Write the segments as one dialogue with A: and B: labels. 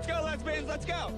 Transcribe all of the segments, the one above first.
A: Let's go, lesbians, let's go!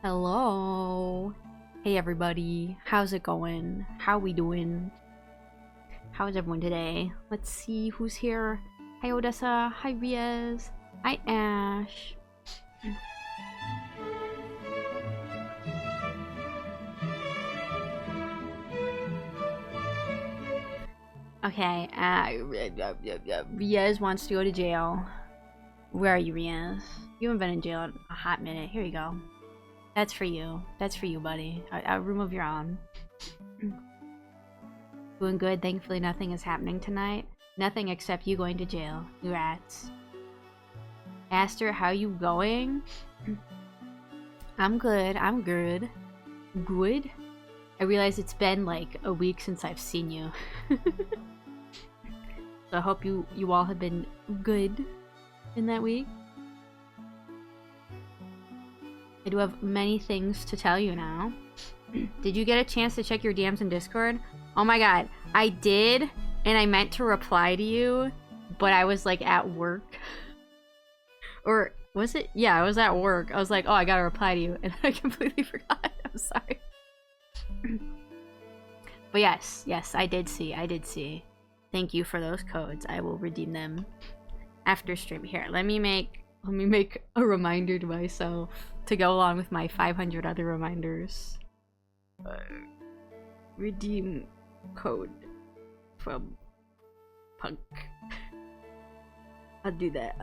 A: Hello. Hey everybody. How's it going? How we doing? How's everyone today? Let's see who's here. Hi Odessa. Hi Riaz. Hi Ash. Okay, Riaz wants to go to jail. Where are you, Riaz? You haven't been in jail in a hot minute. Here you go. That's for you. That's for you, buddy. A room of your own. Doing good. Thankfully, nothing is happening tonight. Nothing except you going to jail. You rats. Aster, how you going? I'm good. I'm good. Good? I realize it's been like a week since I've seen you. So I hope you all have been good in that week. I do have many things to tell you now. Did you get a chance to check your DMs in Discord? Oh my god, I did, and I meant to reply to you, but I was like at work. Or was it? Yeah, I was at work. I was like, oh, I gotta reply to you, and I completely forgot. I'm sorry. But yes, I did see. Thank you for those codes. I will redeem them after stream. Here, let me make a reminder to myself to go along with my 500 other reminders. Redeem code from Punk. I'll do that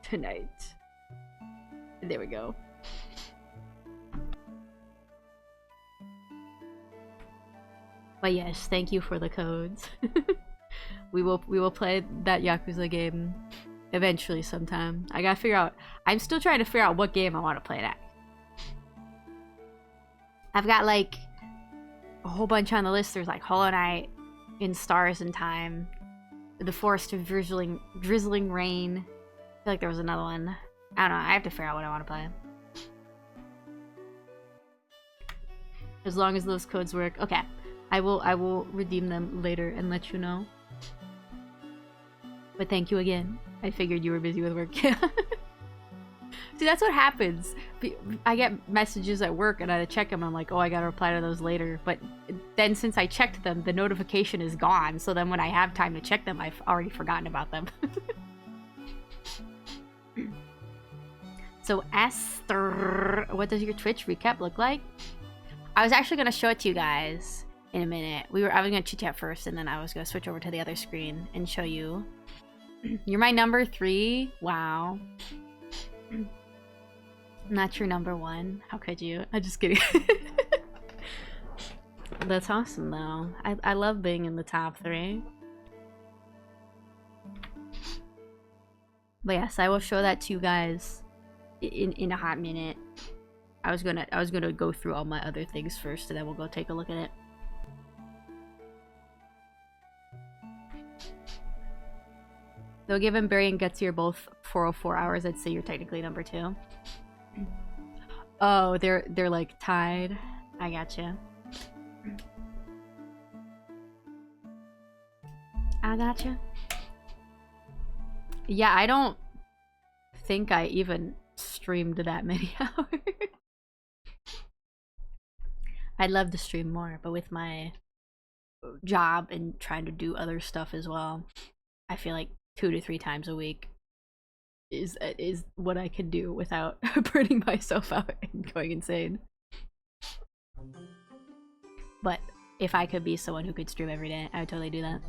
A: tonight. There we go. But yes, thank you for the codes. we will play that Yakuza game eventually sometime. I gotta figure out. I'm still trying to figure out what game I want to play that. I've got like a whole bunch on the list. There's like Hollow Knight, In Stars and Time, The Forest of Drizzling Rain. I feel like there was another one. I don't know. I have to figure out what I want to play. As long as those codes work. Okay. I will redeem them later and let you know. But thank you again. I figured you were busy with work. See, that's what happens. I get messages at work and I check them. I'm like, oh, I gotta reply to those later. But then since I checked them, the notification is gone. So then when I have time to check them, I've already forgotten about them. So Esther, what does your Twitch recap look like? I was actually gonna show it to you guys in a minute. I was gonna chit chat first, and then I was gonna switch over to the other screen and show you. You're my number 3. Wow. Not your number 1. How could you? I'm just kidding. That's awesome, though. I love being in the top 3. But yes, I will show that to you guys in a hot minute. I was gonna go through all my other things first, and then we'll go take a look at it. Though given Barry and Gutsy are both 404 hours, I'd say you're technically number 2. Oh, they're like tied. I gotcha. I gotcha. Yeah, I don't think I even streamed that many hours. I'd love to stream more, but with my job and trying to do other stuff as well, I feel like 2 to 3 times a week is what I can do without burning myself out and going insane. But if I could be someone who could stream every day, I would totally do that.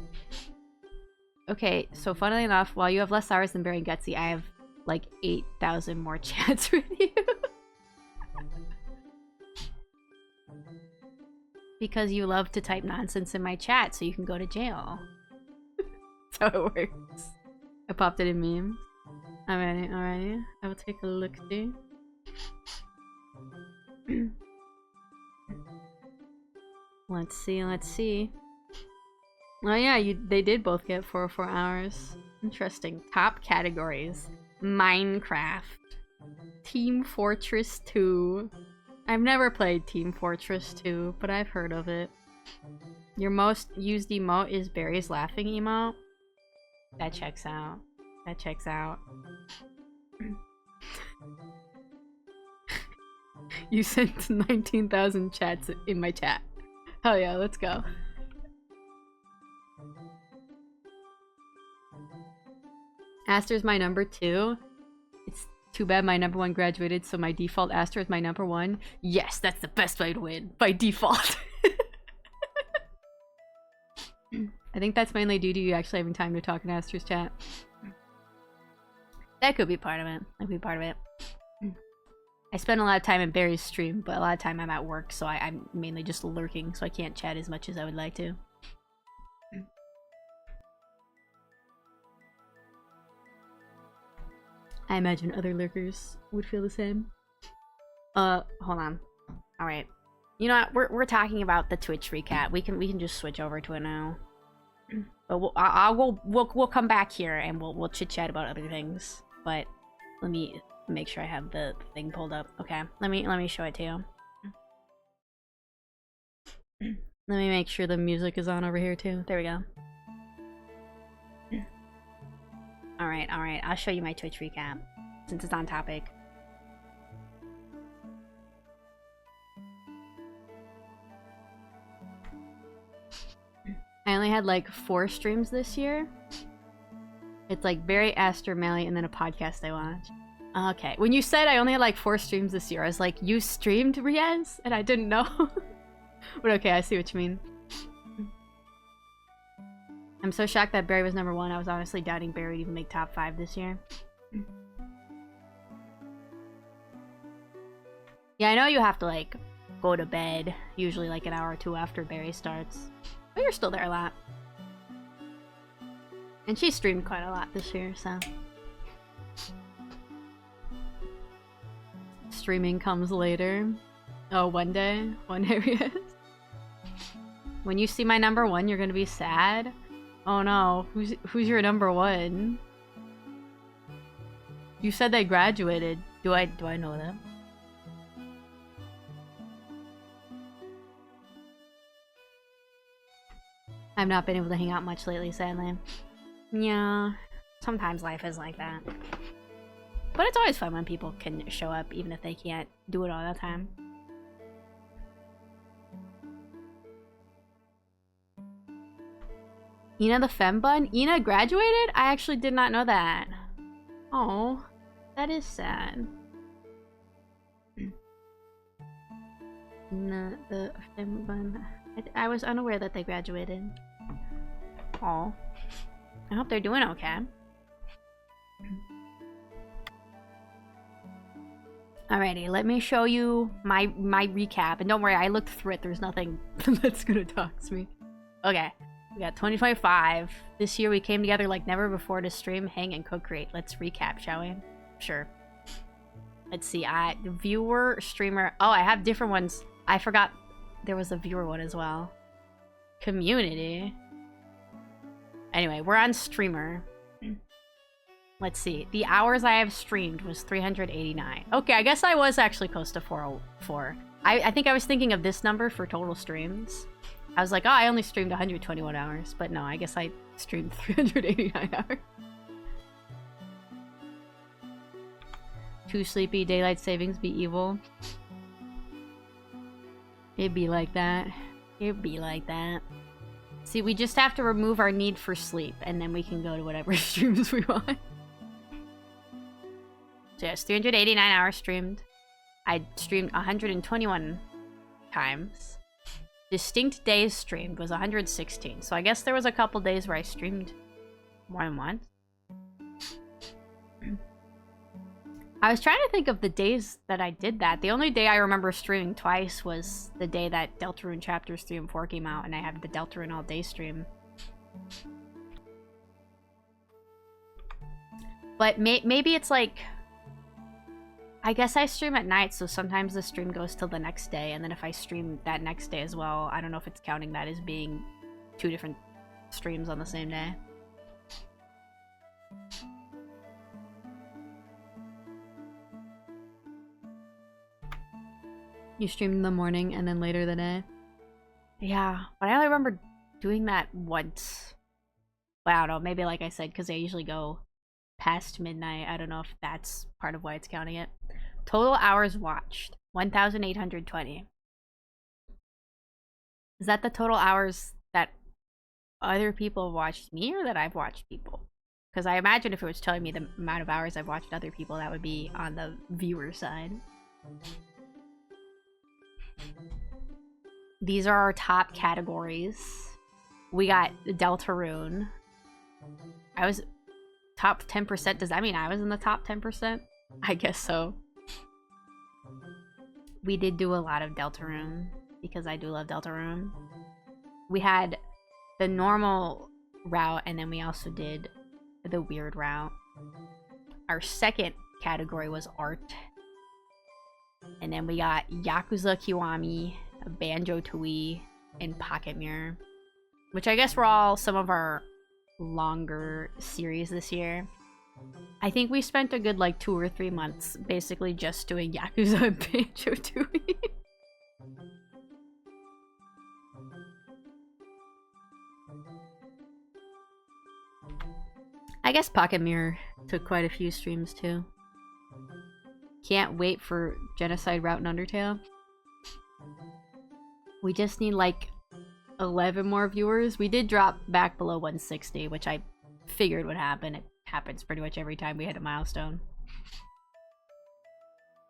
A: Okay, so funnily enough, while you have less hours than Barry and Gutsy, I have like 8,000 more chats with you. Because you love to type nonsense in my chat so you can go to jail. That's how it works. I popped it in memes. Alrighty. I will take a look see. Let's see. Oh yeah, they did both get 404 hours. Interesting. Top categories. Minecraft. Team Fortress 2. I've never played Team Fortress 2, but I've heard of it. Your most used emote is Barry's laughing emote. That checks out. You sent 19,000 chats in my chat. Hell yeah, let's go. Aster's my number 2. It's too bad my number 1 graduated, so my default Aster is my number 1. Yes, that's the best way to win, by default. I think that's mainly due to you actually having time to talk in Aster's chat. That could be part of it. That could be part of it. I spend a lot of time in Barry's stream, but a lot of time I'm at work, so I'm mainly just lurking, so I can't chat as much as I would like to. I imagine other lurkers would feel the same. Hold on. All right. You know what? We're talking about the Twitch recap. We can just switch over to it now. But we'll come back here and we'll chit chat about other things. But let me make sure I have the thing pulled up. Okay. Let me show it to you. Let me make sure the music is on over here too. There we go. Alright, I'll show you my Twitch recap, since it's on topic. I only had like 4 streams this year. It's like Barry, Aster, Mally, and then a podcast I watch. Okay, when you said I only had like 4 streams this year, I was like, you streamed Riaz? And I didn't know. But okay, I see what you mean. I'm so shocked that Barry was number 1. I was honestly doubting Barry would even make top 5 this year. Yeah, I know you have to like go to bed, usually like an hour or 2 after Barry starts. But you're still there a lot. And she streamed quite a lot this year, so. Streaming comes later. Oh, one day? One day, yes. When you see my number 1, you're gonna be sad. Oh no, who's your number 1? You said they graduated. Do I know them? I've not been able to hang out much lately, sadly. Yeah, sometimes life is like that. But it's always fun when people can show up, even if they can't do it all the time. Ina the Fembun? Ina graduated? I actually did not know that. Oh, that is sad. Ina the Fembun. I was unaware that they graduated. Oh, I hope they're doing okay. Alrighty, let me show you my recap. And don't worry, I looked through it. There's nothing that's gonna dox me. Okay. We got 2025. This year we came together like never before to stream, hang, and co-create. Let's recap, shall we? Sure. Let's see. Viewer, streamer. Oh, I have different ones. I forgot there was a viewer one as well. Community. Anyway, we're on streamer. Let's see. The hours I have streamed was 389. Okay, I guess I was actually close to 404. I think I was thinking of this number for total streams. I was like, oh, I only streamed 121 hours. But no, I guess I streamed 389 hours. Too sleepy, daylight savings be evil. It'd be like that. It'd be like that. See, we just have to remove our need for sleep, and then we can go to whatever streams we want. So yes, 389 hours streamed. I streamed 121 times. Distinct days streamed was 116. So I guess there was a couple days where I streamed more than once. I was trying to think of the days that I did that. The only day I remember streaming twice was the day that Deltarune Chapters 3 and 4 came out, and I had the Deltarune all day stream. But maybe it's like... I guess I stream at night, so sometimes the stream goes till the next day, and then if I stream that next day as well, I don't know if it's counting that as being 2 different streams on the same day. You streamed in the morning and then later the day? Yeah, but I only remember doing that once. Well, I don't know, maybe like I said, because I usually go past midnight. I don't know if that's part of why it's counting it. Total hours watched, 1,820. Is that the total hours that other people watched me or that I've watched people? Because I imagine if it was telling me the amount of hours I've watched other people, that would be on the viewer side. These are our top categories. We got Deltarune. I was top 10%. Does that mean I was in the top 10%? I guess so. We did do a lot of Deltarune because I do love Deltarune. We had the normal route and then we also did the weird route. Our second category was art. And then we got Yakuza Kiwami, Banjo-Tooie, and Pocket Mirror. Which I guess were all some of our longer series this year. I think we spent a good like 2 or 3 months basically just doing Yakuza and Banjo-Tooie. I guess Pocket Mirror took quite a few streams too. Can't wait for Genocide Route and Undertale. We just need like 11 more viewers. We did drop back below 160, which I figured would happen. It happens pretty much every time we hit a milestone.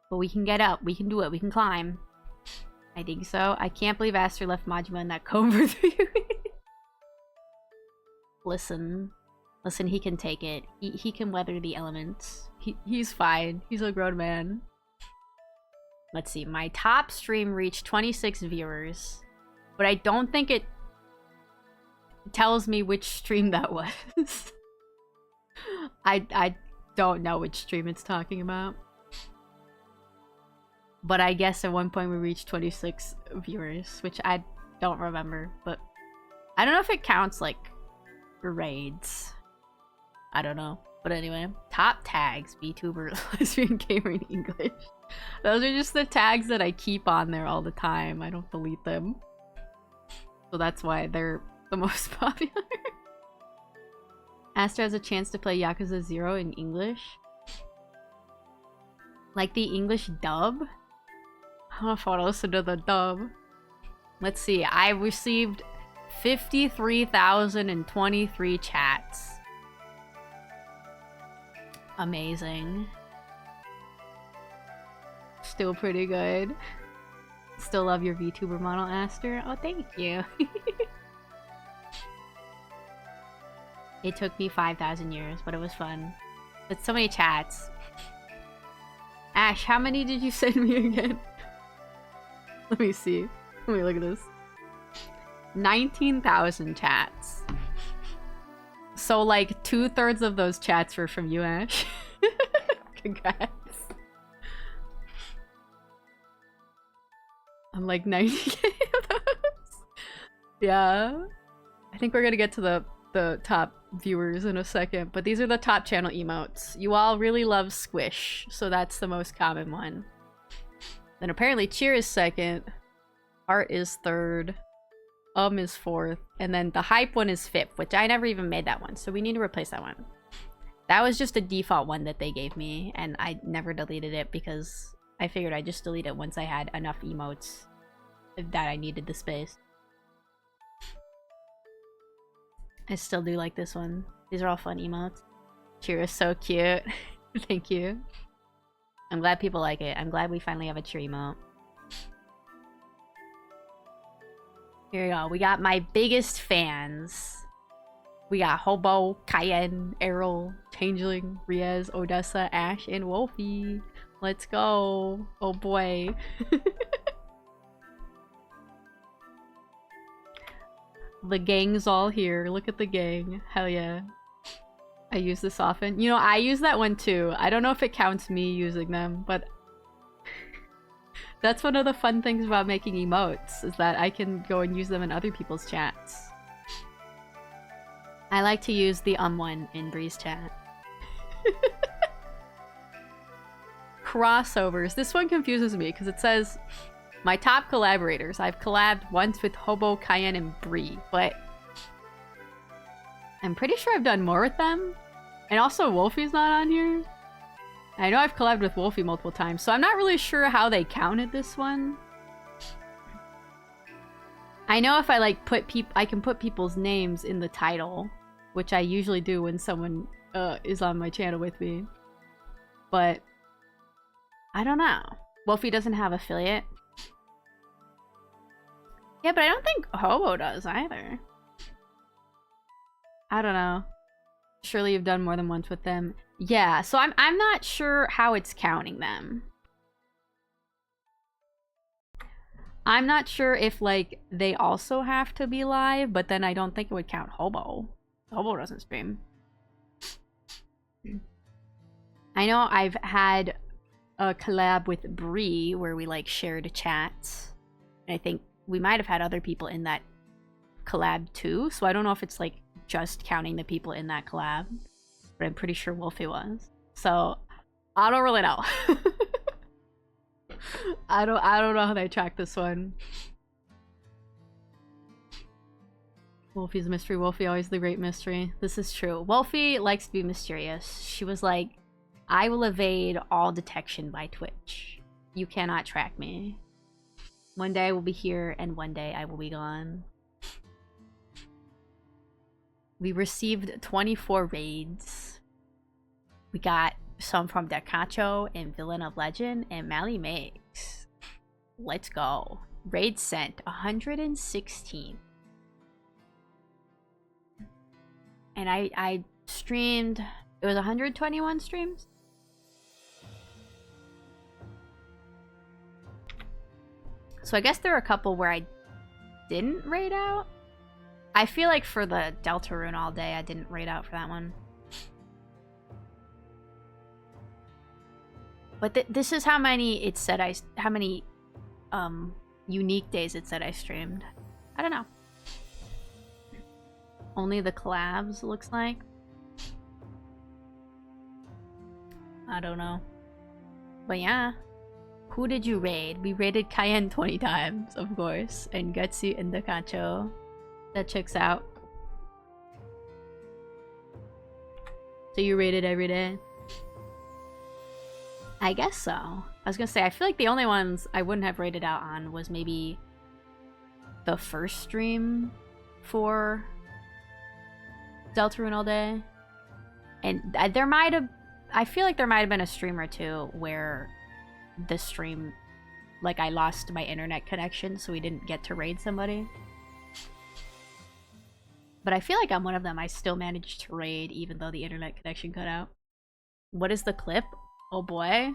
A: But we can get up. We can do it. We can climb. I think so. I can't believe Aster left Majima in that comb for 3 weeks. Listen, he can take it. He can weather the elements. He's fine. He's a grown man. Let's see. My top stream reached 26 viewers. But I don't think it tells me which stream that was. I don't know which stream it's talking about. But I guess at one point we reached 26 viewers, which I don't remember. But I don't know if it counts like raids. I don't know. But anyway, top tags, VTuber, lesbian, gamer in English. Those are just the tags that I keep on there all the time. I don't delete them. So that's why they're the most popular. Aster has a chance to play Yakuza 0 in English. Like the English dub? I don't know if I want to listen to the dub. Let's see. I received 53,023 chats. Amazing. Still pretty good. Still love your VTuber model, Aster. Oh, thank you. It took me 5,000 years, but it was fun. It's so many chats. Ash, how many did you send me again? Let me see. Let me look at this. 19,000 chats. So like 2/3 of those chats were from you, Ash. Congrats. I'm like 90k of those. Yeah. I think we're gonna get to the top viewers in a second, but these are the top channel emotes. You all really love Squish, so that's the most common one. Then apparently Cheer is second, Art is third, is fourth, and then the Hype one is fifth, which I never even made that one, so we need to replace that one. That was just a default one that they gave me, and I never deleted it because I figured I'd just delete it once I had enough emotes that I needed the space. I still do like this one. These are all fun emotes. Cheer is so cute. Thank you. I'm glad people like it. I'm glad we finally have a cheer emote. Here we go. We got my biggest fans. We got Hobo, Cayenne, Errol, Changeling, Riez, Odessa, Ash, and Wolfie. Let's go. Oh boy. The gang's all here. Look at the gang. Hell yeah. I use this often. You know, I use that one too. I don't know if it counts me using them, but that's one of the fun things about making emotes, is that I can go and use them in other people's chats. I like to use the one in Bree's chat. Crossovers. This one confuses me because it says my top collaborators. I've collabed once with Hobo, Cayenne, and Bree, but I'm pretty sure I've done more with them. And also Wolfie's not on here. I know I've collabed with Wolfie multiple times, so I'm not really sure how they counted this one. I know if I like I can put people's names in the title, which I usually do when someone is on my channel with me. But I don't know. Wolfie doesn't have affiliate. Yeah, but I don't think Hobo does either. I don't know. Surely you've done more than once with them. Yeah, so I'm not sure how it's counting them. I'm not sure if like they also have to be live, but then I don't think it would count Hobo. Hobo doesn't stream. I know I've had a collab with Bree where we like shared chats. And I think we might have had other people in that collab too, so I don't know if it's like just counting the people in that collab, but I'm pretty sure Wolfie was. So I don't really know. I don't know how they track this one. Wolfie's a mystery. Wolfie always the great mystery. This is true. Wolfie likes to be mysterious. She was like, I will evade all detection by Twitch. You cannot track me. One day I will be here and one day I will be gone. We received 24 raids. We got some from Decacho and Villain of Legend and Mally Makes. Let's go. Raid sent 116. And I streamed, it was 121 streams? So I guess there are a couple where I didn't raid out. I feel like for the Deltarune all day, I didn't raid out for that one. But this is how many it said how many unique days it said I streamed. I don't know. Only the collabs, looks like. I don't know. But yeah. Who did you raid? We raided Cayenne 20 times, of course. And Gutsy and Decacho. That checks out. So you raided every day? I guess so. I was gonna say, I feel like the only ones I wouldn't have raided out on was maybe the first stream for Deltarune all day. And there might have... I feel like there might have been a stream or two where the stream... like, I lost my internet connection, so we didn't get to raid somebody. But I feel like on one of them, I still managed to raid even though the internet connection cut out. What is the clip? Oh boy.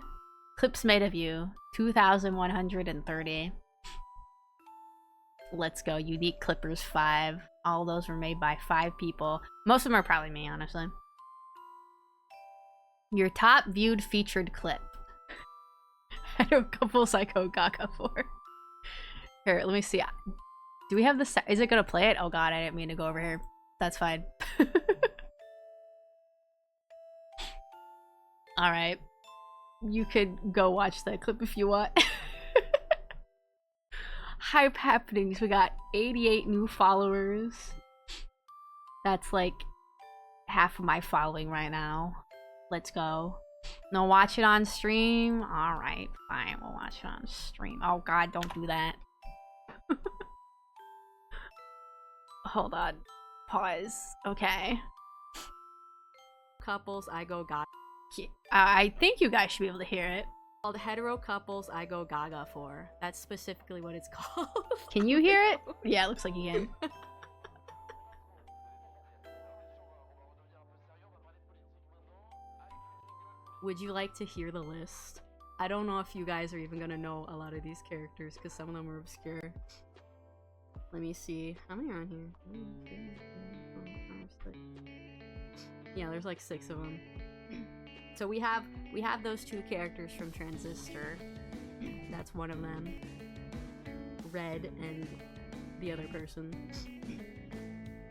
A: Clips made of you. 2,130. Let's go. Unique Clippers 5. All those were made by 5 people. Most of them are probably me, honestly. Your top viewed featured clip. I don't couple Psycho Gaga for. Here, let me see. Do we have the... Is it gonna play it? Oh god, I didn't mean to go over here. That's fine. Alright. You could go watch that clip if you want. Hype happenings. We got 88 new followers. That's like half of my following right now. Let's go. No, watch it on stream? Alright, fine. We'll watch it on stream. Oh god, don't do that. Hold on. Pause. Okay. Couples I go gaga. I think you guys should be able to hear it. Called hetero couples I go gaga for. That's specifically what it's called. Can you hear it? Yeah, it looks like you can. Would you like to hear the list? I don't know if you guys are even gonna know a lot of these characters because some of them are obscure. Let me see. How many are on here? 1, 2, 3, 4, 5, 6. Yeah, there's like 6 of them. So we have those 2 characters from Transistor. That's one of them. Red and the other person.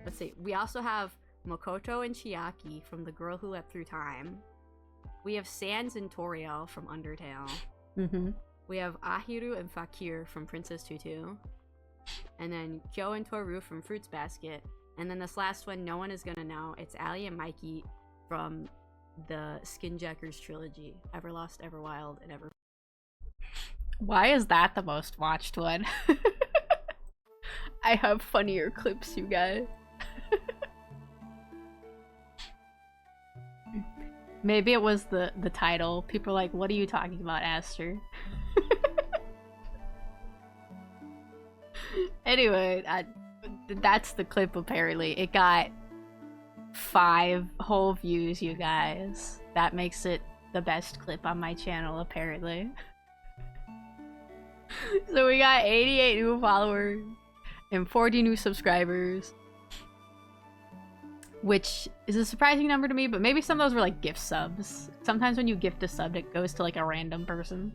A: Let's see. We also have Makoto and Chiaki from The Girl Who Leapt Through Time. We have Sans and Toriel from Undertale. We have Ahiru and Fakir from Princess Tutu. And then Kyo and Toru from Fruits Basket. And then this last one, no one is gonna know. It's Ali and Mikey from the Skinjackers trilogy. Everlost, Everwild, and Ever... Why is that the most watched one? I have funnier clips, you guys. Maybe it was the title. People are like, what are you talking about, Aster? Anyway, that's the clip apparently. It got 5 whole views, you guys. That makes it the best clip on my channel, apparently. So we got 88 new followers and 40 new subscribers, which is a surprising number to me, but maybe some of those were like gift subs. Sometimes when you gift a sub, it goes to like a random person.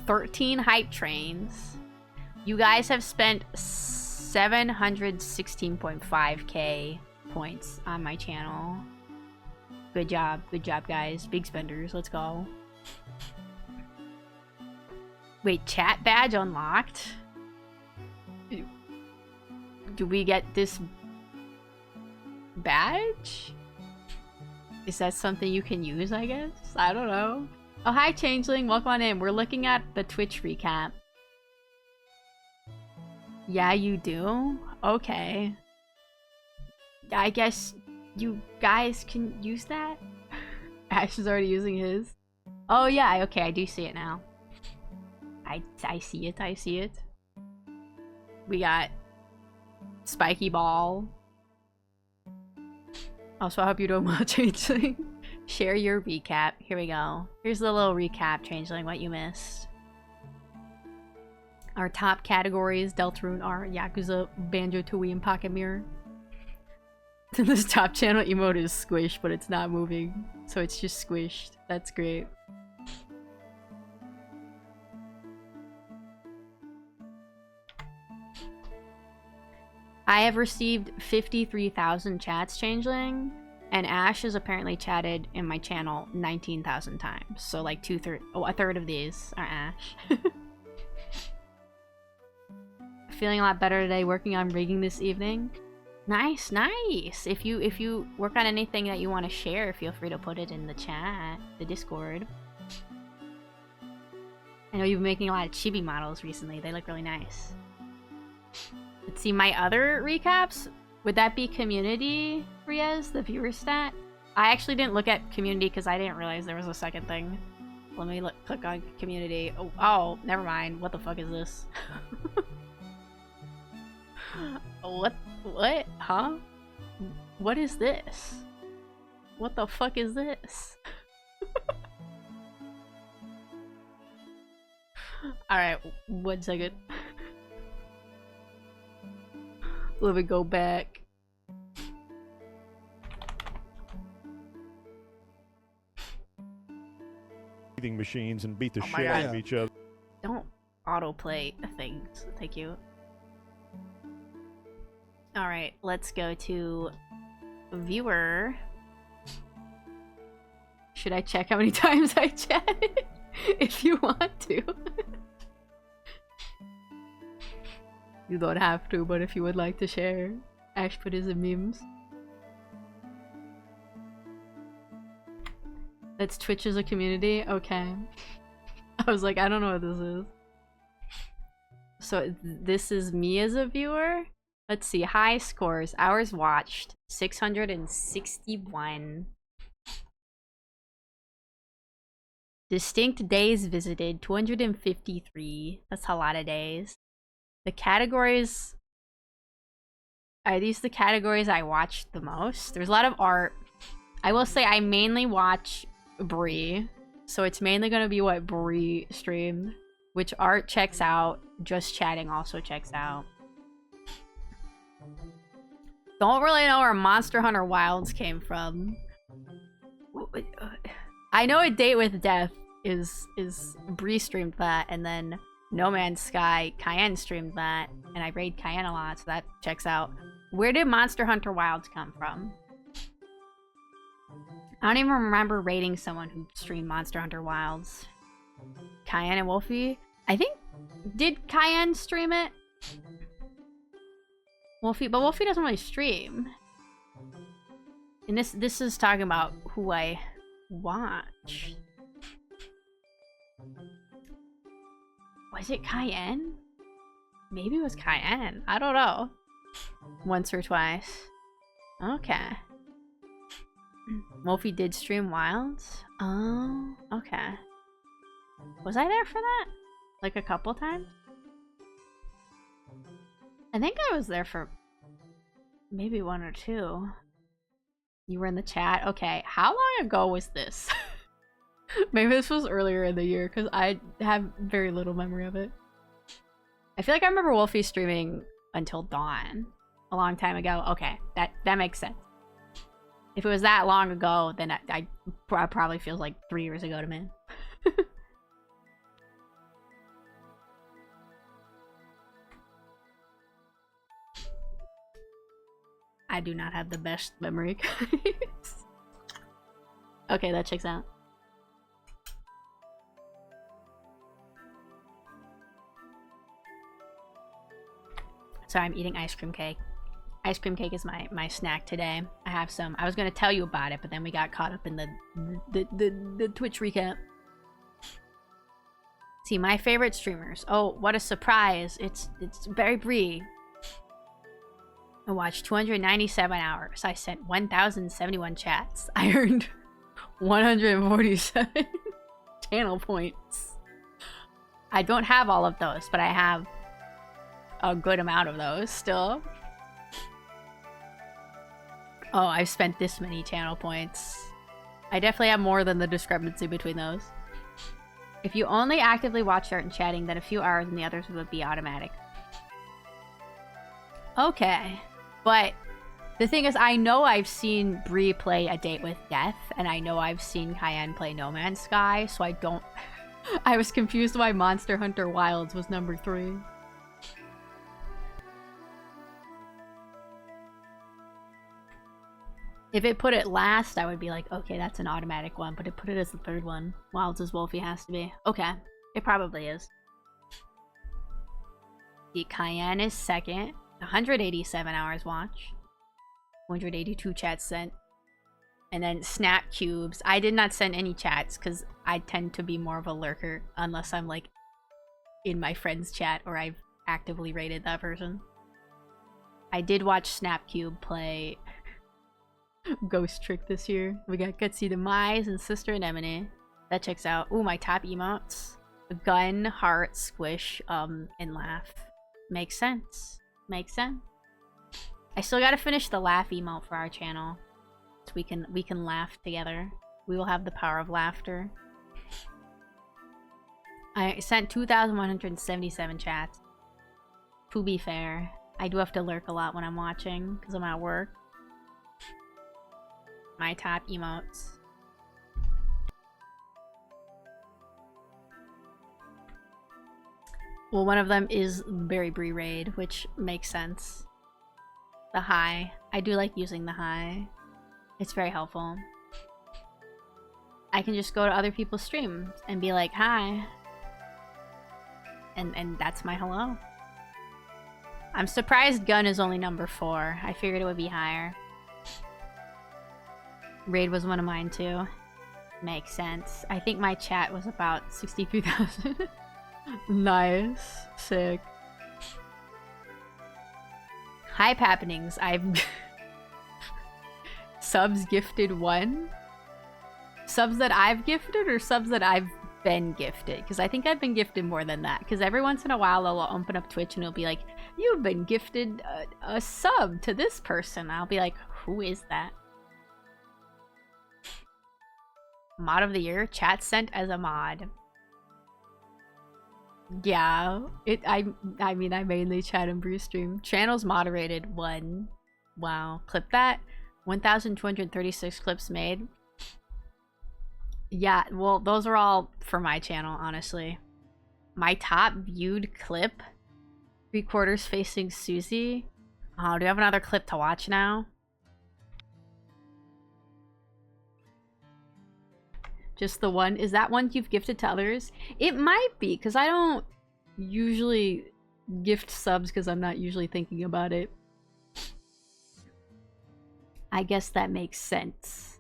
A: 13 hype trains. You guys have spent 716.5k points on my channel. Good job, guys. Big spenders, let's go. Wait, chat badge unlocked? Do we get this badge? Is that something you can use, I guess? I don't know. Oh, hi, Changeling. Welcome on in. We're looking at the Twitch recap. Yeah, you do? Okay. I guess you guys can use that? Ash is already using his. Oh, yeah. Okay, I do see it now. I see it. I see it. We got Spiky Ball. Also, I hope you're doing well, Changeling. Share your recap. Here we go. Here's the little recap, Changeling, what you missed. Our top categories, Deltarune, are Yakuza, Banjo-Tooie, and Pocket Mirror. This top channel emote is squished, but it's not moving. So it's just squished. That's great. I have received 53,000 chats, Changeling, and Ash has apparently chatted in my channel 19,000 times. So like a third of these are Ash. Feeling a lot better today, working on rigging this evening. Nice, nice. If you work on anything that you want to share, feel free to put it in the chat, the Discord. I know you've been making a lot of chibi models recently. They look really nice. Let's see, my other recaps. Would that be community, Riaz, the viewer stat? I actually didn't look at community because I didn't realize there was a second thing. Let me click on community. Oh, never mind. What the fuck is this? What? Huh? What is this? What the fuck is this? Alright, 1 second. Let me go back.
B: Machines and beat the shit out of each other.
A: Don't autoplay things. Thank you. Alright, let's go to viewer. Should I check how many times I chatted? If you want to. You don't have to, but if you would like to share. Ash put his memes. That's Twitch as a community? Okay. I was like, I don't know what this is. So this is me as a viewer? Let's see, high scores. Hours watched, 661. Distinct days visited, 253. That's a lot of days. The categories... Are these the categories I watched the most? There's a lot of art. I will say I mainly watch Bree. So it's mainly going to be what Bree streamed. Which art checks out. Just chatting also checks out. Don't really know where Monster Hunter Wilds came from. I know A Date with Death is Bree streamed that, and then No Man's Sky, Cayenne streamed that, and I raid Cayenne a lot, so that checks out. Where did Monster Hunter Wilds come from? I don't even remember rating someone who streamed Monster Hunter Wilds. Cayenne and Wolfie? I think... Did Cayenne stream it? Wolfie, but Wolfie doesn't really stream. And this is talking about who I watch. Was it Cayenne? Maybe it was Cayenne. I don't know. Once or twice. Okay. Wolfie did stream Wilds? Oh, okay. Was I there for that? Like a couple times? I think I was there for maybe one or two. You were in the chat? Okay, how long ago was this? Maybe this was earlier in the year, because I have very little memory of it. I feel like I remember Wolfie streaming until dawn a long time ago. Okay, that makes sense. If it was that long ago, then I probably feels like 3 years ago to me. I do not have the best memory, guys. Okay, that checks out. Sorry, I'm eating ice cream cake. Ice cream cake is my snack today. I have some. I was gonna tell you about it, but then we got caught up in the Twitch recap. See, my favorite streamers. Oh, what a surprise! It's Barry Bree. I watched 297 hours. I sent 1,071 chats. I earned 147 channel points. I don't have all of those, but I have a good amount of those still. Oh, I've spent this many channel points. I definitely have more than the discrepancy between those. If you only actively watch certain chatting, then a few hours and the others would be automatic. Okay. But the thing is, I know I've seen Bree play A Date with Death, and I know I've seen Cayenne play No Man's Sky, so I don't... I was confused why Monster Hunter Wilds was number 3. If it put it last, I would be like, okay, that's an automatic one, but it put it as the 3rd one. Wilds as Wolfie has to be. Okay, it probably is. The Cayenne is 2nd. 187 hours watch. 182 chats sent. And then Snap Cubes. I did not send any chats because I tend to be more of a lurker unless I'm like in my friend's chat or I've actively rated that person. I did watch Snap Cube play Ghost Trick this year. We got Gutsy Demise and Sister Anemone. That checks out. Ooh, my top emotes. Gun, heart, squish, and laugh. Makes sense. Makes sense. I still gotta finish the laugh emote for our channel. So we can laugh together. We will have the power of laughter. I sent 2,177 chats. To be fair, I do have to lurk a lot when I'm watching because I'm at work. My top emotes. Well, one of them is Berry Bree Raid, which makes sense. The hi. I do like using the hi. It's very helpful. I can just go to other people's streams and be like, hi. And that's my hello. I'm surprised Gun is only number 4. I figured it would be higher. Raid was one of mine too. Makes sense. I think my chat was about 63,000. Nice. Sick. Hype happenings. I've subs gifted 1. Subs that I've gifted or subs that I've been gifted? Because I think I've been gifted more than that. Because every once in a while I'll open up Twitch and it'll be like, you've been gifted a sub to this person. I'll be like, who is that? Mod of the year? Chat sent as a mod. Yeah, I mean, I mainly chat and brew stream. Channels moderated 1. Wow, clip that. 1,236 clips made. Yeah, well, those are all for my channel, honestly. My top viewed clip. 3/4 facing Susie. Oh, do you have another clip to watch now? Just the one? Is that one you've gifted to others? It might be, because I don't usually gift subs because I'm not usually thinking about it. I guess that makes sense.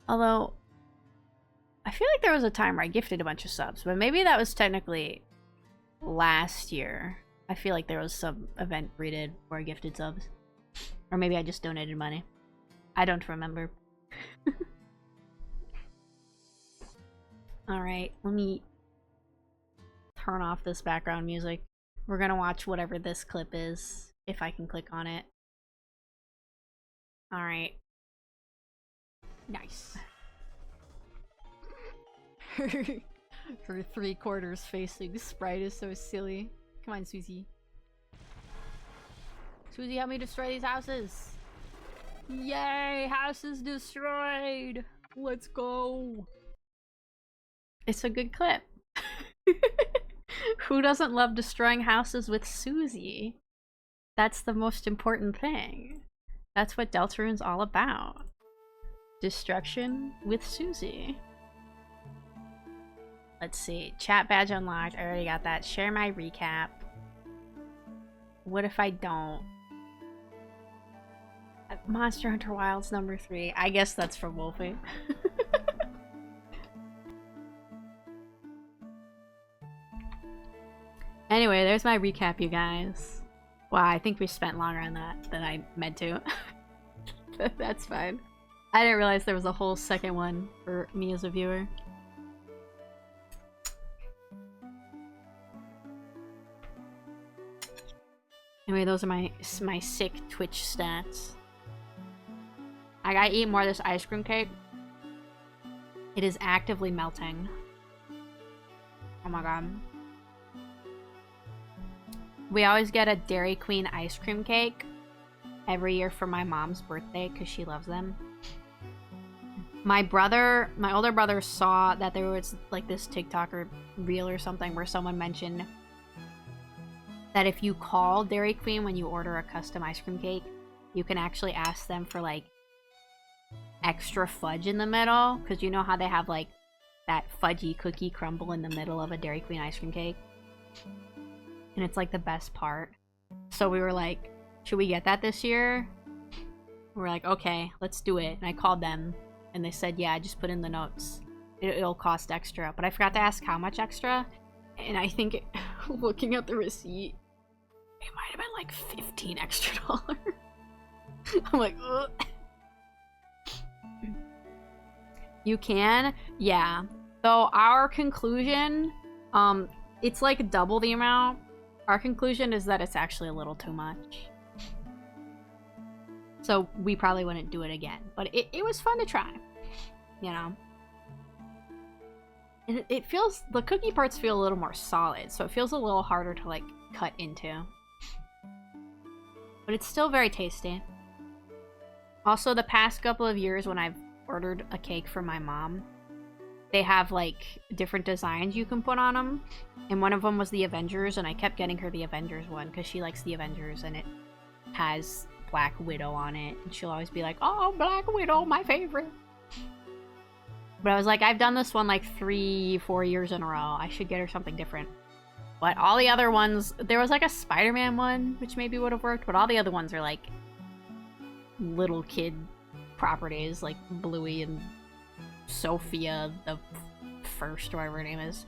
A: Although, I feel like there was a time where I gifted a bunch of subs, but maybe that was technically last year. I feel like there was some event we did where I gifted subs. Or maybe I just donated money. I don't remember. Alright, let me turn off this background music. We're gonna watch whatever this clip is, if I can click on it. Alright. Nice. Her 3/4 facing Sprite is so silly. Come on, Susie. Susie, help me destroy these houses. Yay! Houses destroyed! Let's go! It's a good clip. Who doesn't love destroying houses with Susie? That's the most important thing. That's what Deltarune's all about. Destruction with Susie. Let's see. Chat badge unlocked. I already got that. Share my recap. What if I don't? Monster Hunter Wilds number 3. I guess that's for Wolfie. Anyway, there's my recap, you guys. Wow, I think we spent longer on that than I meant to. That's fine. I didn't realize there was a whole second one for me as a viewer. Anyway, those are my sick Twitch stats. I gotta eat more of this ice cream cake. It is actively melting. Oh my god. We always get a Dairy Queen ice cream cake every year for my mom's birthday because she loves them. My older brother saw that there was like this TikTok or reel or something where someone mentioned that if you call Dairy Queen when you order a custom ice cream cake, you can actually ask them for like extra fudge in the middle, because you know how they have like that fudgy cookie crumble in the middle of a Dairy Queen ice cream cake, and it's like the best part. So we were like, should we get that this year? We're like, okay, let's do it. And I called them and they said, yeah, just put in the notes, it'll cost extra. But I forgot to ask how much extra, and I think looking at the receipt, it might have been like $15 extra. I'm like, ugh. You can? Yeah. So our conclusion, it's like double the amount. Our conclusion is that it's actually a little too much. So we probably wouldn't do it again. But it was fun to try. You know? It feels, the cookie parts feel a little more solid, so it feels a little harder to like cut into. But it's still very tasty. Also, the past couple of years when I've ordered a cake for my mom, they have like different designs you can put on them, and one of them was the Avengers, and I kept getting her the Avengers one because she likes the Avengers, and it has Black Widow on it, and she'll always be like, oh, Black Widow, my favorite. But I was like, I've done this one like 3-4 years in a row, I should get her something different. But all the other ones, there was like a Spider-Man one, which maybe would have worked, but all the other ones are like little kid properties, like Bluey and Sophia the First, or whatever her name is.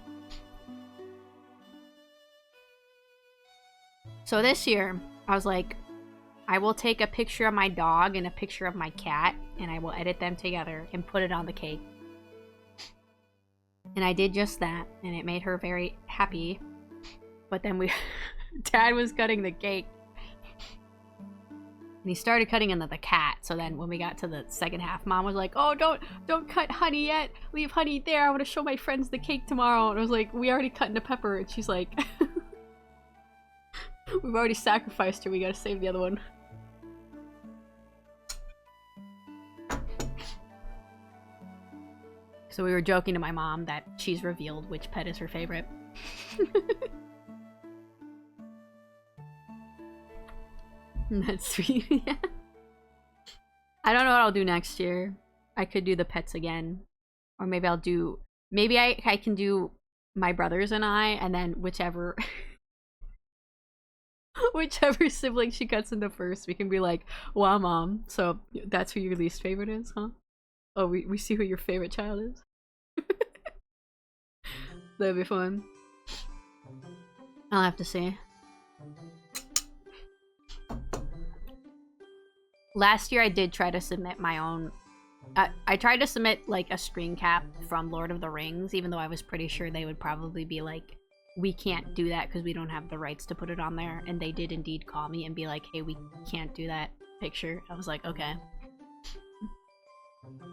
A: So this year, I was like, I will take a picture of my dog and a picture of my cat, and I will edit them together and put it on the cake. And I did just that, and it made her very happy. But then Dad was cutting the cake, and he started cutting into the cat. So then when we got to the second half, Mom was like, oh, don't cut Honey yet. Leave Honey there. I want to show my friends the cake tomorrow. And I was like, we already cut into Pepper. And she's like, we've already sacrificed her. We gotta save the other one. So we were joking to my mom that she's revealed which pet is her favorite. That's sweet. Yeah. I don't know what I'll do next year. I could do the pets again. Or maybe I'll do... Maybe I can do my brothers and I, and then whichever Whichever sibling she cuts into first, we can be like, wow, mom, so that's who your least favorite is, huh? Oh, we see who your favorite child is. That'd be fun. I'll have to see. Last year I did try to submit my own... I tried to submit like a screen cap from Lord of the Rings, even though I was pretty sure they would probably be like, we can't do that because we don't have the rights to put it on there. And they did indeed call me and be like, hey, we can't do that picture. I was like, okay.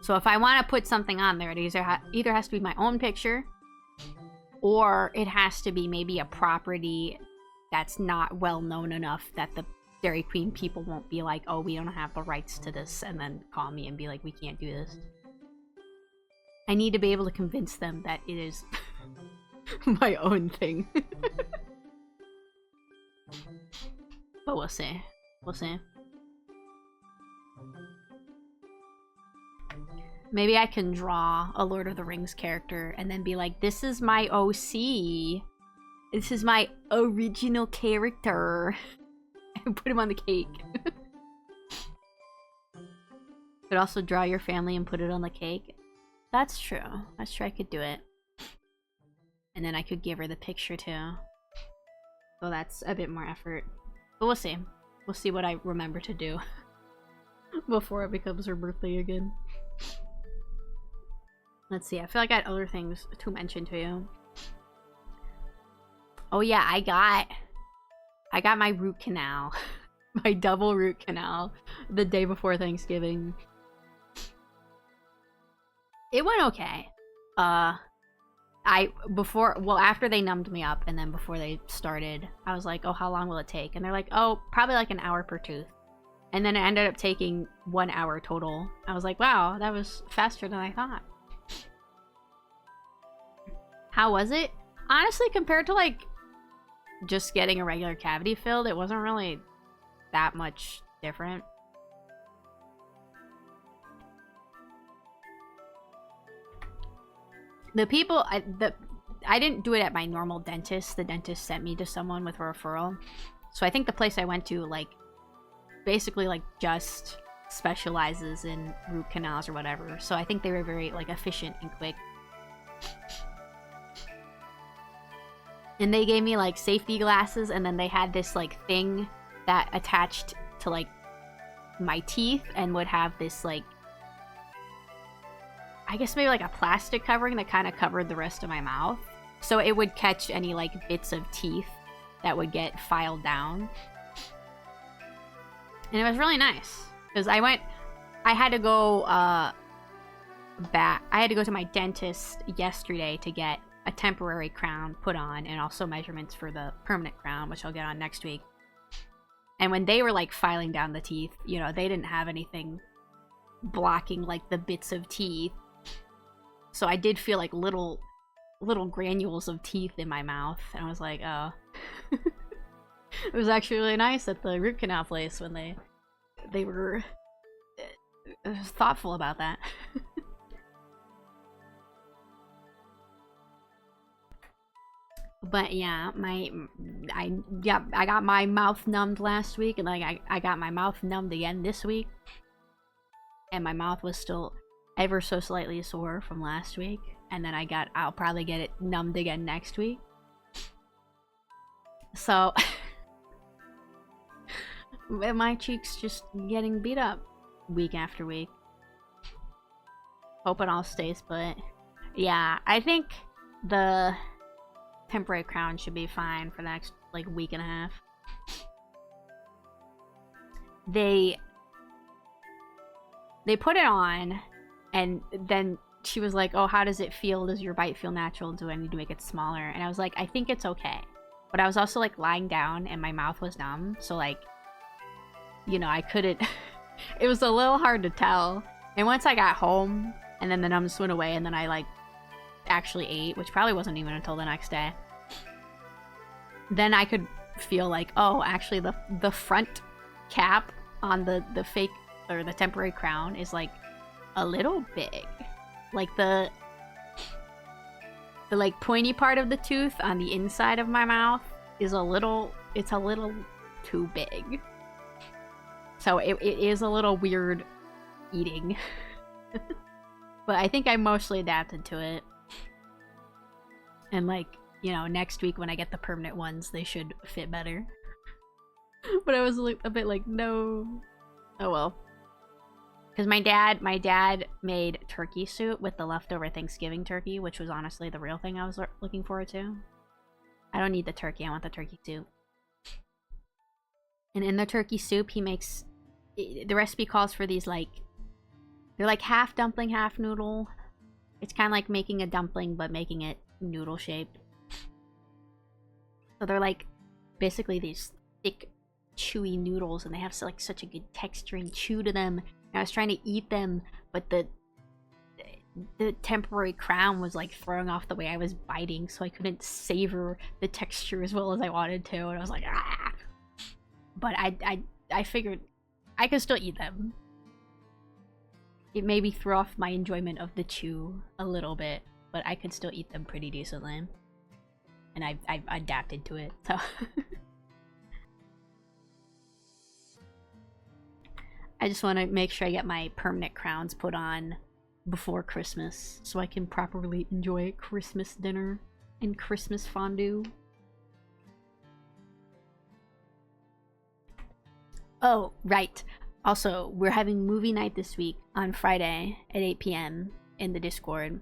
A: So if I want to put something on there, it either has to be my own picture, or it has to be maybe a property that's not well known enough that the Dairy Queen people won't be like, oh, we don't have the rights to this, and then call me and be like, we can't do this. I need to be able to convince them that it is my own thing. But we'll see. We'll see. Maybe I can draw a Lord of the Rings character and then be like, this is my OC. This is my original character. And put him on the cake. Could also draw your family and put it on the cake. That's true. That's true, I could do it. And then I could give her the picture too. So that's a bit more effort. But we'll see. We'll see what I remember to do. Before it becomes her birthday again. Let's see, I feel like I had other things to mention to you. Oh yeah, I got my root canal. My double root canal the day before Thanksgiving. It went okay. After they numbed me up and then before they started, I was like, oh, how long will it take? And they're like, oh, probably like an hour per tooth. And then it ended up taking 1 hour total. I was like, wow, that was faster than I thought. How was it? Honestly, compared to like just getting a regular cavity filled, it wasn't really that much different. The people, I didn't do it at my normal dentist. The dentist sent me to someone with a referral. So I think the place I went to, like, basically, like, just specializes in root canals or whatever. So I think they were very, like, efficient and quick. And they gave me, like, safety glasses, and then they had this, like, thing that attached to, like, my teeth and would have this, like, I guess maybe, like, a plastic covering that kind of covered the rest of my mouth. So it would catch any, like, bits of teeth that would get filed down. And it was really nice. Because I had to go, I had to go to my dentist yesterday to get a temporary crown put on and also measurements for the permanent crown, which I'll get on next week. And when they were like filing down the teeth, you know, they didn't have anything blocking like the bits of teeth. So I did feel like little granules of teeth in my mouth, and I was like, oh. It was actually really nice at the root canal place when they were thoughtful about that. But yeah, I got my mouth numbed last week, and like I got my mouth numbed again this week, and my mouth was still ever so slightly sore from last week, and then I'll probably get it numbed again next week. So my cheeks just getting beat up week after week. Hope it all stays put. Yeah, I think the temporary crown should be fine for the next like week and a half. They put it on, and then she was like, oh, how does it feel? Does your bite feel natural? Do I need to make it smaller? And I was like, I think it's okay. But I was also like lying down and my mouth was numb, so like, you know, I couldn't it was a little hard to tell. And once I got home and then the numbness went away and then I like actually ate, which probably wasn't even until the next day, then I could feel like, oh, actually the front cap on the fake or the temporary crown is like a little big. Like the like pointy part of the tooth on the inside of my mouth is it's a little too big. So it is a little weird eating. But I think I mostly adapted to it. And like, you know, next week when I get the permanent ones, they should fit better. But I was a bit like, no. Oh well. Because my dad made turkey soup with the leftover Thanksgiving turkey, which was honestly the real thing I was looking forward to. I don't need the turkey, I want the turkey soup. And in the turkey soup, he makes... The recipe calls for these, like... They're like half dumpling, half noodle. It's kind of like making a dumpling, but making it noodle-shaped. So they're like, basically these thick, chewy noodles, and they have like such a good texture and chew to them. And I was trying to eat them, but the temporary crown was like throwing off the way I was biting, so I couldn't savor the texture as well as I wanted to, and I was like, ah! But I figured I could still eat them. It maybe threw off my enjoyment of the chew a little bit, but I could still eat them pretty decently. And I've adapted to it, so... I just want to make sure I get my permanent crowns put on before Christmas, so I can properly enjoy Christmas dinner and Christmas fondue. Oh, right. Also, we're having movie night this week on Friday at 8 p.m. in the Discord.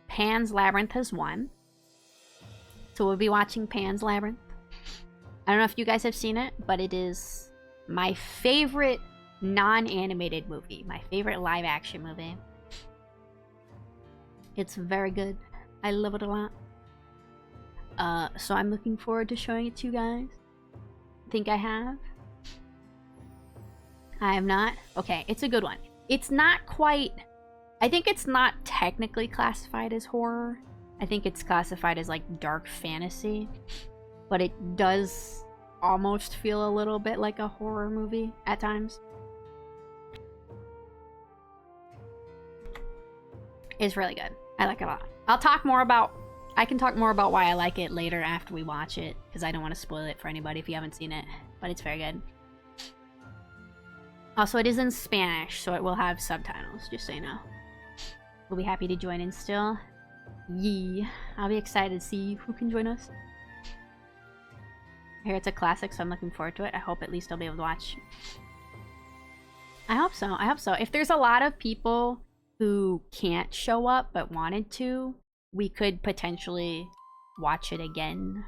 A: Pan's Labyrinth has won. So we'll be watching Pan's Labyrinth. I don't know if you guys have seen it, but it is my favorite non-animated movie. My favorite live-action movie. It's very good. I love it a lot. So I'm looking forward to showing it to you guys. Think I have? I have not? Okay, it's a good one. It's not quite... I think it's not technically classified as horror. I think it's classified as like dark fantasy. But it does almost feel a little bit like a horror movie at times. It's really good. I like it a lot. I can talk more about why I like it later after we watch it, because I don't want to spoil it for anybody if you haven't seen it, but it's very good. Also, it is in Spanish, so it will have subtitles, just so you know. We'll be happy to join in still. Yee. I'll be excited to see who can join us. I hear it's a classic, so I'm looking forward to it. I hope at least I'll be able to watch. I hope so. I hope so. If there's a lot of people who can't show up but wanted to, we could potentially watch it again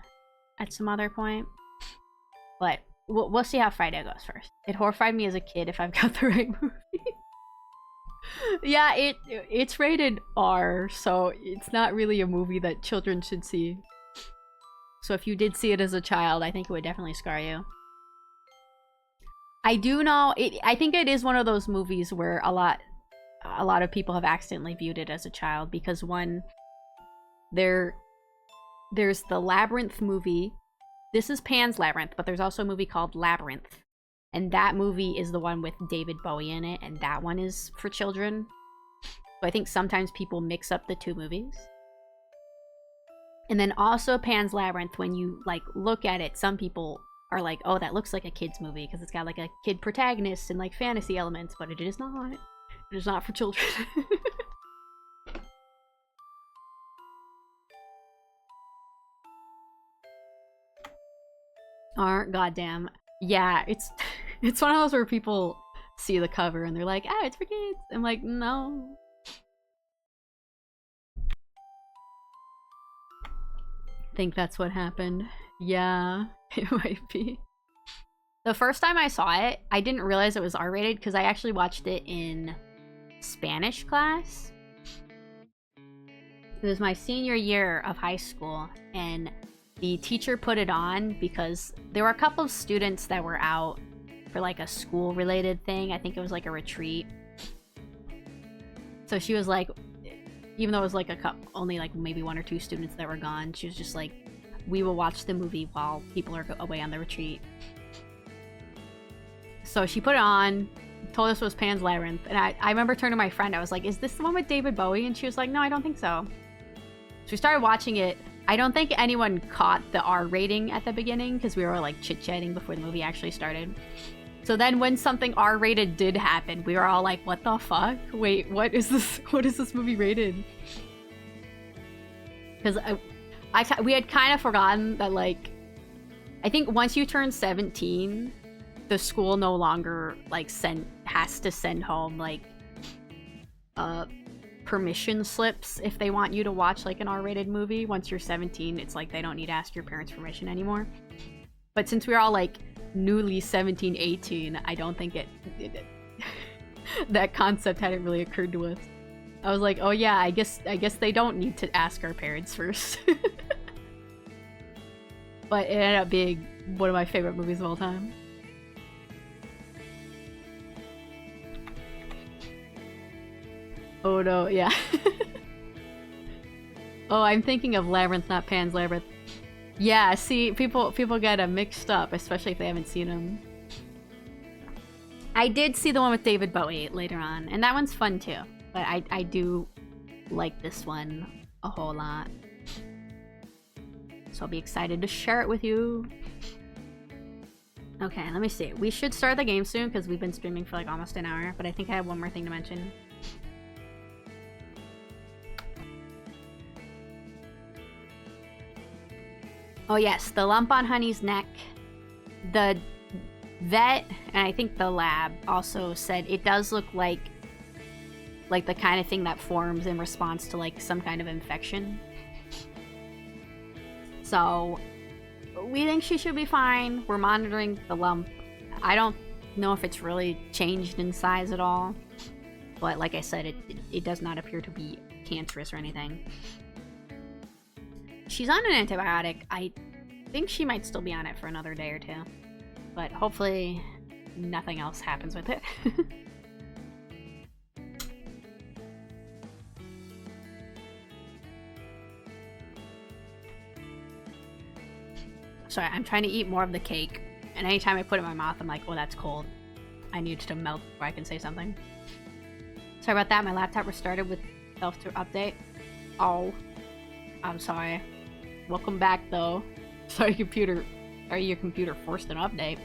A: at some other point. But we'll see how Friday goes first. It horrified me as a kid if I've got the right movie. Yeah, it's rated R, so it's not really a movie that children should see. So if you did see it as a child, I think it would definitely scar you. I do know, I think it is one of those movies where a lot of people have accidentally viewed it as a child, because one, there's the Labyrinth movie. This is Pan's Labyrinth, but there's also a movie called Labyrinth. And that movie is the one with David Bowie in it, and that one is for children. So I think sometimes people mix up the two movies. And then also Pan's Labyrinth, when you like look at it, some people are like, oh, that looks like a kid's movie because it's got like a kid protagonist and like fantasy elements, but it is not. It is not for children. Goddamn. Yeah, it's one of those where people see the cover and they're like, oh, it's for kids. I'm like, no. I think that's what happened. Yeah, it might be. The first time I saw it, I didn't realize it was R-rated because I actually watched it in Spanish class. It was my senior year of high school, and the teacher put it on because there were a couple of students that were out for like a school related thing. I think it was like a retreat. So she was like, even though it was like only like maybe one or two students that were gone, she was just like, we will watch the movie while people are away on the retreat. So she put it on, told us it was Pan's Labyrinth, and I remember turning to my friend, I was like, is this the one with David Bowie? And she was like, no, I don't think so. So we started watching it. I don't think anyone caught the R rating at the beginning because we were like chit-chatting before the movie actually started. So then when something R-rated did happen, we were all like, what the fuck? Wait, what is this? What is this movie rated? Because we had kind of forgotten that, like, I think once you turn 17, the school no longer, like, has to send home, like, permission slips if they want you to watch, like, an R-rated movie. Once you're 17, it's like they don't need to ask your parents' permission anymore. But since we were all, like, newly 17, 18, I don't think it that concept hadn't really occurred to us. I was like, oh yeah, I guess they don't need to ask our parents first. But it ended up being one of my favorite movies of all time. Oh no, yeah. Oh, I'm thinking of Labyrinth, not Pan's Labyrinth. Yeah, see, people get them mixed up, especially if they haven't seen them. I did see the one with David Bowie later on, and that one's fun too. But I do like this one a whole lot. So I'll be excited to share it with you. Okay, let me see. We should start the game soon because we've been streaming for like almost an hour, but I think I have one more thing to mention. Oh yes, the lump on Honey's neck. The vet, and I think the lab also said it does look like the kind of thing that forms in response to like some kind of infection. So we think she should be fine. We're monitoring the lump. I don't know if it's really changed in size at all, but like I said, it does not appear to be cancerous or anything. She's on an antibiotic. I think she might still be on it for another day or two, but hopefully nothing else happens with it. Sorry, I'm trying to eat more of the cake, and anytime I put it in my mouth, I'm like, oh, that's cold. I need it to melt before I can say something. Sorry about that, my laptop restarted with self-update. Oh, I'm sorry. Welcome back, though. Sorry, your computer forced an update.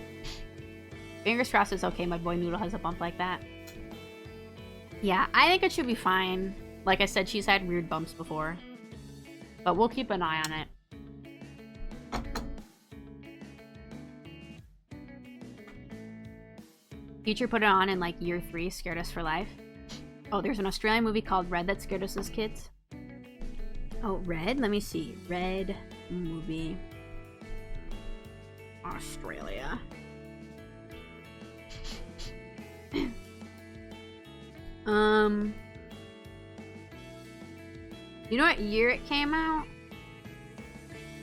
A: Fingers crossed it's okay, my boy Noodle has a bump like that. Yeah, I think it should be fine. Like I said, she's had weird bumps before. But we'll keep an eye on it. Future put it on in like year 3, scared us for life. Oh, there's an Australian movie called Red that scared us as kids. Oh, Red? Let me see. Red movie. Australia. You know what year it came out?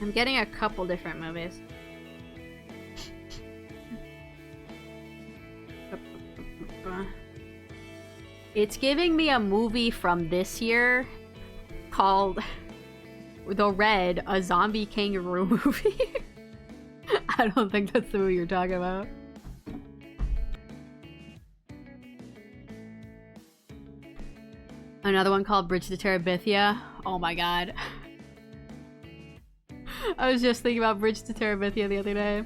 A: I'm getting a couple different movies. It's giving me a movie from this year called The Red, a zombie kangaroo movie. I don't think that's the movie you're talking about. Another one called Bridge to Terabithia. Oh my god. I was just thinking about Bridge to Terabithia the other day.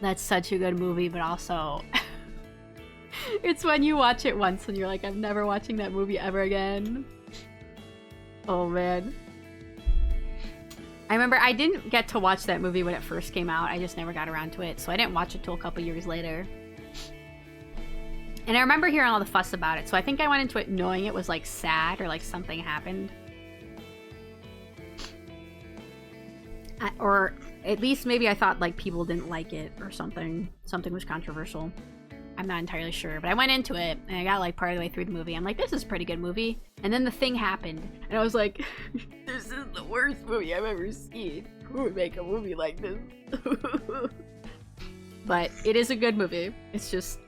A: That's such a good movie, but also... it's when you watch it once and you're like, I'm never watching that movie ever again. Oh man. I remember I didn't get to watch that movie when it first came out. I just never got around to it, so I didn't watch it till a couple years later. And I remember hearing all the fuss about it, so I think I went into it knowing it was like sad or like something happened. Or at least maybe I thought like people didn't like it or something. Something was controversial. I'm not entirely sure, but I went into it and I got like part of the way through the movie. I'm like, this is a pretty good movie. And then the thing happened and I was like, this is the worst movie I've ever seen. Who would make a movie like this? But it is a good movie. It's just,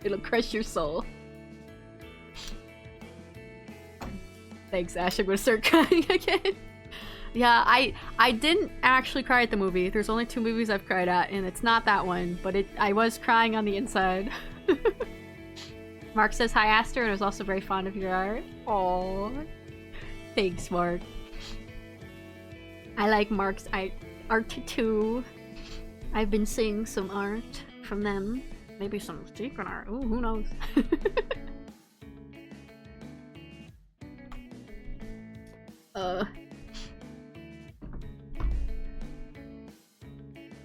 A: it'll crush your soul. Thanks, Ash. I'm gonna start crying again. Yeah, I didn't actually cry at the movie. There's only 2 movies I've cried at, and it's not that one, but I was crying on the inside. Mark says, hi, Aster, and I was also very fond of your art. Aww. Thanks, Mark. I like Mark's art too. I've been seeing some art from them. Maybe some secret art. Ooh, who knows?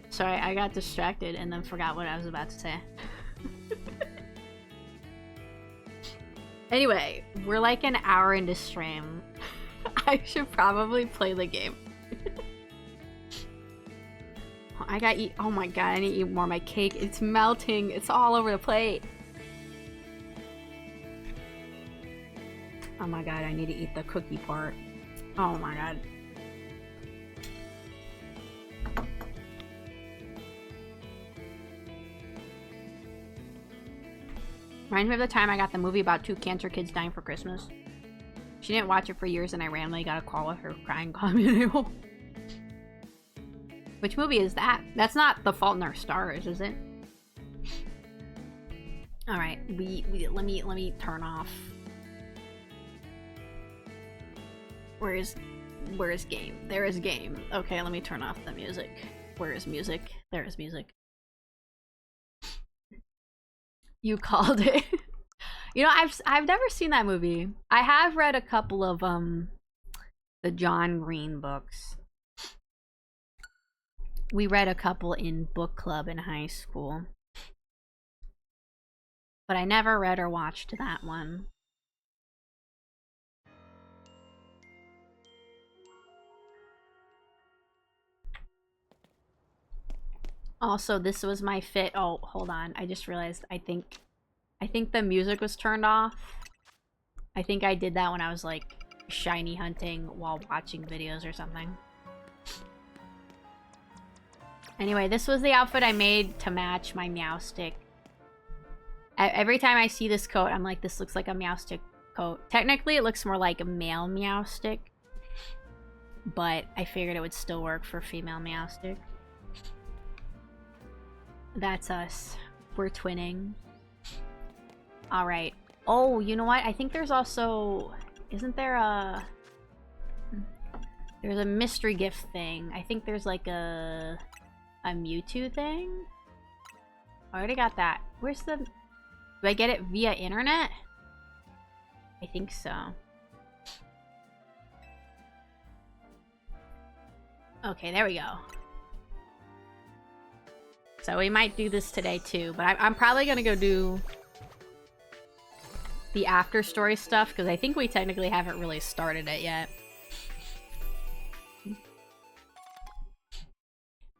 A: Sorry, I got distracted and then forgot what I was about to say. Anyway, we're like an hour into stream. I should probably play the game. I gotta eat. Oh my god, I need to eat more of my cake. It's melting. It's all over the plate. Oh my god, I need to eat the cookie part. Oh my god. Reminds me of the time I got the movie about 2 cancer kids dying for Christmas. She didn't watch it for years and I randomly got a call with her crying communal. Which movie is that? That's not The Fault in Our Stars, is it? Alright, let me turn off. Where is game? There is game. Okay, let me turn off the music. Where is music? There is music. You called it. You know, I've never seen that movie. I have read a couple of the John Green books. We read a couple in book club in high school. But I never read or watched that one. Also, this was my fit. Oh, hold on. I just realized I think the music was turned off. I think I did that when I was like shiny hunting while watching videos or something. Anyway, this was the outfit I made to match my Meowstic. Every time I see this coat, I'm like, this looks like a Meowstic coat. Technically, it looks more like a male Meowstic. But I figured it would still work for female Meowstic. That's us. We're twinning. Alright. Oh, you know what? I think there's also... Isn't there a... There's a mystery gift thing. I think there's like a Mewtwo thing? I already got that. Where's the... Do I get it via internet? I think so. Okay, there we go. So we might do this today too, but I'm probably gonna go do the after story stuff because I think we technically haven't really started it yet.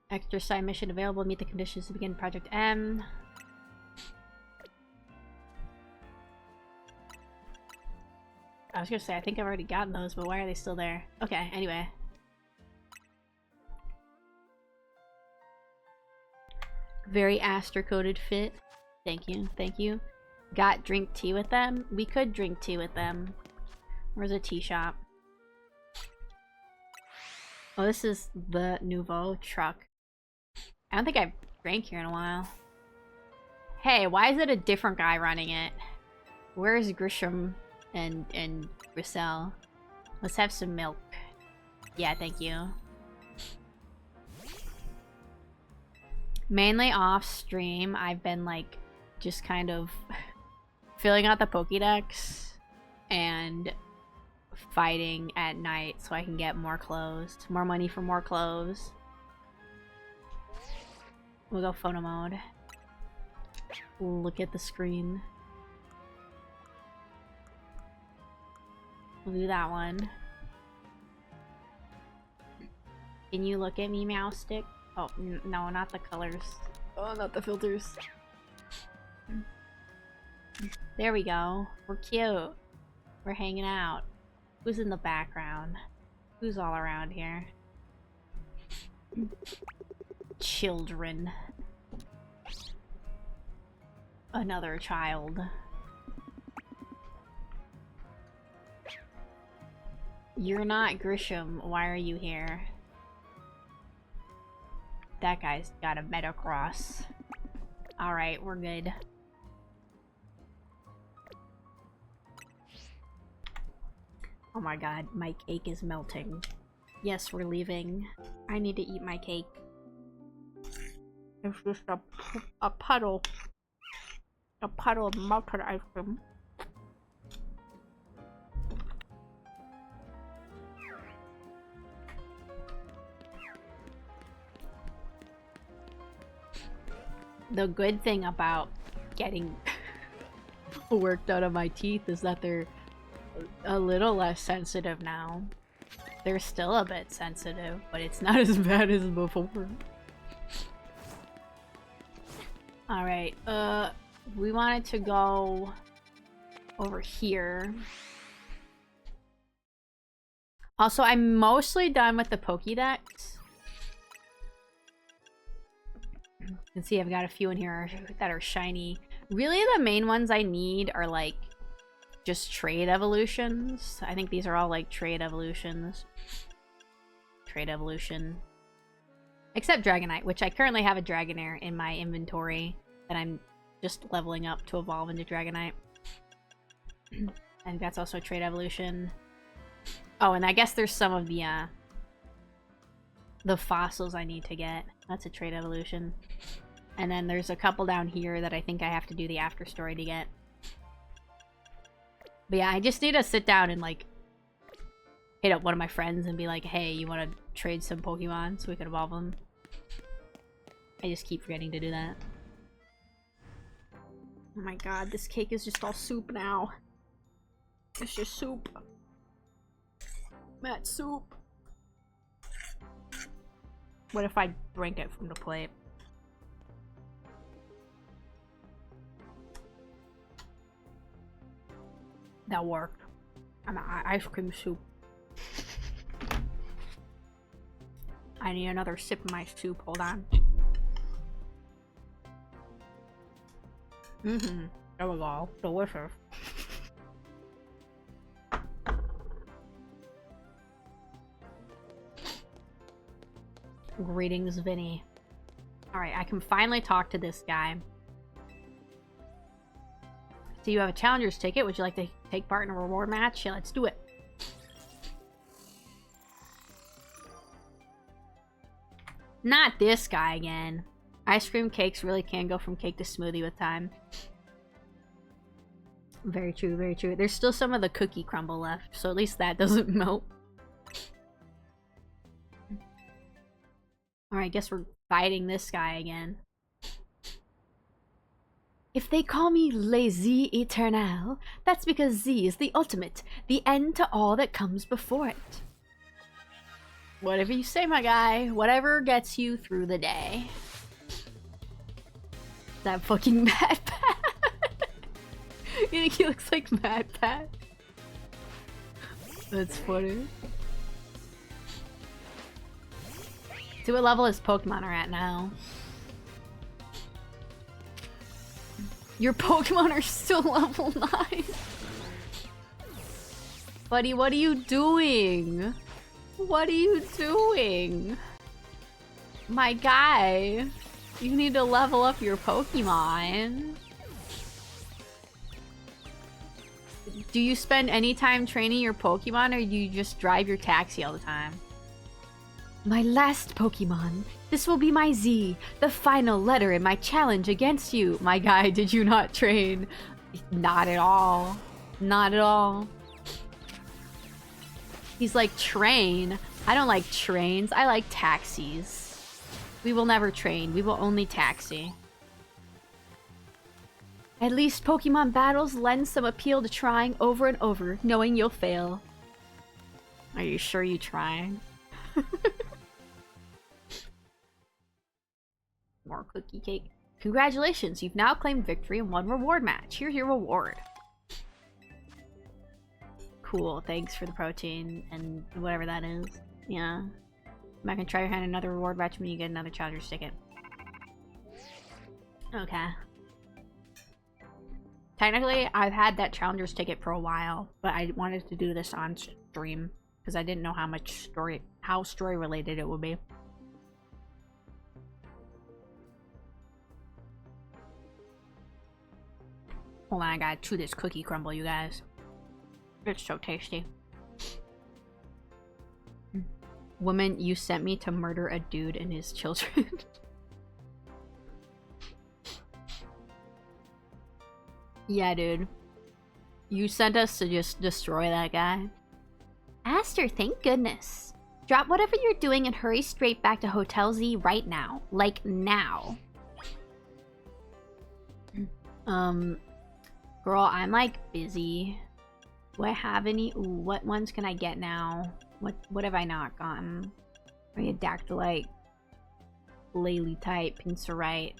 A: Extra side mission available. Meet the conditions to begin Project M. I was gonna say, I think I've already gotten those, but why are they still there? Okay, anyway. Very Aster-coded fit. Thank you, thank you. Got drink tea with them? We could drink tea with them. Where's a tea shop? Oh, this is the Nouveau truck. I don't think I've drank here in a while. Hey, why is it a different guy running it? Where's Grisham and Griselle? Let's have some milk. Yeah, thank you. Mainly off stream, I've been like just kind of filling out the Pokédex and fighting at night so I can get more clothes. More money for more clothes. We'll go photo mode. Look at the screen. We'll do that one. Can you look at me, Meowstic? Oh, no, not the colors. Oh, not the filters. There we go. We're cute. We're hanging out. Who's in the background? Who's all around here? Children. Another child. You're not Grisham. Why are you here? That guy's got a Metacross. Alright, we're good. Oh my god, my cake is melting. Yes, we're leaving. I need to eat my cake. It's just a puddle. A puddle of melted ice cream. The good thing about getting worked out of my teeth is that they're a little less sensitive now. They're still a bit sensitive, but it's not as bad as before. Alright, we wanted to go over here. Also, I'm mostly done with the Pokédex. You can see I've got a few in here that are shiny. Really, the main ones I need are like just trade evolutions. I think these are all like trade evolutions. Trade evolution. Except Dragonite, which I currently have a Dragonair in my inventory that I'm just leveling up to evolve into Dragonite. And that's also a trade evolution. Oh, and I guess there's some of the fossils I need to get. That's a trade evolution. And then there's a couple down here that I think I have to do the after story to get. But yeah, I just need to sit down and like hit up one of my friends and be like, hey, you want to trade some Pokemon so we can evolve them? I just keep forgetting to do that. Oh my god, this cake is just all soup now. It's just soup. Matt, soup. What if I drink it from the plate? That worked. I'm ice cream soup. I need another sip of my soup. Hold on. Mm-hmm. There we go. Delicious. Greetings, Vinny. Alright, I can finally talk to this guy. So you have a challenger's ticket. Would you like to take part in a reward match? Yeah, let's do it. Not this guy again. Ice cream cakes really can go from cake to smoothie with time. Very true, very true. There's still some of the cookie crumble left, so at least that doesn't melt. Alright, I guess we're fighting this guy again. If they call me Les Z Eternal, that's because Z is the ultimate, the end to all that comes before it. Whatever you say, my guy. Whatever gets you through the day. That fucking Mad Pat. You think he looks like Mad Pat? That's funny. See what level his Pokemon are at now. Your Pokemon are still level 9. Buddy, what are you doing? What are you doing? My guy, you need to level up your Pokemon. Do you spend any time training your Pokemon, or do you just drive your taxi all the time? My last Pokemon. This will be my Z, the final letter in my challenge against you. My guy, did you not train? Not at all. Not at all. He's like, train? I don't like trains. I like taxis. We will never train. We will only taxi. At least Pokemon battles lend some appeal to trying over and over, knowing you'll fail. Are you sure you tried? More cookie cake. Congratulations, you've now claimed victory in one reward match. Here's your reward. Cool, thanks for the protein and whatever that is. Yeah. I'm not gonna try your hand in another reward match when you get another challenger's ticket. Okay. Technically, I've had that challenger's ticket for a while, but I wanted to do this on stream because I didn't know how story related it would be. Hold on, I gotta chew this cookie crumble, you guys. It's so tasty. Woman, you sent me to murder a dude and his children. Yeah, dude. You sent us to just destroy that guy. Aster, thank goodness. Drop whatever you're doing and hurry straight back to Hotel Z right now. Like, now. Girl, I'm like busy. Do I have any? Ooh, what ones can I get now? What have I not gotten? Dactylite, Leylightite, Pincerite.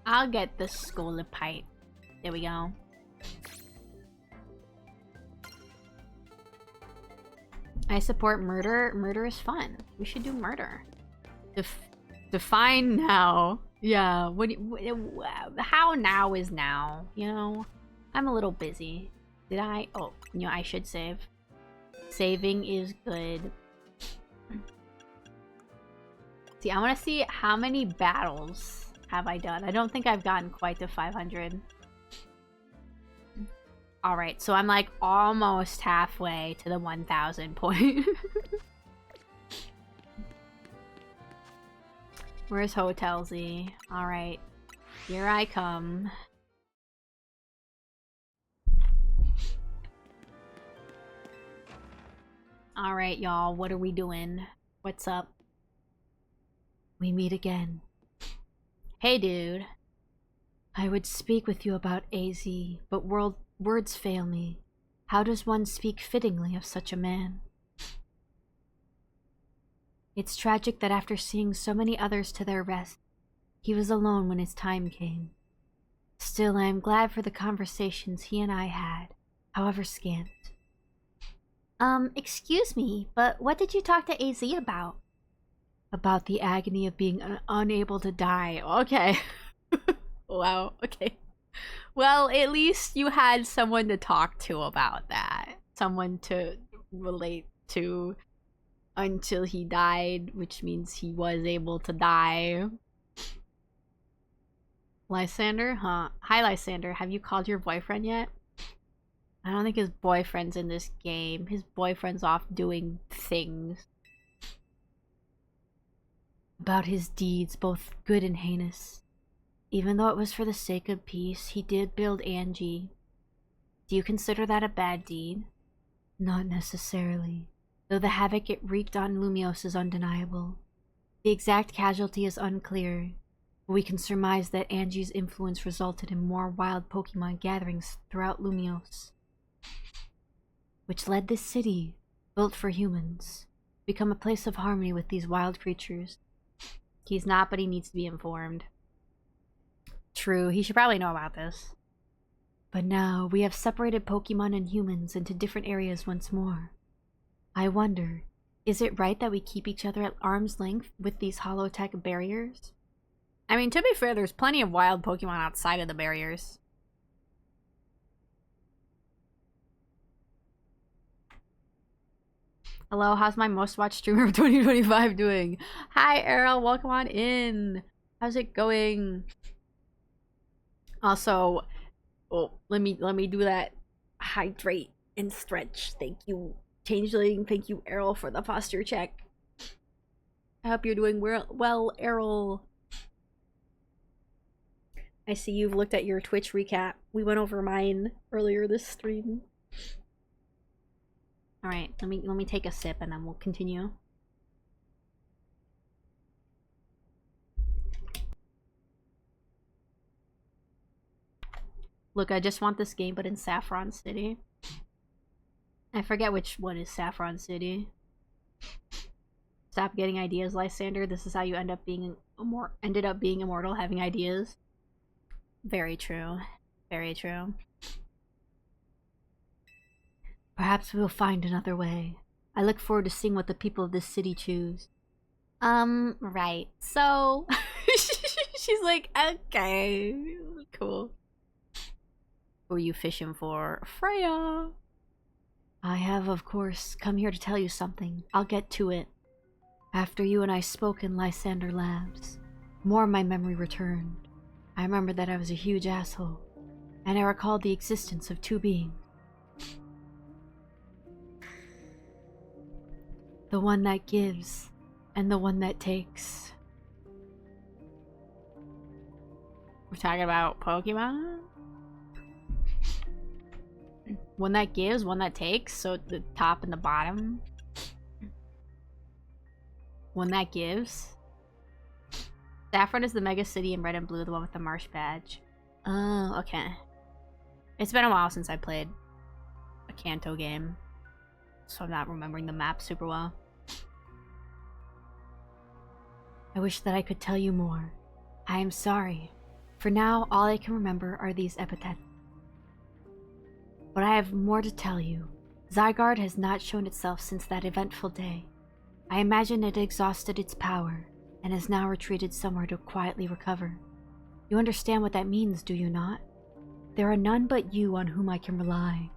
A: I'll get the Scolipite. There we go. I support murder. Murder is fun. We should do murder. Define now. Yeah. How now is now? You know, I'm a little busy. Did I? Oh, you know, I should save. Saving is good. See, I want to see how many battles have I done. I don't think I've gotten quite to 500. Alright, so I'm like almost halfway to the 1,000 point. Where's Hotel Z? Alright, here I come. Alright, y'all, what are we doing? What's up? We meet again. Hey, dude. I would speak with you about AZ, but words fail me. How does one speak fittingly of such a man? It's tragic that after seeing so many others to their rest, he was alone when his time came. Still, I am glad for the conversations he and I had, however scant. Excuse me, but what did you talk to AZ about? About the agony of being unable to die. Okay. Wow, okay. Well, at least you had someone to talk to about that. Someone to relate to until he died, which means he was able to die. Lysander? Huh. Hi, Lysander. Have you called your boyfriend yet? I don't think his boyfriend's in this game. His boyfriend's off doing things. About his deeds, both good and heinous. Even though it was for the sake of peace, he did build Angie. Do you consider that a bad deed? Not necessarily. Though the havoc it wreaked on Lumiose is undeniable. The exact casualty is unclear, but we can surmise that Angie's influence resulted in more wild Pokemon gatherings throughout Lumiose, which led this city, built for humans, to become a place of harmony with these wild creatures. He's not, but he needs to be informed. True, he should probably know about this. But now, we have separated Pokemon and humans into different areas once more. I wonder, is it right that we keep each other at arm's length with these holotech barriers? I mean, to be fair, there's plenty of wild Pokemon outside of the barriers. Hello, how's my most watched streamer of 2025 doing? Hi, Errol, welcome on in. How's it going? Also, oh, let me do that. Hydrate and stretch. Thank you, Changeling. Thank you, Errol, for the posture check. I hope you're doing well, Errol. I see you've looked at your Twitch recap. We went over mine earlier this stream. All right, let me take a sip and then we'll continue. Look, I just want this game, but in Saffron City. I forget which one is Saffron City. Stop getting ideas, Lysander. This is how you ended up being immortal, having ideas. Very true. Very true. Perhaps we will find another way. I look forward to seeing what the people of this city choose. Right. So, she's like, okay, cool. Who are you fishing for? Freya! I have, of course, come here to tell you something. I'll get to it. After you and I spoke in Lysander Labs, More of my memory returned. I remembered that I was a huge asshole, and I recalled the existence of two beings. The one that gives, and the one that takes. We're talking about Pokemon? One that gives, one that takes, so the top and the bottom. One that gives. Saffron is the mega city in red and blue, the one with the marsh badge. Oh, okay. It's been a while since I played a Kanto game, so I'm not remembering the map super well. I wish that I could tell you more. I am sorry. For now, all I can remember are these epithets. But I have more to tell you. Zygarde has not shown itself since that eventful day. I imagine it exhausted its power, and has now retreated somewhere to quietly recover. You understand what that means, do you not? There are none but you on whom I can rely.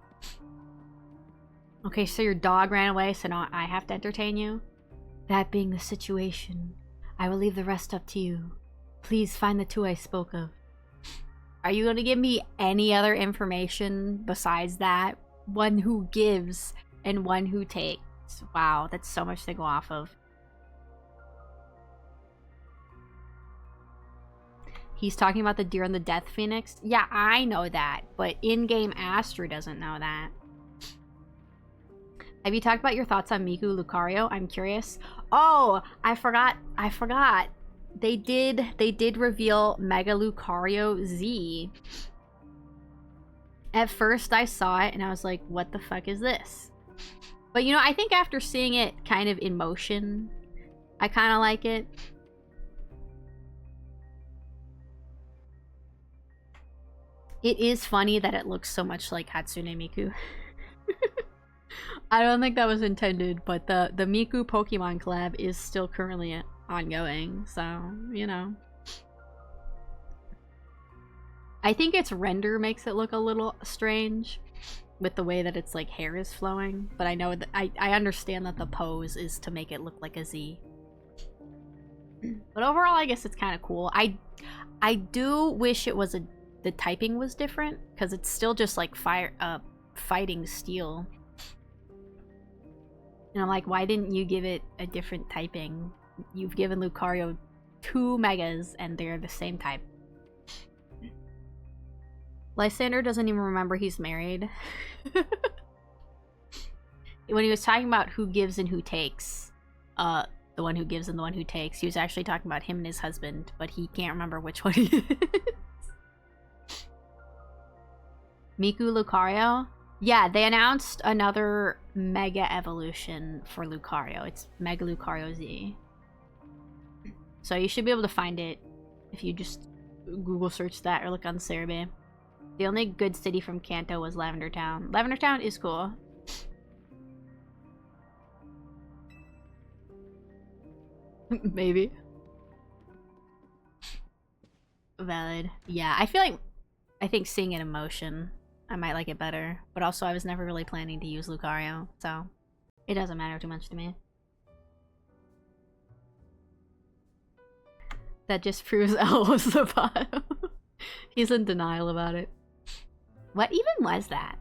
A: Okay, so your dog ran away, so now I have to entertain you? That being the situation, I will leave the rest up to you. Please find the two I spoke of. Are you going to give me any other information besides that? One who gives and one who takes. Wow, that's so much to go off of. He's talking about the deer and the death phoenix. Yeah, I know that, but in-game Astro doesn't know that. Have you talked about your thoughts on Miku Lucario? I'm curious. Oh, I forgot. They did reveal Mega Lucario Z. At first I saw it and I was like, what the fuck is this? But you know, I think after seeing it kind of in motion, I kind of like it. It is funny that it looks so much like Hatsune Miku. I don't think that was intended, but the Miku Pokemon collab is still currently ongoing, so, you know. I think its render makes it look a little strange with the way that its like hair is flowing, but I know that I understand that the pose is to make it look like a Z. But overall, I guess it's kind of cool. I do wish it was the typing was different, because it's still just like fighting steel. And I'm like, why didn't you give it a different typing? You've given Lucario 2 megas and they're the same type. Lysander doesn't even remember he's married. When he was talking about who gives and who takes, the one who gives and the one who takes, he was actually talking about him and his husband, but he can't remember which one he is. Miku Lucario? Yeah, they announced another Mega Evolution for Lucario. It's Mega Lucario Z. So you should be able to find it if you just Google search that or look on Cerebi. The only good city from Kanto was Lavender Town. Lavender Town is cool. Maybe. Valid. Yeah, I think seeing it in motion, I might like it better. But also, I was never really planning to use Lucario, so it doesn't matter too much to me. That just proves L was the bottom. He's in denial about it. What even was that?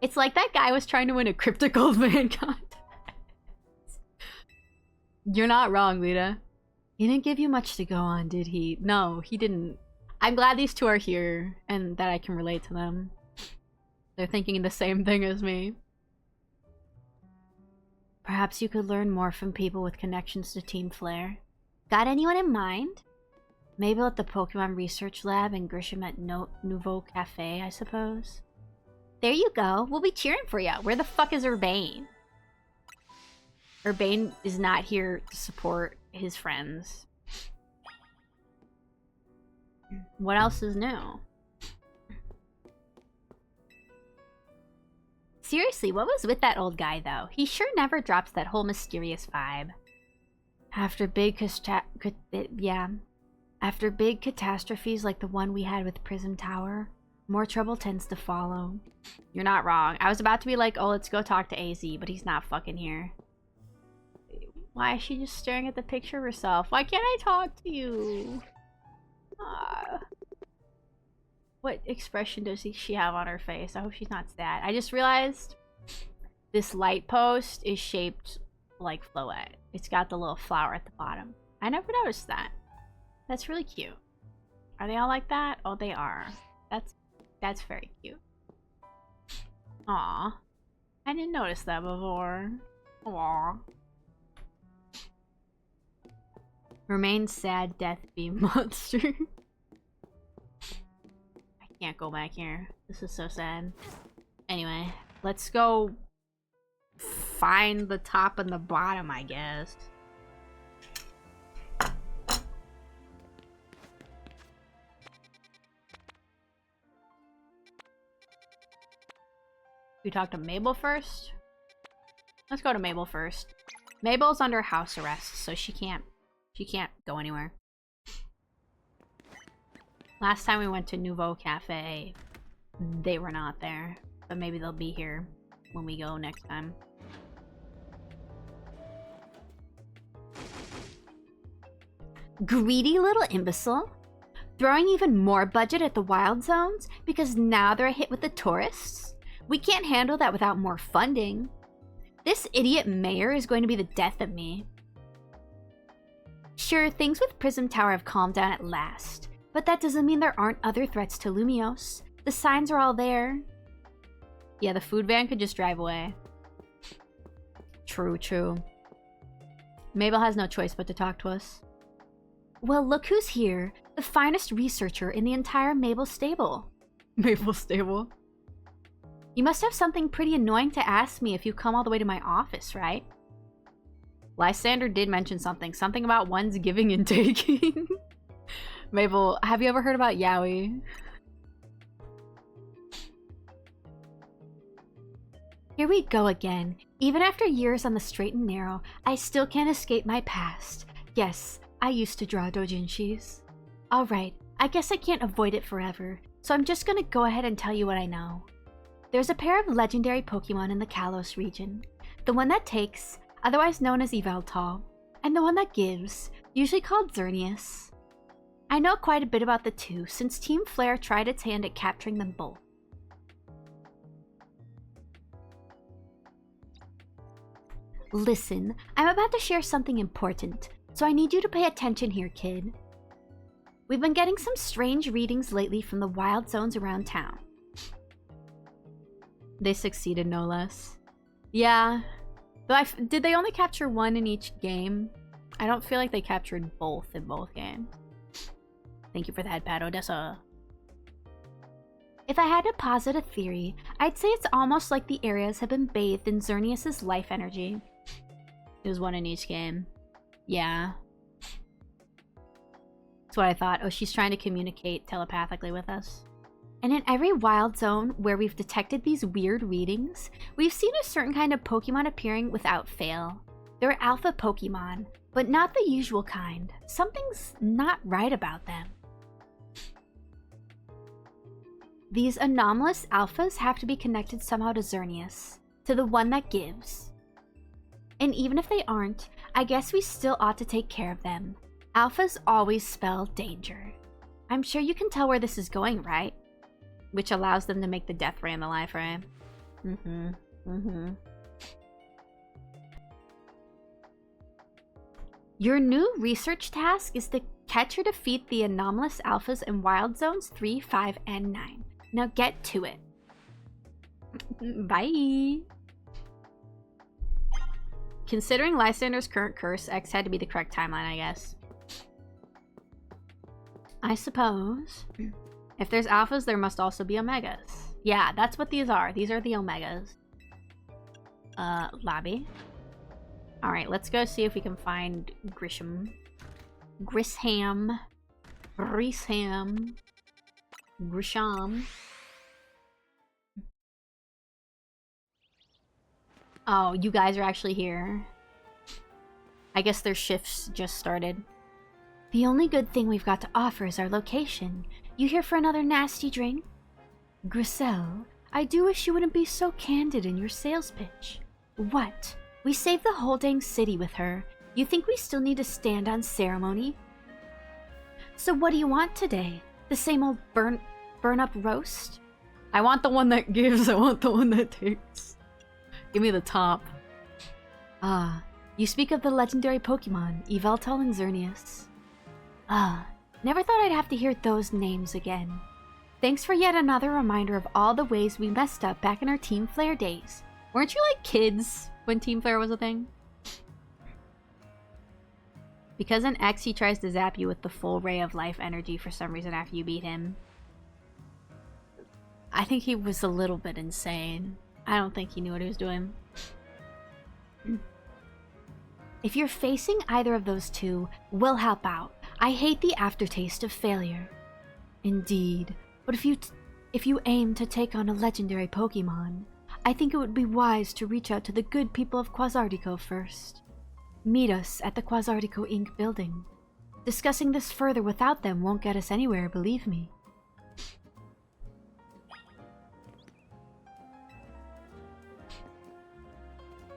A: It's like that guy was trying to win a Cryptic Gold Man contest. You're not wrong, Lita. He didn't give you much to go on, did he? No, he didn't. I'm glad these two are here and that I can relate to them. They're thinking the same thing as me. Perhaps you could learn more from people with connections to Team Flare. Got anyone in mind? Mabel at the Pokemon Research Lab and Grisham at Nouveau Cafe, I suppose. There you go. We'll be cheering for you. Where the fuck is Urbane? Urbane is not here to support his friends. What else is new? Seriously, what was with that old guy, though? He sure never drops that whole mysterious vibe. After big catastrophes like the one we had with Prism Tower, more trouble tends to follow. You're not wrong. I was about to be like, oh, let's go talk to AZ, but he's not fucking here. Why is she just staring at the picture of herself? Why can't I talk to you? What expression does she have on her face? I hope she's not sad. I just realized this light post is shaped like Floette. It's got the little flower at the bottom. I never noticed that. That's really cute. Are they all like that? Oh, they are. That's very cute. Aw. I didn't notice that before. Aw. Remain sad, death beam monster. I can't go back here. This is so sad. Anyway, let's go find the top and the bottom, I guess. We talk to Mabel first? Let's go to Mabel first. Mabel's under house arrest, so she can't go anywhere. Last time we went to Nouveau Cafe, they were not there. But maybe they'll be here when we go next time. Greedy little imbecile. Throwing even more budget at the wild zones because now they're hit with the tourists? We can't handle that without more funding. This idiot mayor is going to be the death of me. Sure, things with Prism Tower have calmed down at last, but that doesn't mean there aren't other threats to Lumiose. The signs are all there. Yeah, the food van could just drive away. True, true. Mabel has no choice but to talk to us. Well, look who's here. The finest researcher in the entire Mabel stable. Mabel stable? You must have something pretty annoying to ask me if you come all the way to my office, right? Lysander did mention something about one's giving and taking. Mabel, have you ever heard about Yaoi? Here we go again. Even after years on the straight and narrow, I still can't escape my past. Yes, I used to draw doujinshis. Alright, I guess I can't avoid it forever, so I'm just gonna go ahead and tell you what I know. There's a pair of legendary Pokemon in the Kalos region. The one that takes, otherwise known as Yveltal, and the one that gives, usually called Xerneas. I know quite a bit about the two, since Team Flare tried its hand at capturing them both. Listen, I'm about to share something important, so I need you to pay attention here, kid. We've been getting some strange readings lately from the wild zones around town. They succeeded, no less. Yeah. But did they only capture one in each game? I don't feel like they captured both in both games. Thank you for that, Pat Odessa. If I had to posit a theory, I'd say it's almost like the areas have been bathed in Xerneas' life energy. There's one in each game. Yeah. That's what I thought. Oh, she's trying to communicate telepathically with us. And in every wild zone where we've detected these weird readings, we've seen a certain kind of Pokemon appearing without fail. They're alpha Pokemon, but not the usual kind. Something's not right about them. These anomalous alphas have to be connected somehow to Xerneas, to the one that gives. And even if they aren't, I guess we still ought to take care of them. Alphas always spell danger. I'm sure you can tell where this is going, right? Which allows them to make the death ray in the life ray. Your new research task is to catch or defeat the anomalous alphas in wild zones 3, 5, and 9. Now get to it. Bye. Considering Lysander's current curse, X had to be the correct timeline, I guess. I suppose. If there's alphas, there must also be omegas. Yeah, that's what these are. These are the omegas. Lobby. Alright, let's go see if we can find Grisham. Grisham. Oh, you guys are actually here. I guess their shifts just started. The only good thing we've got to offer is our location. You here for another nasty drink? Griselle, I do wish you wouldn't be so candid in your sales pitch. What? We saved the whole dang city with her. You think we still need to stand on ceremony? So what do you want today? The same old burn up roast? I want the one that gives, I want the one that takes. Give me the top. Ah, you speak of the legendary Pokemon, Yveltal and Xerneas. Ah, never thought I'd have to hear those names again. Thanks for yet another reminder of all the ways we messed up back in our Team Flare days. Weren't you like kids when Team Flare was a thing? Because in X he tries to zap you with the full ray of life energy for some reason after you beat him. I think he was a little bit insane. I don't think he knew what he was doing. If you're facing either of those two, we'll help out. I hate the aftertaste of failure. Indeed, but if you aim to take on a legendary Pokemon, I think it would be wise to reach out to the good people of Quasartico first. Meet us at the Quasartico Inc. building. Discussing this further without them won't get us anywhere, believe me.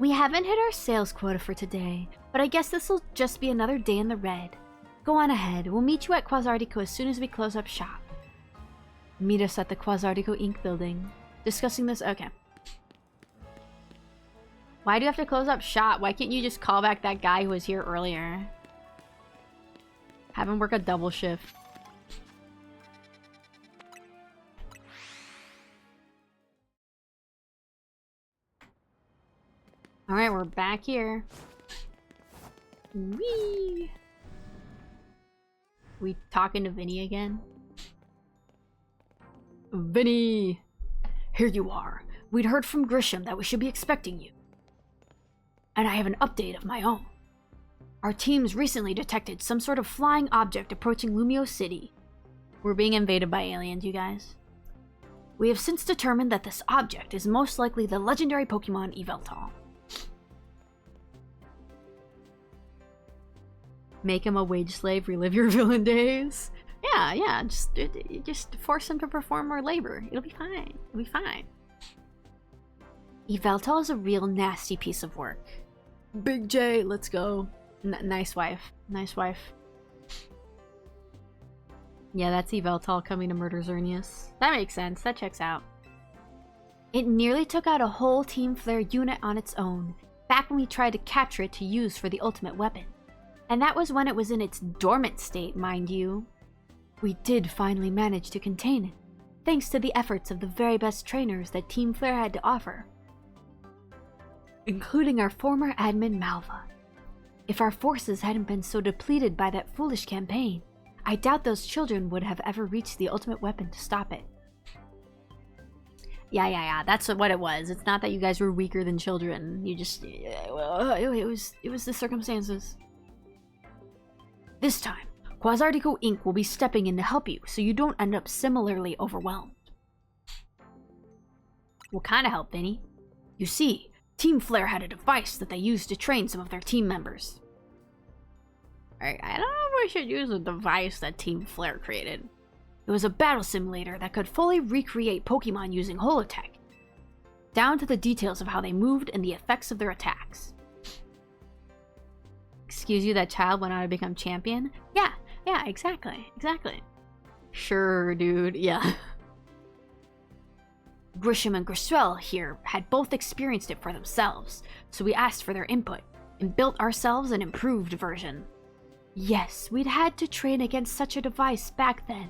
A: We haven't hit our sales quota for today, but I guess this will just be another day in the red. Go on ahead, we'll meet you at Quasartico as soon as we close up shop. Meet us at the Quasartico Inc. building. Discussing this, okay. Why do you have to close up shop? Why can't you just call back that guy who was here earlier? Have him work a double shift. Alright, we're back here. Whee! We talking to Vinny again? Vinny! Here you are. We'd heard from Grisham that we should be expecting you. And I have an update of my own. Our teams recently detected some sort of flying object approaching Lumio City. We're being invaded by aliens, you guys. We have since determined that this object is most likely the legendary Pokemon Yveltal. Make him a wage slave, relive your villain days. Yeah, just force him to perform more labor. It'll be fine. It'll be fine. Yveltal is a real nasty piece of work. Big J, let's go. Nice wife. Nice wife. Yeah, that's Yveltal coming to murder Xerneas. That makes sense. That checks out. It nearly took out a whole Team Flare unit on its own, back when we tried to capture it to use for the ultimate weapon. And that was when it was in its dormant state, mind you. We did finally manage to contain it, thanks to the efforts of the very best trainers that Team Flare had to offer, including our former admin Malva. If our forces hadn't been so depleted by that foolish campaign, I doubt those children would have ever reached the ultimate weapon to stop it. Yeah, that's what it was. It's not that you guys were weaker than children. You just... well, it was the circumstances. This time, Quasartico Inc. will be stepping in to help you so you don't end up similarly overwhelmed. What kind of help, Vinny? You see, Team Flare had a device that they used to train some of their team members. I don't know if we should use a device that Team Flare created. It was a battle simulator that could fully recreate Pokemon using holotech, down to the details of how they moved and the effects of their attacks. Excuse you, that child went on to become champion? Yeah, exactly. Sure, dude, yeah. Grisham and Griswell here had both experienced it for themselves, so we asked for their input, and built ourselves an improved version. Yes, we'd had to train against such a device back then,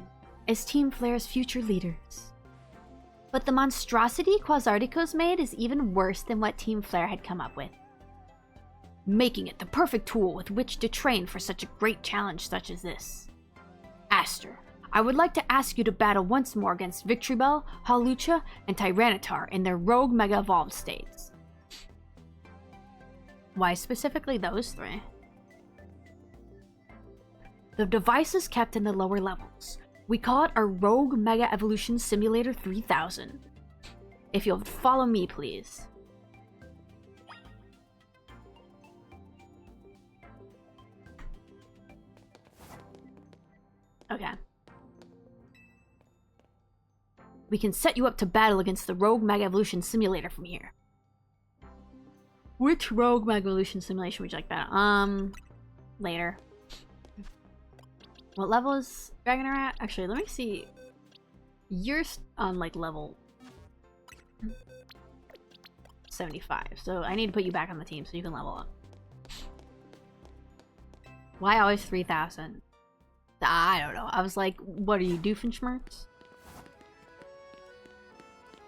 A: as Team Flare's future leaders. But the monstrosity Quasartico's made is even worse than what Team Flare had come up with, making it the perfect tool with which to train for such a great challenge such as this. Aster, I would like to ask you to battle once more against Victreebel, Hawlucha, and Tyranitar in their rogue Mega Evolved states. Why specifically those three? The device is kept in the lower levels. We call it our Rogue Mega Evolution Simulator 3000. If you'll follow me, please. Okay. We can set you up to battle against the Rogue Mega Evolution Simulator from here. Which rogue Magvolution simulation would you like that? Later. What level is Dragonair at? Actually, let me see. You're on like level 75, so I need to put you back on the team so you can level up. Why always 3,000? I don't know. I was like, what are you, Doofenshmirtz?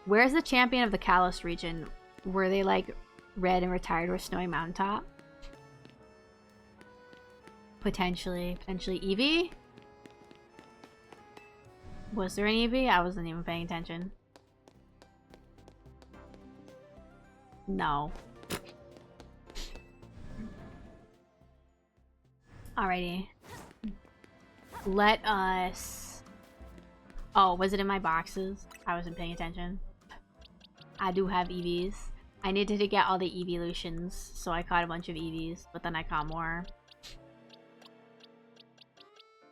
A: Where's the champion of the Kalos region? Were they like red and retired with Snowy Mountaintop? Potentially Eevee? Was there an Eevee? I wasn't even paying attention. No. Alrighty. Let us... Oh, was it in my boxes? I wasn't paying attention. I do have EVs. I needed to get all the evolutions, so I caught a bunch of EVs, but then I caught more.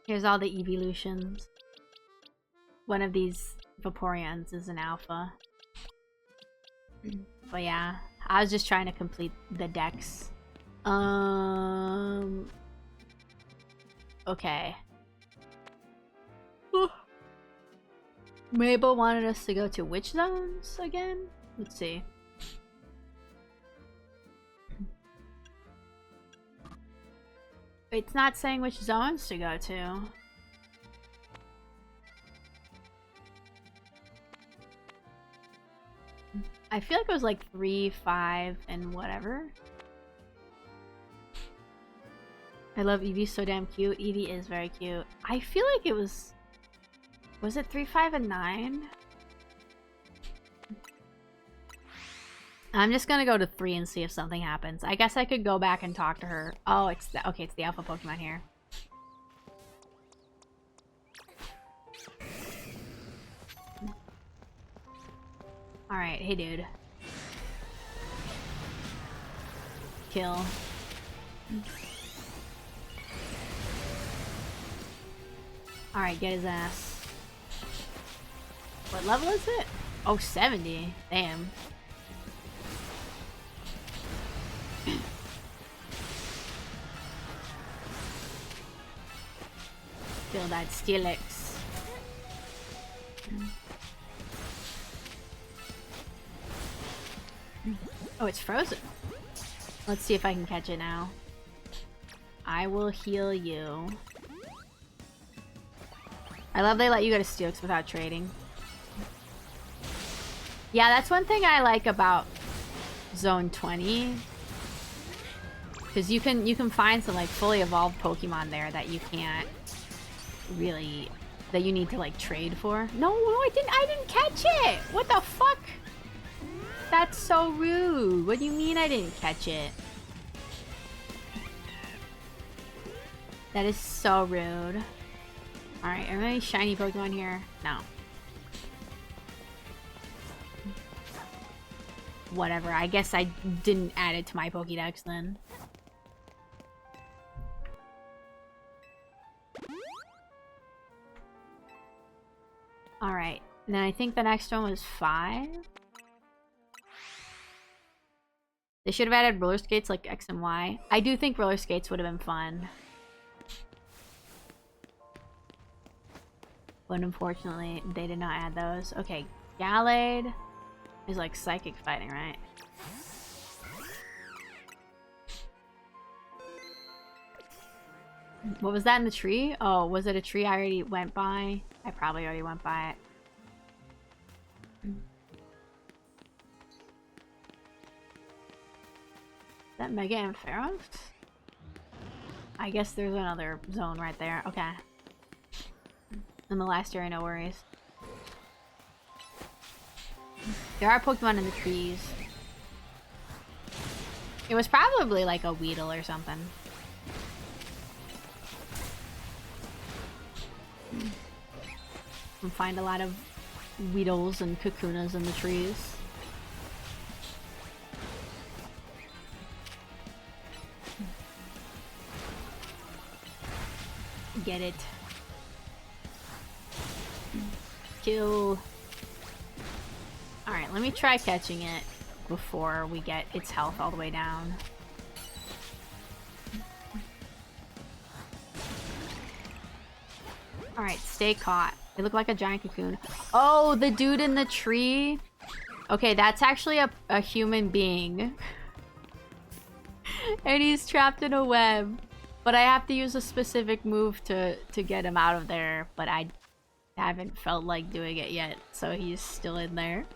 A: Here's all the evolutions. One of these Vaporeons is an alpha. But yeah, I was just trying to complete the decks. Okay. Mabel wanted us to go to which zones again? Let's see. It's not saying which zones to go to. I feel like it was like 3, 5, and whatever. I love Eevee, so damn cute. Eevee is very cute. I feel like it was... Was it 3, 5, and 9? I'm just gonna go to 3 and see if something happens. I guess I could go back and talk to her. Oh, it's the... Okay, it's the alpha Pokemon here. Alright, hey dude. Kill. Alright, get his ass. What level is it? Oh, 70. Damn. Kill that Steelix. Oh, it's frozen. Let's see if I can catch it now. I will heal you. I love they let you go to Steelix without trading. Yeah, that's one thing I like about Zone 20. Because you can find some like fully evolved Pokemon there that you can't really... that you need to like trade for. No, I didn't catch it! What the fuck? That's so rude. What do you mean I didn't catch it? That is so rude. Alright, are there any shiny Pokemon here? No. Whatever, I guess I didn't add it to my Pokédex then. Alright, then I think the next one was 5? They should have added roller skates like X and Y. I do think roller skates would have been fun. But unfortunately, they did not add those. Okay, Gallade is like psychic fighting, right? What was that in the tree? Oh, was it a tree I already went by? I probably already went by it. Is that Mega Ampharos? I guess there's another zone right there. Okay. In the last area, no worries. There are Pokemon in the trees. It was probably like a Weedle or something. And find a lot of Weedles and Kakunas in the trees. Get it. Kill. Alright, let me try catching it. before we get its health all the way down. Alright, stay caught. They look like a giant cocoon. Oh, the dude in the tree? Okay, that's actually a human being. And he's trapped in a web. But I have to use a specific move to get him out of there. But I haven't felt like doing it yet. So he's still in there.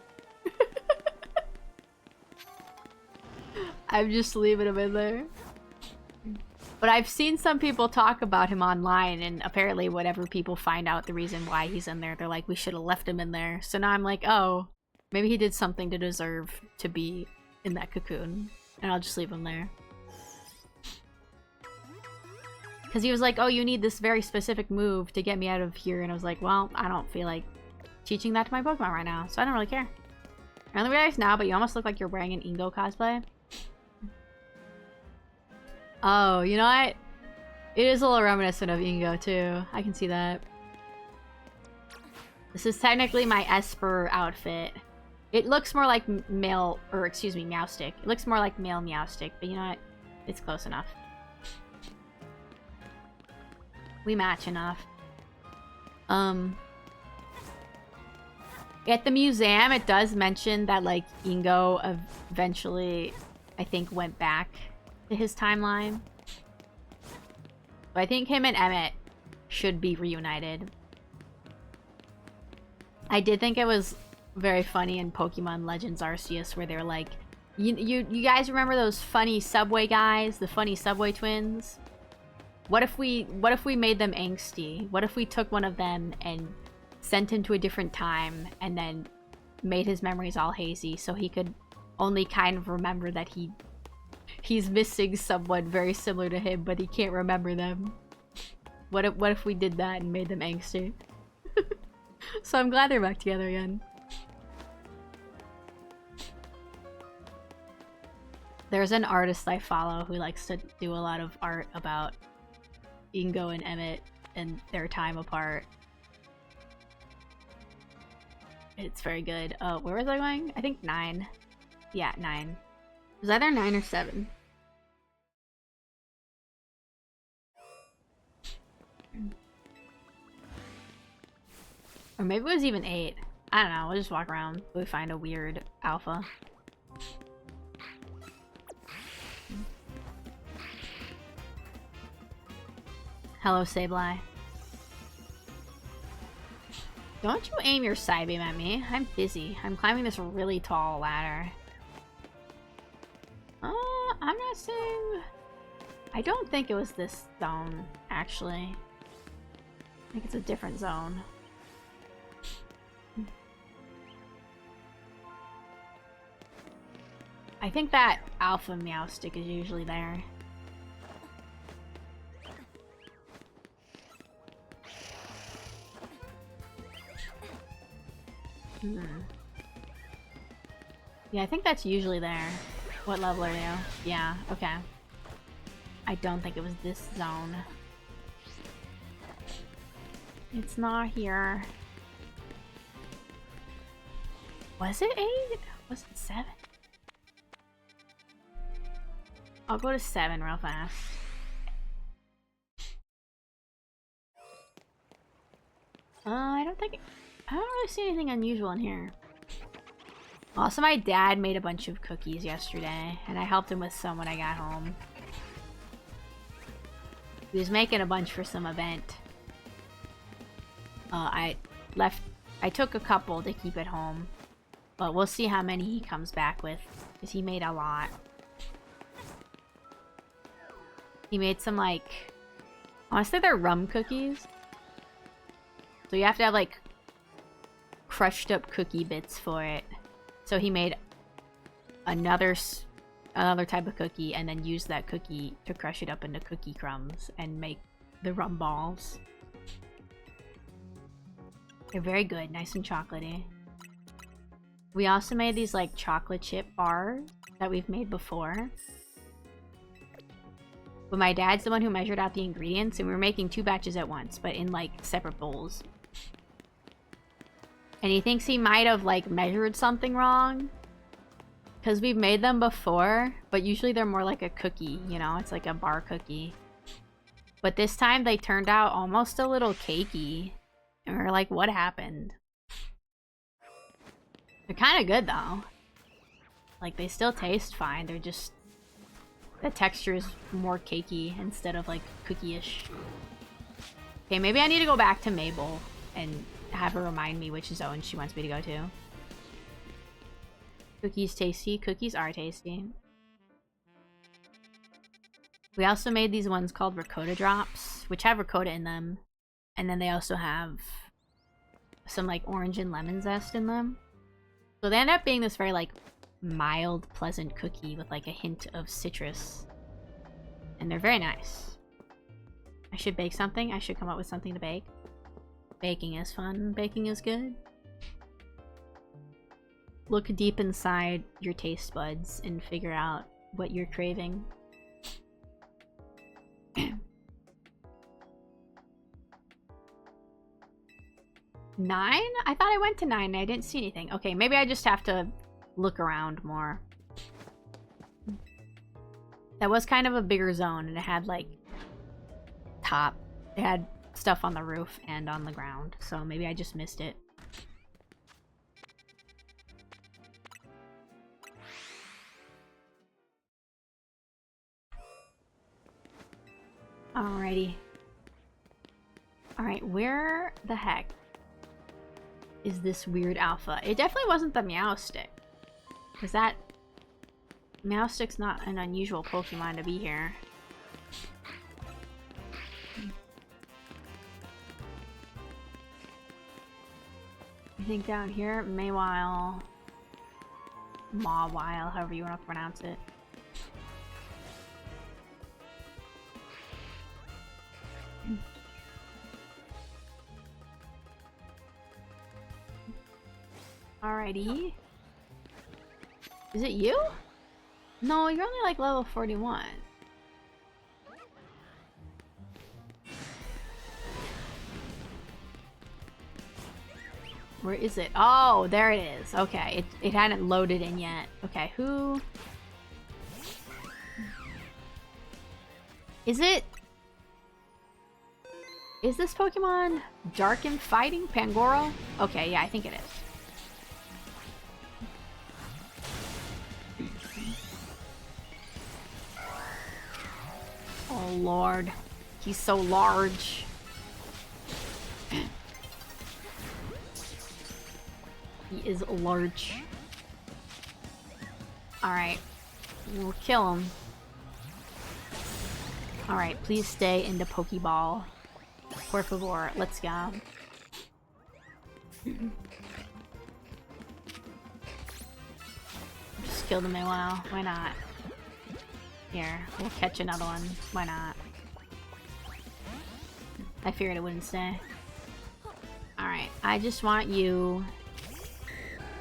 A: I'm just leaving him in there. But I've seen some people talk about him online, and apparently whenever people find out the reason why he's in there, they're like, we should have left him in there. So now I'm like, oh, maybe he did something to deserve to be in that cocoon. And I'll just leave him there. Because he was like, oh, you need this very specific move to get me out of here. And I was like, well, I don't feel like teaching that to my Pokemon right now, so I don't really care. I only realize now, but you almost look like you're wearing an Ingo cosplay. Oh, you know what? It is a little reminiscent of Ingo, too. I can see that. This is technically my Esper outfit. It looks more like male, or excuse me, Meowstic. It looks more like male Meowstic, but you know what? It's close enough. We match enough. At the museum, it does mention that, like, Ingo eventually, I think, went back to his timeline. But I think him and Emmett should be reunited. I did think it was very funny in Pokemon Legends Arceus where they're like, you guys remember those funny subway guys, the funny subway twins? What if we made them angsty? What if we took one of them and sent him to a different time and then made his memories all hazy so he could only kind of remember that he's missing someone very similar to him, but he can't remember them. What if we did that and made them angsty? So I'm glad they're back together again. There's an artist I follow who likes to do a lot of art about Ingo and Emmett and their time apart. It's very good. Oh, where was I going? I think 9. Yeah, 9. It was either 9 or 7. Or maybe it was even 8. I don't know. We'll just walk around. We find a weird alpha. Hello, Sableye. Don't you aim your Psybeam at me. I'm busy. I'm climbing this really tall ladder. I'm not saying... I don't think it was this zone, actually. I think it's a different zone. I think that Alpha Meowstic is usually there. Yeah, I think that's usually there. What level are you? Yeah, okay. I don't think it was this zone. It's not here. Was it 8? Was it 7? I'll go to 7 real fast. I don't really see anything unusual in here. Also, my dad made a bunch of cookies yesterday, and I helped him with some when I got home. He was making a bunch for some event. I took a couple to keep at home, but we'll see how many he comes back with, because he made a lot. He made some, like, I want to say they're rum cookies. So you have to have, like, crushed up cookie bits for it. So he made another type of cookie and then used that cookie to crush it up into cookie crumbs and make the rum balls. They're very good, nice and chocolatey. We also made these like chocolate chip bars that we've made before. But my dad's the one who measured out the ingredients, and we were making 2 batches at once, but in like separate bowls. And he thinks he might have like measured something wrong. Because we've made them before, but usually they're more like a cookie, you know? It's like a bar cookie. But this time they turned out almost a little cakey. And we were like, what happened? They're kind of good though. Like, they still taste fine. They're just... the texture is more cakey instead of like cookie-ish. Okay, maybe I need to go back to Mabel and have her remind me which zone she wants me to go to. Cookies tasty. Cookies are tasty. We also made these ones called ricotta drops, which have ricotta in them. And then they also have some like orange and lemon zest in them. So they end up being this very like mild, pleasant cookie with like a hint of citrus. And they're very nice. I should bake something. I should come up with something to bake. Baking is fun. Baking is good. Look deep inside your taste buds and figure out what you're craving. 9? I thought I went to 9 and I didn't see anything. Okay, maybe I just have to look around more. That was kind of a bigger zone and it had like it had stuff on the roof and on the ground, so maybe I just missed it. Alrighty. Alright, where the heck is this weird alpha? It definitely wasn't the Meowstic. Because that... Meowstic's not an unusual Pokemon to be here. I think down here, Mawile... Mawile, however you want to pronounce it. Alrighty. Is it you? No, you're only like level 41. Where is it? Oh, there it is. Okay, it hadn't loaded in yet. Okay, who... Is it... Is this Pokemon Dark and Fighting? Pangoro? Okay, yeah, I think it is. Oh lord. He's so large. He is large. Alright. We'll kill him. Alright, please stay in the Pokeball. Por favor, let's go. Just kill the Mawile. Why not? Here, we'll catch another one. Why not? I figured it wouldn't stay. Alright, I just want you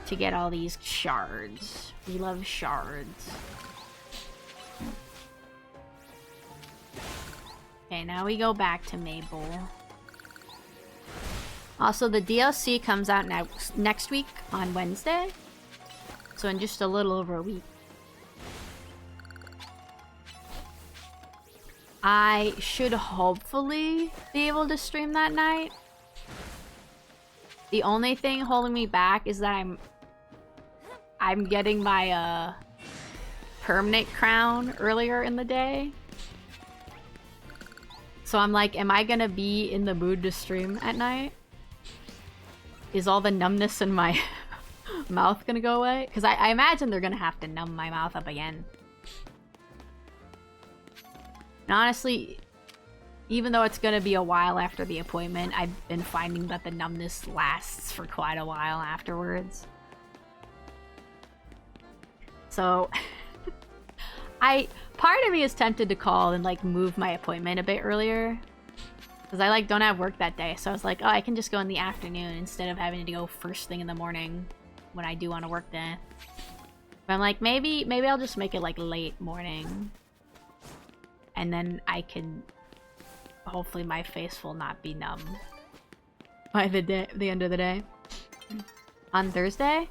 A: to get all these shards. We love shards. Okay, now we go back to Mabel. Also, the DLC comes out next week on Wednesday. So in just a little over a week. I should hopefully be able to stream that night. The only thing holding me back is that I'm getting my permanent crown earlier in the day. So I'm like, am I gonna be in the mood to stream at night? Is all the numbness in my mouth gonna go away? Because I imagine they're gonna have to numb my mouth up again. And honestly, even though it's gonna be a while after the appointment, I've been finding that the numbness lasts for quite a while afterwards. So, part of me is tempted to call and like move my appointment a bit earlier. Because I like don't have work that day, so I was like, oh, I can just go in the afternoon instead of having to go first thing in the morning when I do on a work day. But I'm like, maybe I'll just make it like late morning. And then I can... Hopefully my face will not be numb by the end of the day. On Thursday?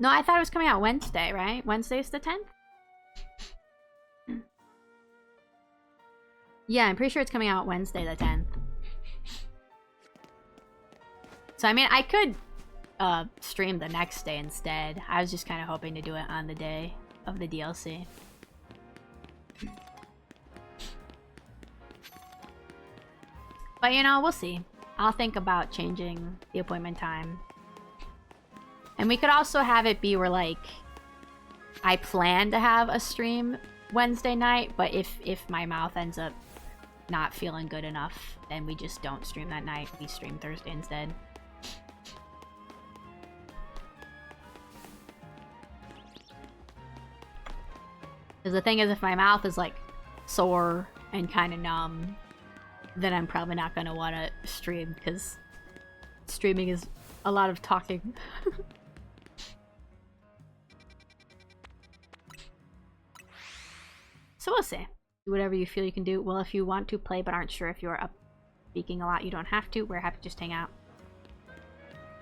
A: No, I thought it was coming out Wednesday, right? Wednesday's the 10th? Yeah, I'm pretty sure it's coming out Wednesday the 10th. So, I mean, I could stream the next day instead. I was just kind of hoping to do it on the day of the DLC. But, you know, we'll see. I'll think about changing the appointment time. And we could also have it be where, like, I plan to have a stream Wednesday night, but if my mouth ends up not feeling good enough, then we just don't stream that night. We stream Thursday instead. Because the thing is, if my mouth is, like, sore and kind of numb, then I'm probably not going to want to stream, because streaming is a lot of talking. So we'll see. Do whatever you feel you can do. Well, if you want to play but aren't sure if you're up speaking a lot, you don't have to. We're happy to just hang out.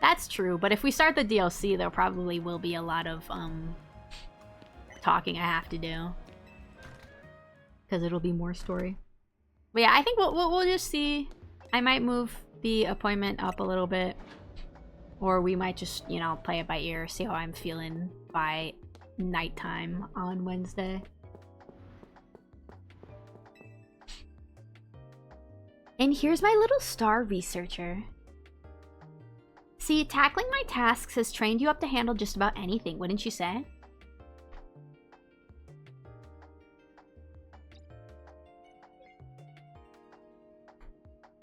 A: That's true, but if we start the DLC, there probably will be a lot of talking I have to do. Because it'll be more story. But yeah, I think we'll just see. I might move the appointment up a little bit. Or we might just, you know, play it by ear, see how I'm feeling by nighttime on Wednesday. And here's my little star researcher. See, tackling my tasks has trained you up to handle just about anything, wouldn't you say?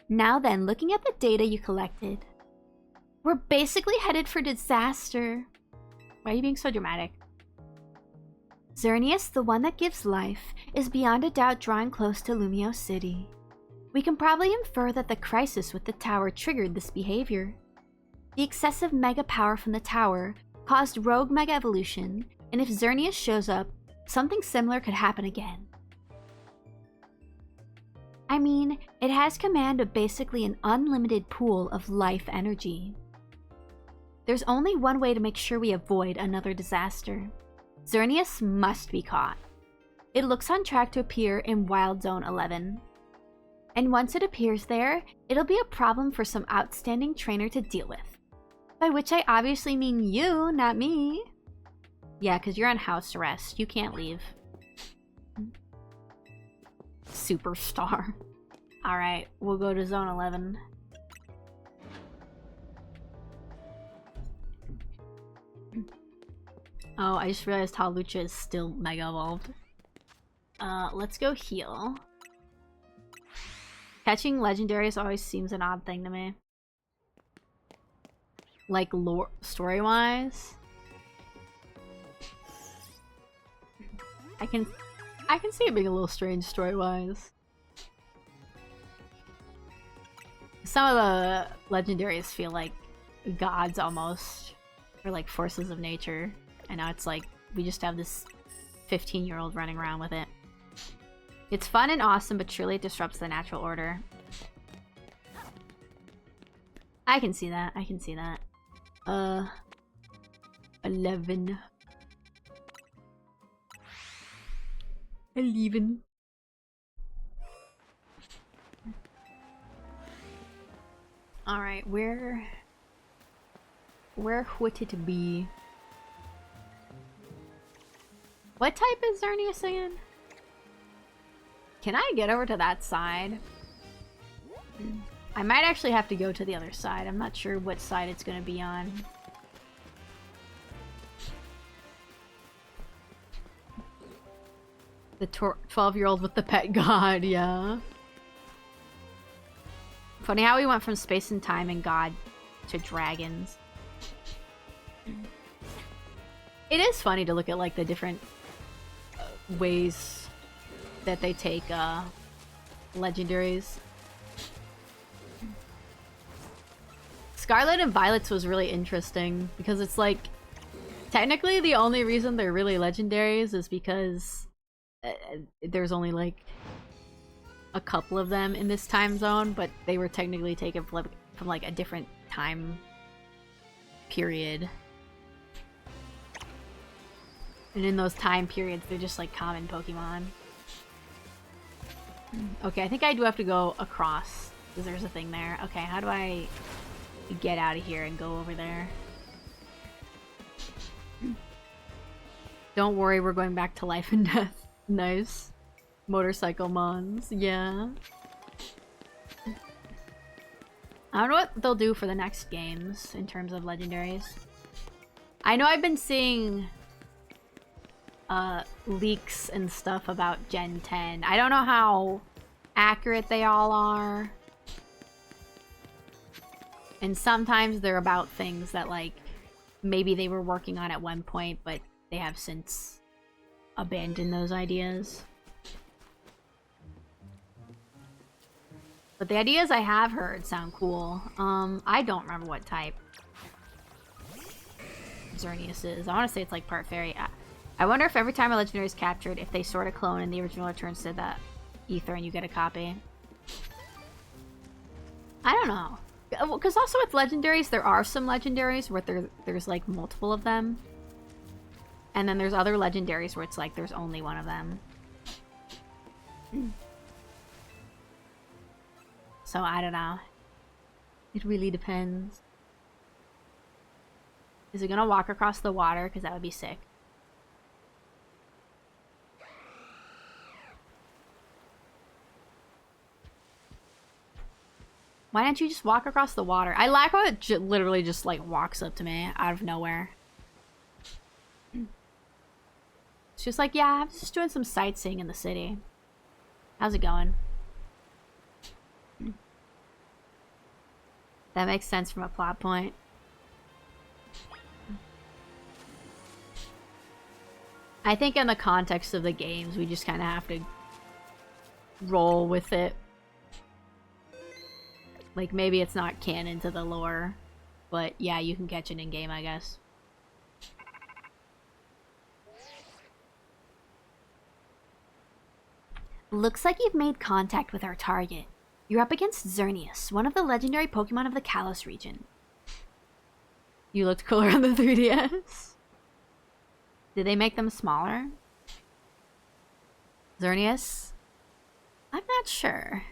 A: Now then, looking at the data you collected, we're basically headed for disaster. Why are you being so dramatic? Xerneas, the one that gives life, is beyond a doubt drawing close to Lumio City. We can probably infer that the crisis with the tower triggered this behavior. The excessive mega power from the tower caused rogue mega evolution, and if Xerneas shows up, something similar could happen again. I mean, it has command of basically an unlimited pool of life energy. There's only one way to make sure we avoid another disaster. Xerneas must be caught. It looks on track to appear in Wild Zone 11. And once it appears there, it'll be a problem for some outstanding trainer to deal with. By which I obviously mean you, not me. Yeah, because you're on house arrest. You can't leave. Superstar. Alright, we'll go to Zone 11. Oh, I just realized how Lucha is still mega evolved. Let's go heal. Catching legendaries always seems an odd thing to me. Like, lore story-wise. I can see it being a little strange story-wise. Some of the legendaries feel like gods almost. Or like forces of nature. And now it's like, we just have this 15-year-old running around with it. It's fun and awesome, but truly it disrupts the natural order. I can see that. I can see that. 11. 11. Alright, where would it be? What type is Xerneas again? Can I get over to that side? I might actually have to go to the other side. I'm not sure what side it's gonna be on. The 12-year-old with the pet god, yeah. Funny how we went from space and time and god to dragons. It is funny to look at like the different ways that they take legendaries. Scarlet and Violet's was really interesting because it's like technically the only reason they're really legendaries is because there's only like a couple of them in this time zone, but they were technically taken from like a different time period. And in those time periods, they're just like common Pokemon. Okay, I think I do have to go across, because there's a thing there. Okay, how do I get out of here and go over there? Don't worry, we're going back to life and death. Nice. Motorcycle mons, yeah. I don't know what they'll do for the next games in terms of legendaries. I know I've been seeing leaks and stuff about Gen 10. I don't know how accurate they all are. And sometimes they're about things that, like, maybe they were working on at one point, but they have since abandoned those ideas. But the ideas I have heard sound cool. I don't remember what type Xerneas is. I want to say it's like part fairy. I wonder if every time a legendary is captured, if they sort of clone and the original returns to the ether and you get a copy. I don't know. Because also with legendaries, there are some legendaries where there's like multiple of them. And then there's other legendaries where it's like there's only one of them. So I don't know. It really depends. Is it gonna walk across the water? Because that would be sick. Why don't you just walk across the water? I like how it literally just like walks up to me out of nowhere. It's just like, yeah, I'm just doing some sightseeing in the city. How's it going? That makes sense from a plot point. I think in the context of the games, we just kind of have to roll with it. Like, maybe it's not canon to the lore, but yeah, you can catch it in-game, I guess. Looks like you've made contact with our target. You're up against Xerneas, one of the legendary Pokemon of the Kalos region. You looked cooler on the 3DS. Did they make them smaller? Xerneas? I'm not sure.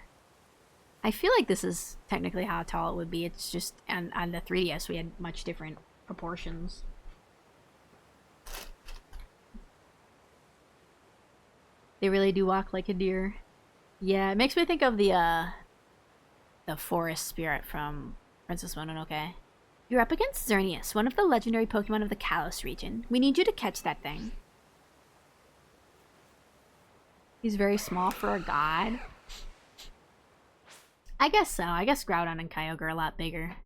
A: I feel like this is technically how tall it would be. It's just on the 3DS we had much different proportions. They really do walk like a deer. Yeah, it makes me think of the forest spirit from Princess Mononoke. You're up against Xerneas, one of the legendary Pokemon of the Kalos region. We need you to catch that thing. He's very small for a god. I guess so. I guess Groudon and Kyogre are a lot bigger.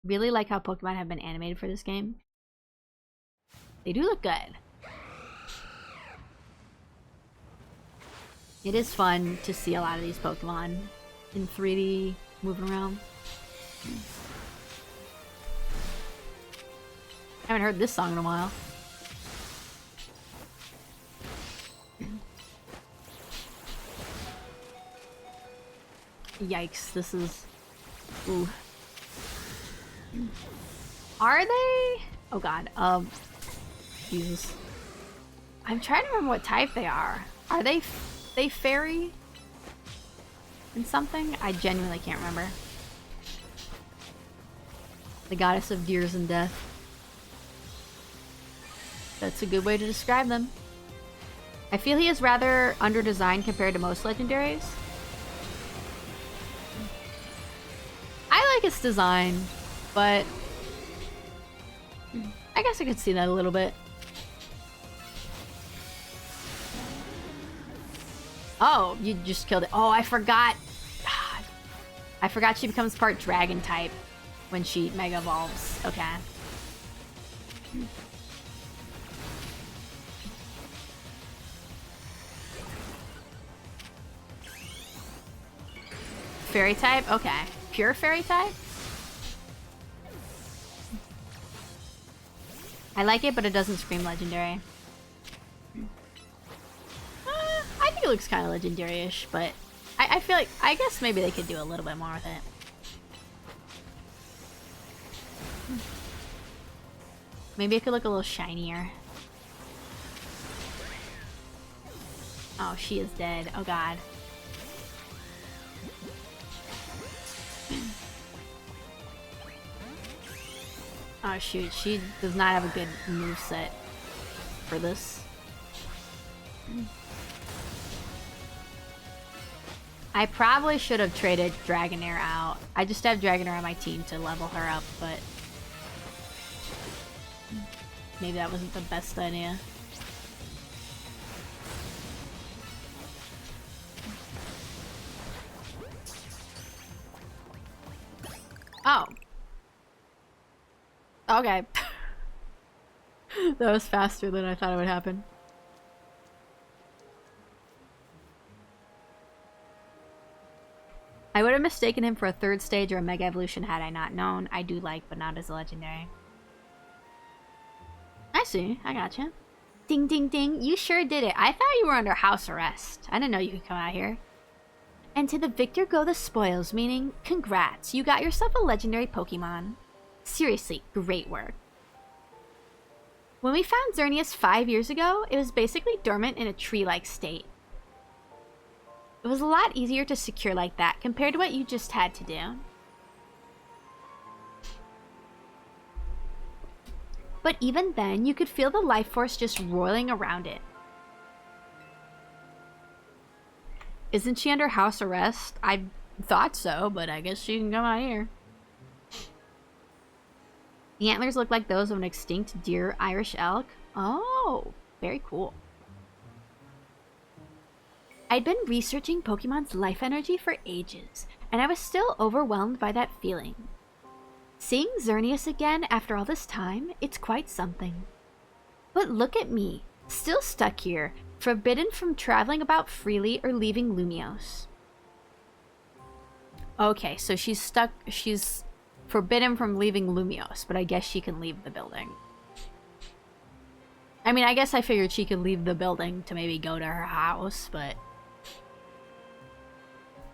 A: Really like how Pokemon have been animated for this game. They do look good. It is fun to see a lot of these Pokemon in 3D moving around. I haven't heard this song in a while. Yikes, this is... Ooh. Are they? Oh god, Jesus. I'm trying to remember what type they are. Are they fairy? And something? I genuinely can't remember. The goddess of deers and death. That's a good way to describe them. I feel he is rather under-designed compared to most legendaries. I like his design, but I guess I could see that a little bit. Oh, you just killed it. Oh, I forgot. I forgot she becomes part dragon type when she mega evolves. Okay. Fairy type? Okay. Pure fairy type? I like it, but it doesn't scream legendary. I think it looks kind of legendary-ish, but I feel like, I guess maybe they could do a little bit more with it. Maybe it could look a little shinier. Oh, she is dead. Oh god. Oh shoot, she does not have a good moveset for this. I probably should have traded Dragonair out. I just have Dragonair on my team to level her up, but maybe that wasn't the best idea. Oh. Okay. That was faster than I thought it would happen. I would have mistaken him for a third stage or a Mega Evolution had I not known. I do like, but not as a legendary. I see. I gotcha. Ding, ding, ding. You sure did it. I thought you were under house arrest. I didn't know you could come out here. And to the victor go the spoils, meaning congrats. You got yourself a legendary Pokemon. Seriously, great work. When we found Xerneas 5 years ago, it was basically dormant in a tree-like state. It was a lot easier to secure like that compared to what you just had to do. But even then, you could feel the life force just roiling around it. Isn't she under house arrest? I thought so, but I guess she can come out here. The antlers look like those of an extinct deer Irish elk. Oh, very cool. I'd been researching Pokemon's life energy for ages, and I was still overwhelmed by that feeling. Seeing Xerneas again after all this time, it's quite something. But look at me, still stuck here, forbidden from traveling about freely or leaving Lumiose. Okay, so she's forbidden from leaving Lumiose, but I guess she can leave the building. I mean, I guess I figured she could leave the building to maybe go to her house, but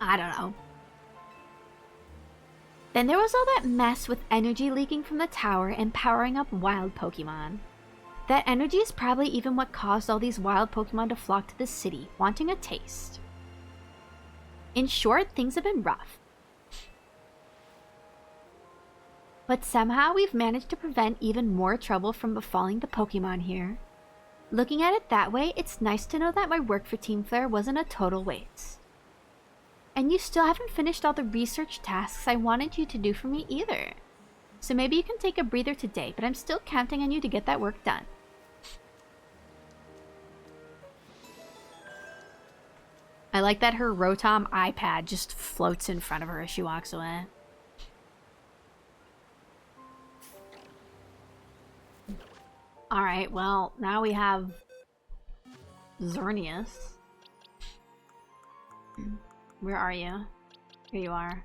A: I don't know. Then there was all that mess with energy leaking from the tower and powering up wild Pokemon. That energy is probably even what caused all these wild Pokemon to flock to the city, wanting a taste. In short, things have been rough. But somehow we've managed to prevent even more trouble from befalling the Pokemon here. Looking at it that way, it's nice to know that my work for Team Flare wasn't a total waste. And you still haven't finished all the research tasks I wanted you to do for me either. So maybe you can take a breather today, but I'm still counting on you to get that work done. I like that her Rotom iPad just floats in front of her as she walks away. Alright, well, now we have Xerneas. Where are you? Here you are.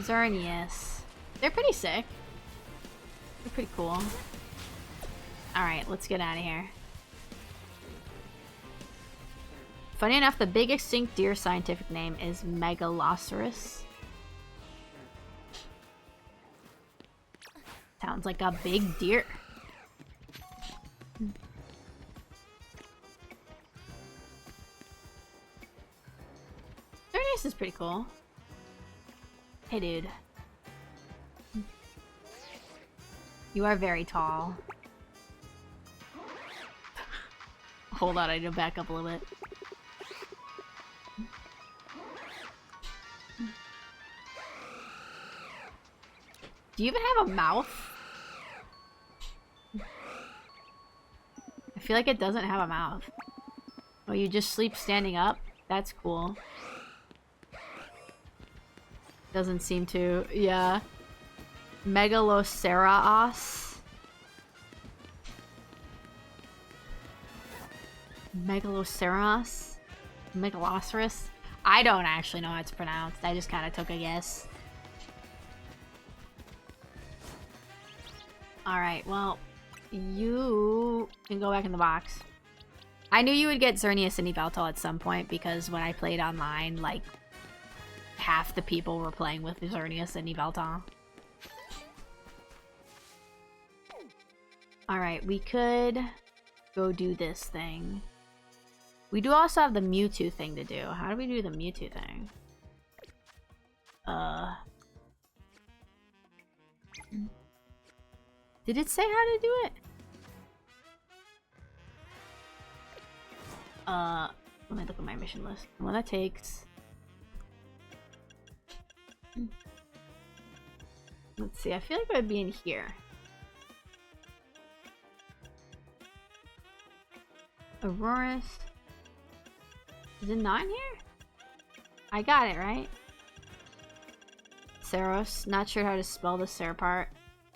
A: Xerneas. They're pretty sick. They're pretty cool. Alright, let's get out of here. Funny enough, the big extinct deer scientific name is Megaloceros. Sounds like a big deer. Xerneas is pretty cool. Hey, dude. You are very tall. Hold on, I need to back up a little bit. Do you even have a mouth? I feel like it doesn't have a mouth. Oh, you just sleep standing up? That's cool. Doesn't seem to. Yeah. Megaloceros. Megaloceros? Megaloceros? I don't actually know how it's pronounced. I just kind of took a guess. Alright, well, you can go back in the box. I knew you would get Xerneas and Yveltal at some point because when I played online, like, half the people were playing with Xerneas and Yveltal. Alright, we could go do this thing. We do also have the Mewtwo thing to do. How do we do the Mewtwo thing? Did it say how to do it? Let me look at my mission list. Well, that takes... Let's see, I feel like it would be in here. Aurorus. Is it not in here? I got it, right? Saros. Not sure how to spell the Ser part.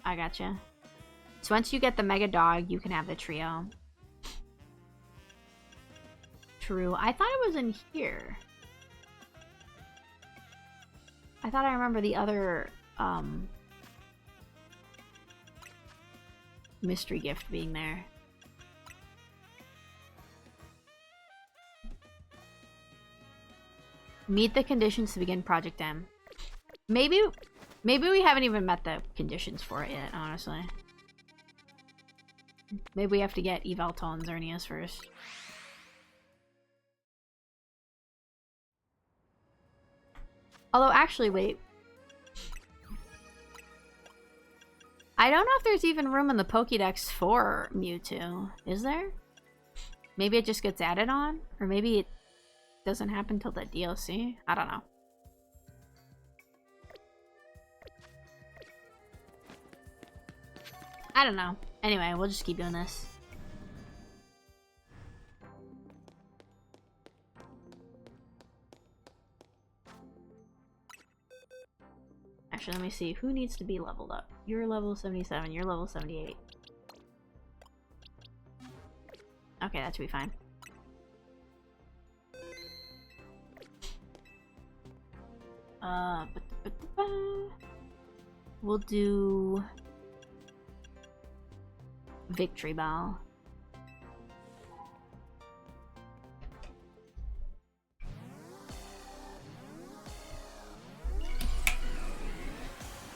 A: I gotcha. So once you get the Mega Dog, you can have the trio. True. I thought it was in here. I thought I remember the other, mystery gift being there. Meet the conditions to begin Project M. Maybe we haven't even met the conditions for it yet, honestly. Maybe we have to get Yveltal and Xerneas first. Although, actually, wait. I don't know if there's even room in the Pokédex for Mewtwo. Is there? Maybe it just gets added on? Or maybe it doesn't happen till the DLC? I don't know. I don't know. Anyway, we'll just keep doing this. Actually, let me see. Who needs to be leveled up? You're level 77. You're level 78. Okay, that should be fine. We'll do... Victory Bell.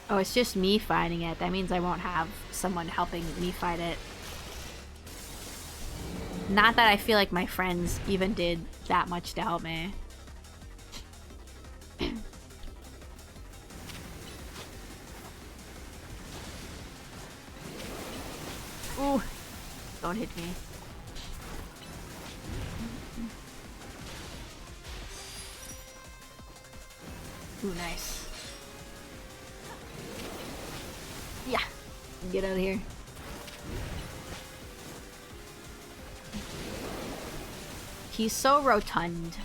A: Oh, it's just me fighting it. That means I won't have someone helping me fight it. Not that I feel like my friends even did that much to help me. Ooh, don't hit me. Ooh, nice. Yeah, get out of here. He's so rotund.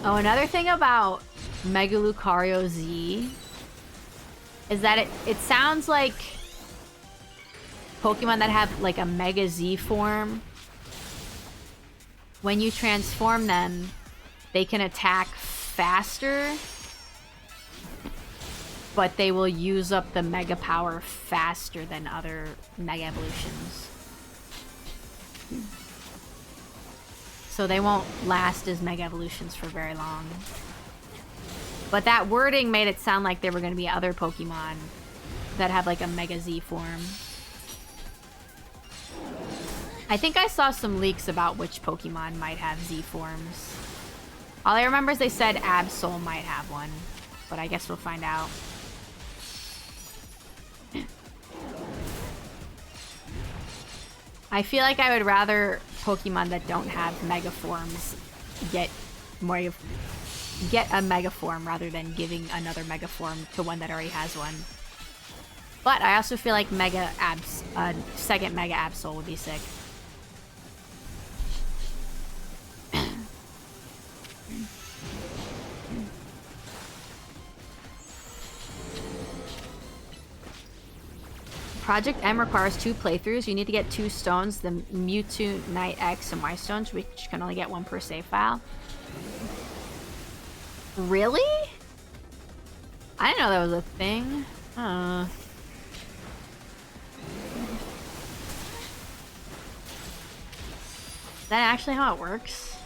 A: Oh, another thing about Mega Lucario Z is that it sounds like Pokemon that have like a Mega Z form. When you transform them, they can attack faster, but they will use up the Mega Power faster than other Mega Evolutions. So they won't last as Mega Evolutions for very long. But that wording made it sound like there were going to be other Pokemon that have like a Mega Z form. I think I saw some leaks about which Pokemon might have Z forms. All I remember is they said Absol might have one, but I guess we'll find out. I feel like I would rather Pokemon that don't have Mega Forms get a Mega Form rather than giving another Mega Form to one that already has one. But I also feel like second Mega Absol would be sick. Project M requires 2 playthroughs. You need to get 2 stones, the Mewtwo, Night X, and Y stones, which can only get 1 per save file. Really? I didn't know that was a thing. Is that actually how it works?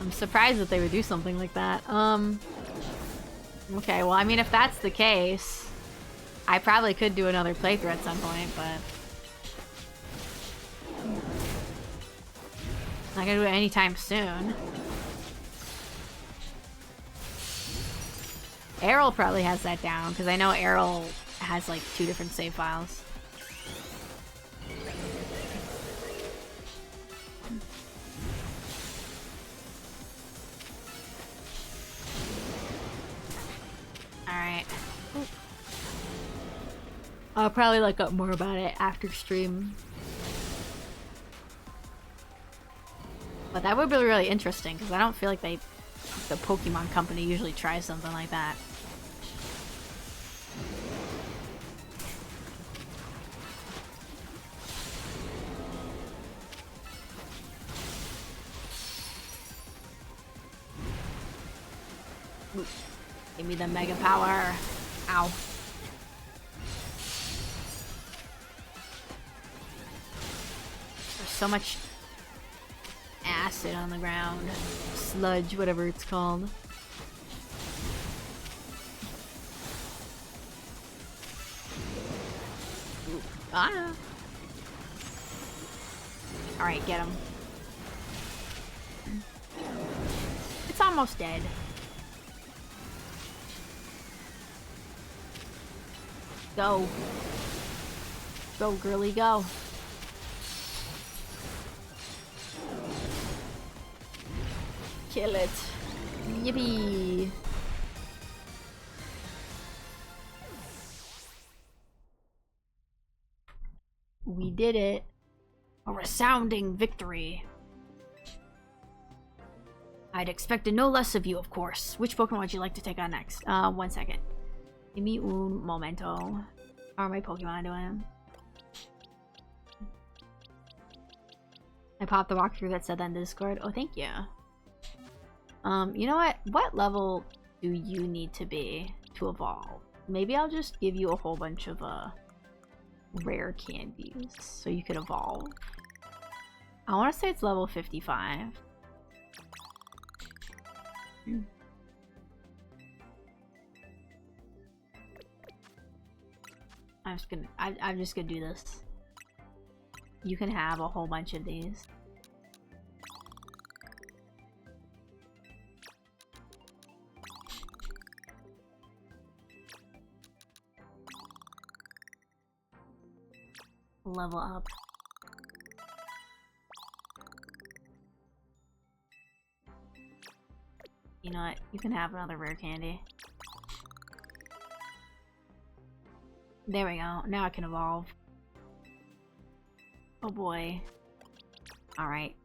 A: I'm surprised that they would do something like that. Okay, well, I mean, if that's the case, I probably could do another playthrough at some point, but I'm not gonna do it anytime soon. Errol probably has that down, because I know Errol has like 2 different save files. Alright. I'll probably look up more about it after stream. But that would be really interesting, because I don't feel like the Pokemon Company usually tries something like that. Ooh. Give me the Mega Power. Ow. There's so much acid on the ground. Sludge, whatever it's called. Ooh. Ah. Alright, get him. It's almost dead. Go. Go, girly, go. Kill it. Yippee. We did it. A resounding victory. I'd expected no less of you, of course. Which Pokemon would you like to take on next? 1 second. Give me un momento. How are my Pokemon doing? I popped the walkthrough that said that in Discord. Oh, thank you. You know what? What level do you need to be to evolve? Maybe I'll just give you a whole bunch of rare candies so you could evolve. I want to say it's level 55. I'm just gonna do this. You can have a whole bunch of these. Level up. You know what? You can have another rare candy. There we go. Now I can evolve. Oh boy. Alright.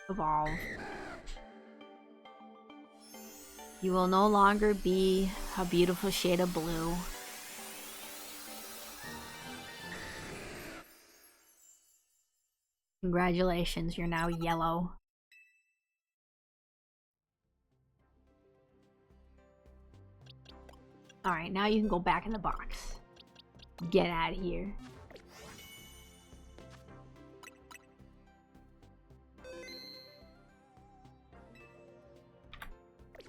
A: Evolve. You will no longer be a beautiful shade of blue. Congratulations, you're now yellow. Alright, now you can go back in the box. Get out of here.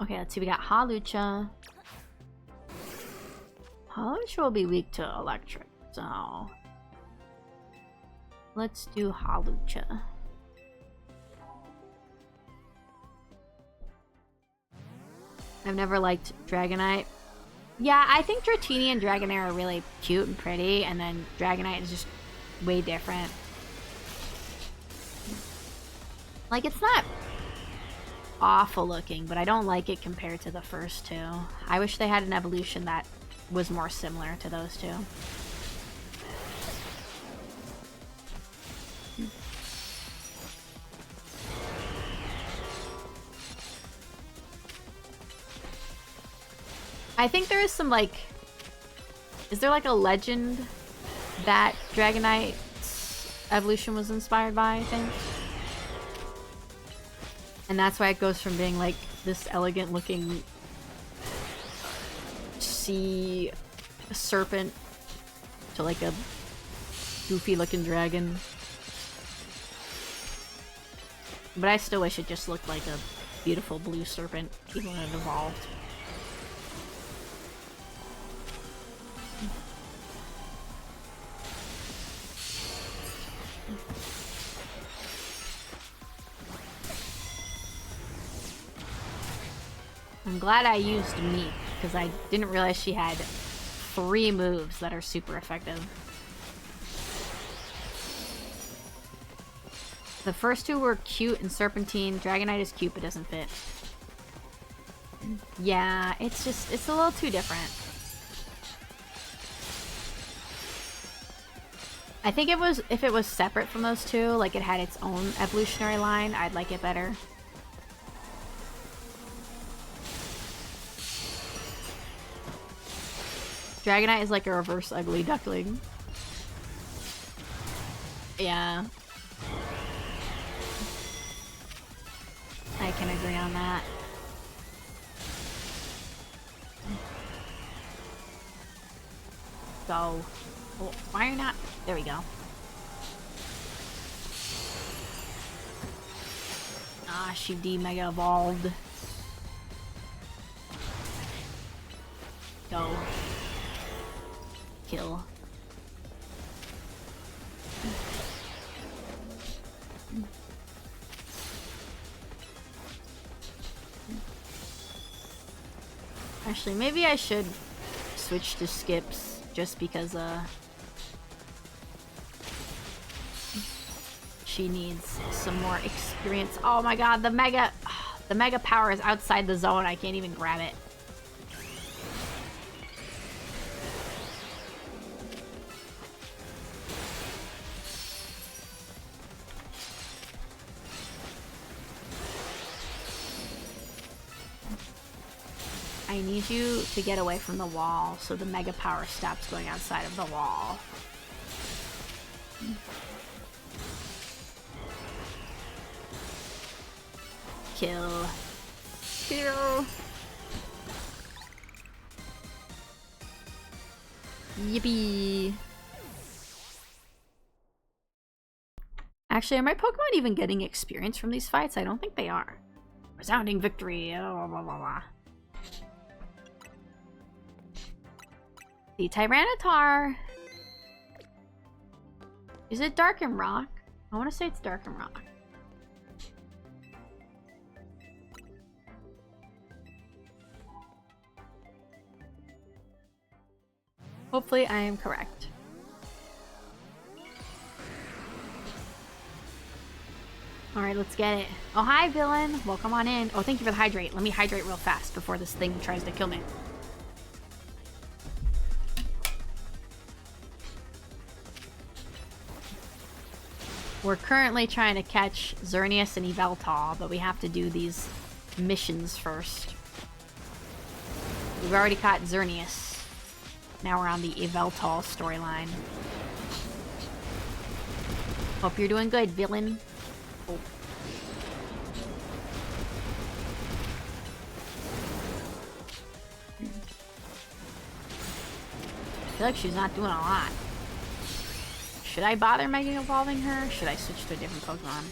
A: Okay, let's see, we got Hawlucha. Hawlucha will be weak to electric, so let's do Hawlucha. I've never liked Dragonite. Yeah, I think Dratini and Dragonair are really cute and pretty, and then Dragonite is just way different. Like, it's not awful looking, but I don't like it compared to the first two. I wish they had an evolution that was more similar to those two. I think there is some, like... Is there, like, a legend that Dragonite's evolution was inspired by, I think? And that's why it goes from being, like, this elegant-looking sea serpent to, like, a goofy-looking dragon. But I still wish it just looked like a beautiful blue serpent, even when it evolved. I'm glad I used Meep, because I didn't realize she had 3 moves that are super effective. The first 2 were cute and Serpentine. Dragonite is cute, but doesn't fit. Yeah, it's a little too different. I think if it was separate from those 2, like it had its own evolutionary line, I'd like it better. Dragonite is like a reverse ugly duckling. Yeah. I can agree on that. Go. Oh, why are you not? There we go. Ah, she D-Mega evolved. Go. Kill. Actually, maybe I should switch to skips just because she needs some more experience. Oh my god, the mega power is outside the zone. I can't even grab it. I need you to get away from the wall so the mega power stops going outside of the wall. Kill. Kill. Yippee. Actually, are my Pokemon even getting experience from these fights? I don't think they are. Resounding victory. Blah, blah, blah, blah. The Tyranitar. Is it Dark and Rock? I want to say it's Dark and Rock. Hopefully I am correct. Alright, let's get it. Oh, hi, villain. Welcome on in. Oh, thank you for the hydrate. Let me hydrate real fast before this thing tries to kill me. We're currently trying to catch Xerneas and Yveltal, but we have to do these missions first. We've already caught Xerneas. Now we're on the Yveltal storyline. Hope you're doing good, villain. Oh. I feel like she's not doing a lot. Should I bother Mega Evolving her? Or should I switch to a different Pokemon?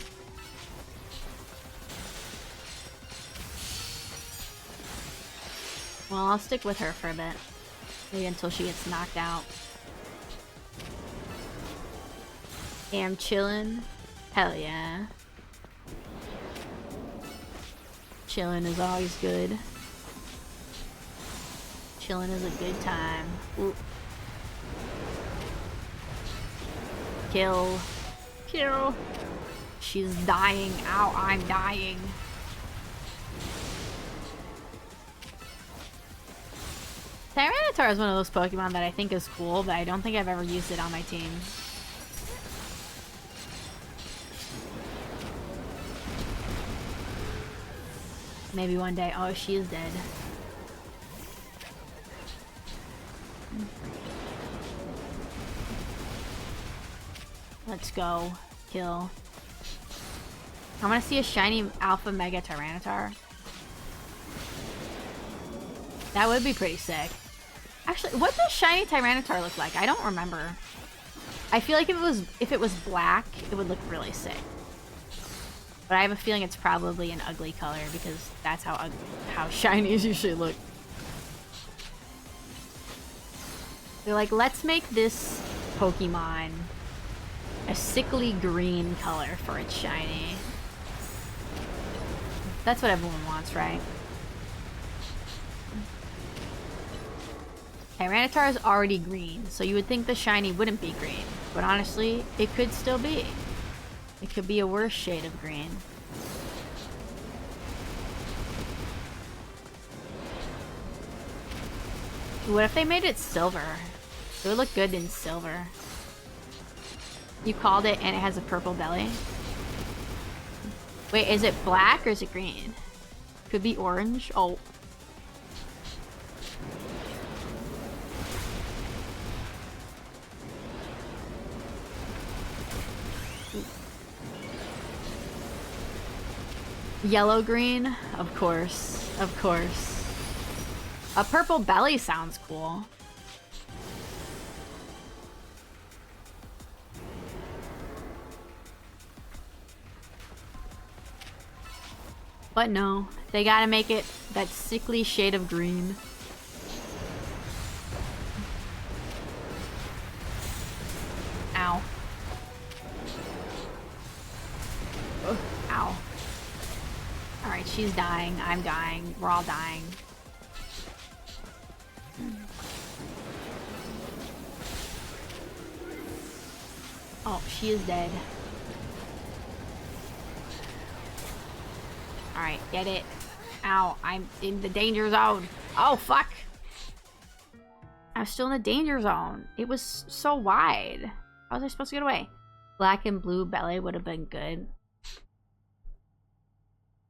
A: Well, I'll stick with her for a bit. Maybe until she gets knocked out. Am chillin'. Hell yeah. Chillin' is always good. Chillin' is a good time. Ooh. Kill. Kill. She's dying. Ow, I'm dying. Tyranitar is one of those Pokemon that I think is cool, but I don't think I've ever used it on my team. Maybe one day. Oh, she is dead. Let's go. Kill. I want to see a shiny Alpha Mega Tyranitar. That would be pretty sick. Actually, what does shiny Tyranitar look like? I don't remember. I feel like if it was black, it would look really sick. But I have a feeling it's probably an ugly color because that's how shinies usually look. They're like, let's make this Pokemon a sickly green color for its shiny. That's what everyone wants, right? Tyranitar is already green, so you would think the shiny wouldn't be green. But honestly, it could still be. It could be a worse shade of green. What if they made it silver? It would look good in silver. You called it and it has a purple belly. Wait, is it black or is it green? Could be orange. Oh. Yellow green? Of course. Of course. A purple belly sounds cool. But no, they gotta make it that sickly shade of green. Ow. Ugh, ow. Alright, she's dying. I'm dying. We're all dying. Oh, she is dead. Alright, get it. Ow, I'm in the danger zone. Oh, fuck. I'm still in the danger zone. It was so wide. How was I supposed to get away? Black and blue belly would have been good.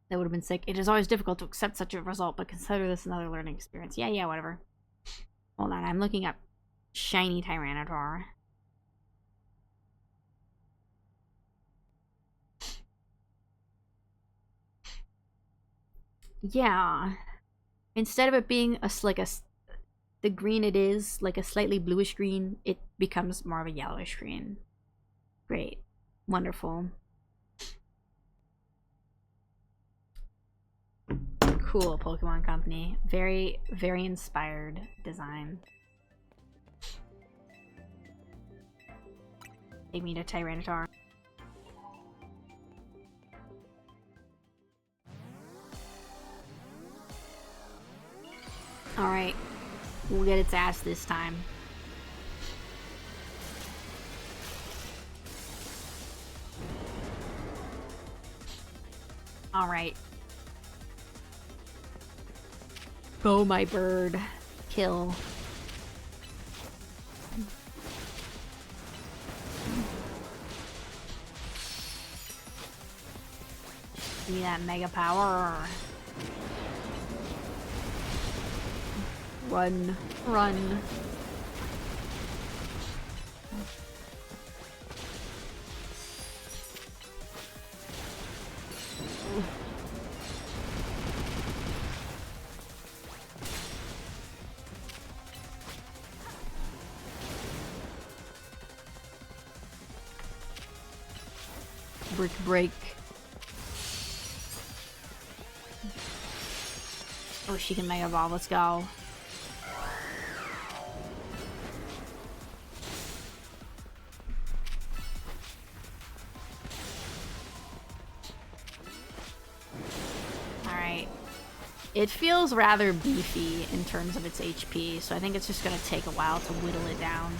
A: That would have been sick. It is always difficult to accept such a result, but consider this another learning experience. Yeah, whatever. Hold on, I'm looking up shiny Tyranitar. Yeah. Instead of it being the green it is, like a slightly bluish green, it becomes more of a yellowish green. Great. Wonderful. Cool, Pokemon Company. Very, very inspired design. Take me to Tyranitar. Alright. We'll get its ass this time. Alright. Go, my bird. Kill. Give me that mega power. Run. Run. Brick break. Oh, she can Mega Evolve. Let's go. Alright. It feels rather beefy in terms of its HP, so I think it's just gonna take a while to whittle it down.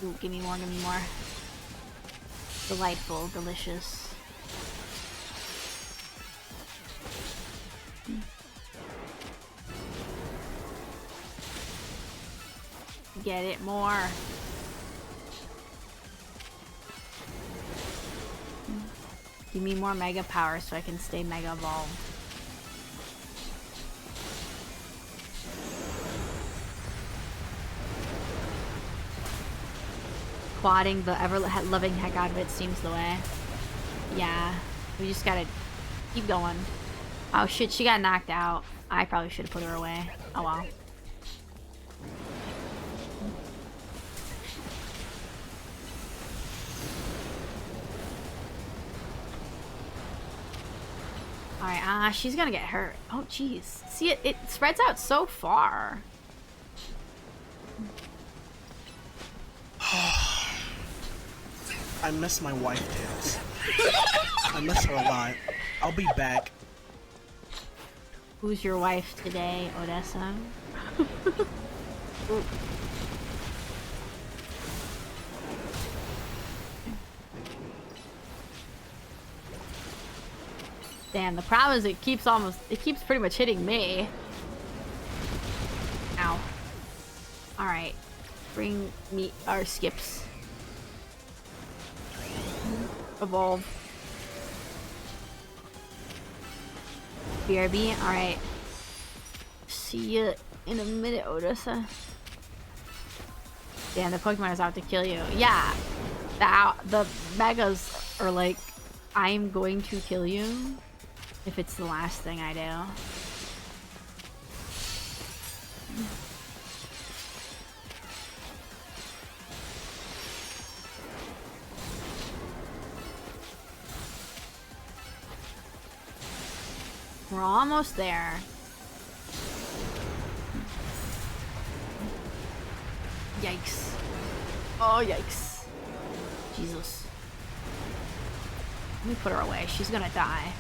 A: Ooh, give me more, give me more. Delightful, delicious. Get it more. Give me more Mega Power so I can stay Mega Evolved. Quadding the ever-loving heck out of it seems the way. Yeah. We just gotta keep going. Oh shit, she got knocked out. I probably should have put her away. Oh well. Alright, she's gonna get hurt. Oh jeez. See, it spreads out so far.
C: I miss my wife, Tails. I miss her a lot. I'll be back.
A: Who's your wife today, Odessa? Damn, the problem is it keeps pretty much hitting me. Ow. Alright. Bring me our skips. Evolve. BRB, alright. See ya in a minute, Odessa. Damn, the Pokemon is out to kill you. Yeah. The Megas are like, I'm going to kill you if it's the last thing I do. We're almost there. Yikes. Oh, yikes. Jesus. Let me put her away. She's gonna die.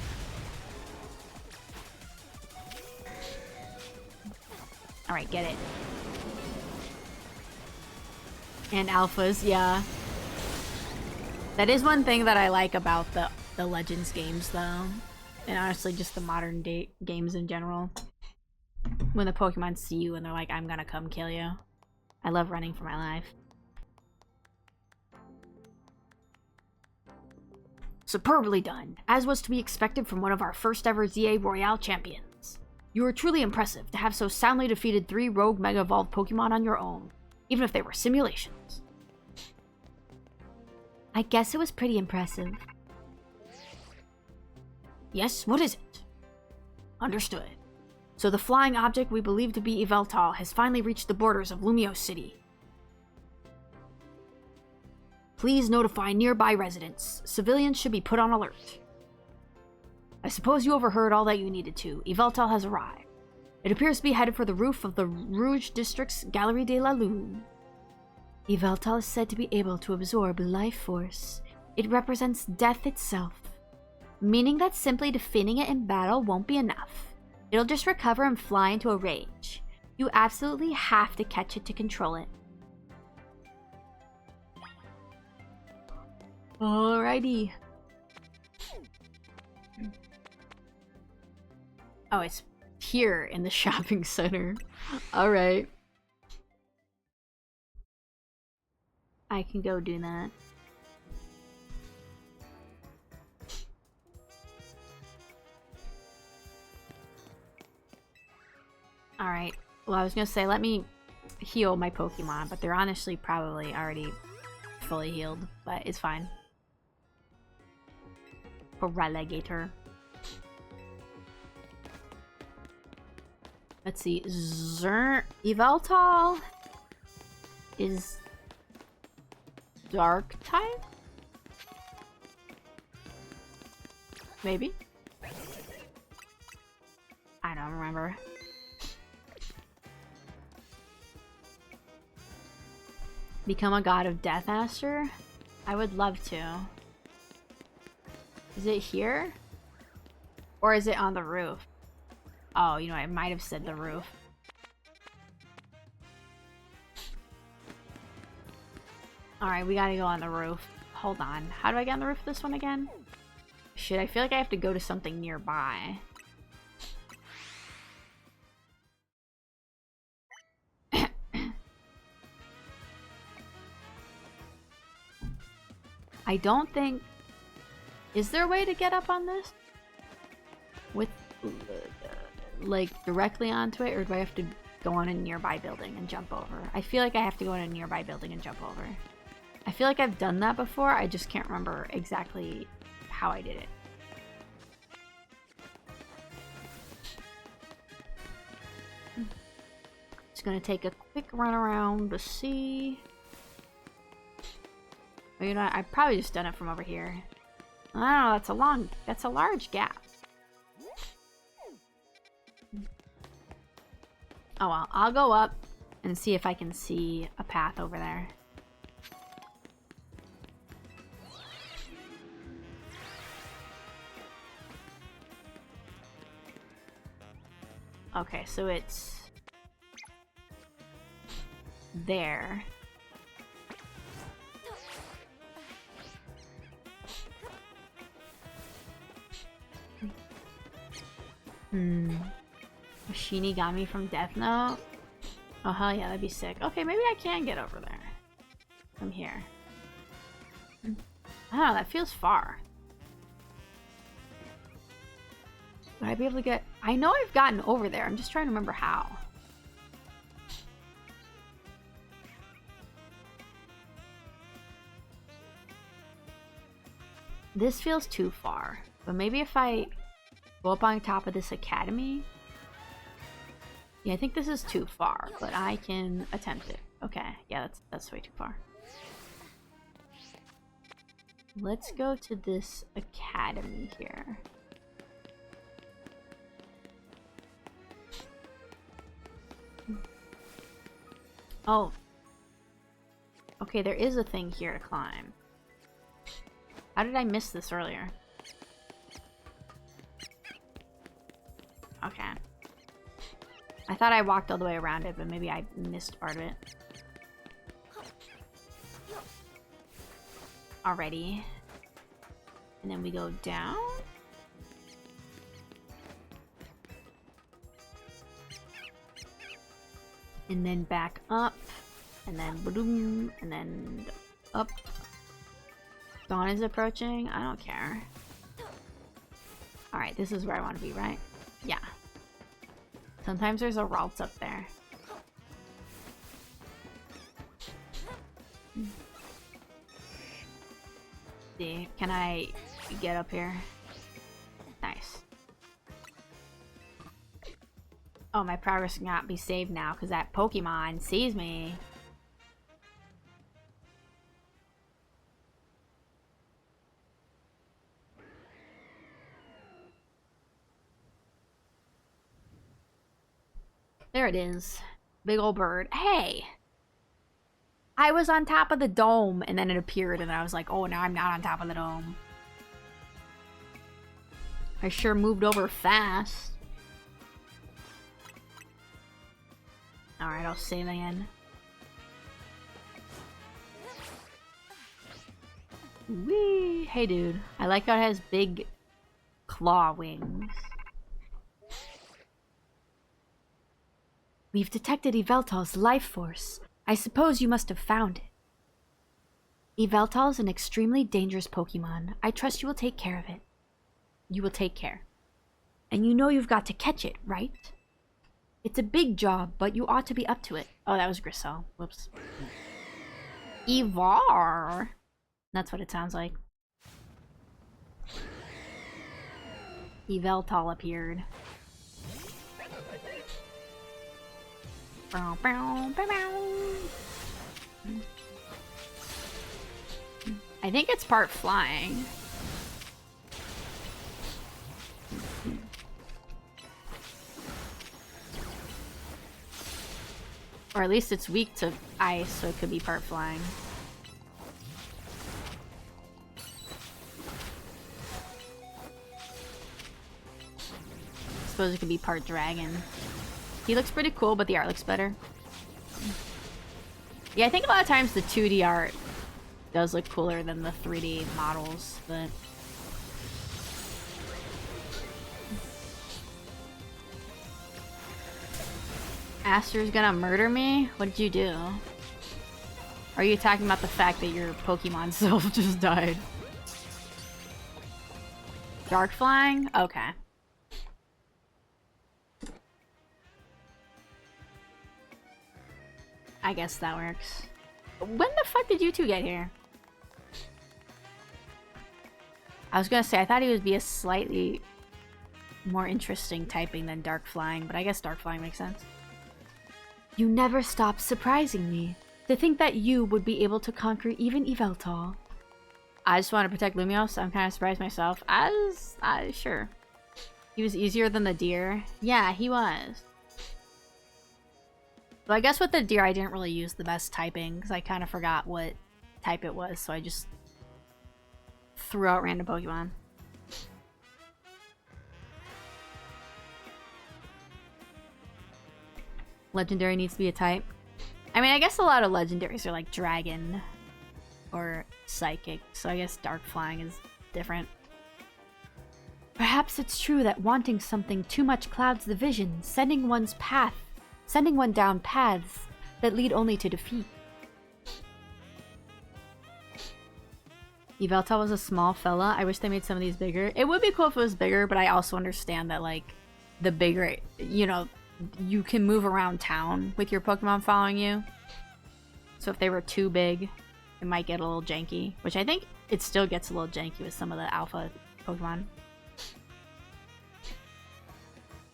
A: Alright, get it. And alphas, yeah. That is one thing that I like about the Legends games, though. And honestly, just the modern day games in general. When the Pokemon see you and they're like, I'm gonna come kill you. I love running for my life. Superbly done, as was to be expected from one of our first ever ZA Royale champions. You were truly impressive to have so soundly defeated 3 rogue Mega Evolved Pokemon on your own, even if they were simulations. I guess it was pretty impressive. Yes, what is it? Understood. So the flying object we believe to be Yveltal has finally reached the borders of Lumiose City. Please notify nearby residents. Civilians should be put on alert. I suppose you overheard all that you needed to. Yveltal has arrived. It appears to be headed for the roof of the Rouge District's Galerie de la Lune. Yveltal is said to be able to absorb life force. It represents death itself. Meaning that simply defeating it in battle won't be enough. It'll just recover and fly into a rage. You absolutely have to catch it to control it. Alrighty. Oh, it's here in the shopping center. Alright. I can go do that. Alright. Well, I was gonna say, let me heal my Pokemon, but they're honestly probably already fully healed, but it's fine. For Relegator. Let's see. Yveltal is Dark type? Maybe? I don't remember. Become a god of death, Aster? I would love to. Is it here? Or is it on the roof? Oh, you know, I might have said the roof. Alright, we gotta go on the roof. Hold on. How do I get on the roof of this one again? Shit, I feel like I have to go to something nearby. I don't think... Is there a way to get up on this? With, like, directly onto it? Or do I have to go on a nearby building and jump over? I feel like I have to go on a nearby building and jump over. I feel like I've done that before, I just can't remember exactly how I did it. gonna take a quick run around to see. Well, you know, I've probably just done it from over here. I don't know, that's a large gap. Oh well, I'll go up and see if I can see a path over there. Okay, so it's there. Shinigami from Death Note? Oh hell yeah, that'd be sick. Okay, maybe I can get over there. From here. I don't know, that feels far. Would I be able to get... I know I've gotten over there, I'm just trying to remember how. This feels too far. But maybe if I go up on top of this academy... Yeah, I think this is too far, but I can attempt it. Okay, yeah, that's way too far. Let's go to this academy here. Oh. Okay, there is a thing here to climb. How did I miss this earlier? Okay. I thought I walked all the way around it, but maybe I missed part of it. Already. And then we go down. And then back up. And then boom. And then up. Dawn is approaching. I don't care. Alright, this is where I want to be, right? Yeah. Sometimes there's a Ralts up there. See, can I get up here? Nice. Oh, my progress cannot be saved now because that Pokemon sees me. There it is. Big old bird. Hey! I was on top of the dome and then it appeared and I was like, oh, now I'm not on top of the dome. I sure moved over fast. Alright, I'll save again. Whee! Hey, dude. I like how it has big claw wings. We've detected Yveltal's life force. I suppose you must have found it. Yveltal is an extremely dangerous Pokemon. I trust you will take care of it. You will take care. And you know you've got to catch it, right? It's a big job, but you ought to be up to it. Oh, that was Grisel. Whoops. Evar. That's what it sounds like. Yveltal appeared. I think it's part flying. Or at least it's weak to ice, so it could be part flying. I suppose it could be part dragon. He looks pretty cool, but the art looks better. Yeah, I think a lot of times the 2D art does look cooler than the 3D models, but... Aster's gonna murder me? What did you do? Are you talking about the fact that your Pokemon self just died? Dark flying? Okay. I guess that works. When the fuck did you two get here? I was gonna say, I thought he would be a slightly more interesting typing than Dark Flying, but I guess Dark Flying makes sense. You never stop surprising me. To think that you would be able to conquer even Yveltal. I just want to protect Lumios. I'm kind of surprised myself. Sure. He was easier than the deer. Yeah, he was. But I guess with the deer, I didn't really use the best typing because I kind of forgot what type it was, so I just threw out random Pokemon. Legendary needs to be a type. I mean, I guess a lot of legendaries are like dragon or psychic, so I guess dark flying is different. Perhaps it's true that wanting something too much clouds the vision, sending one down paths that lead only to defeat. Yveltal was a small fella. I wish they made some of these bigger. It would be cool if it was bigger, but I also understand that, like, the bigger, you know, you can move around town with your Pokemon following you. So if they were too big, it might get a little janky, which I think it still gets a little janky with some of the alpha Pokemon.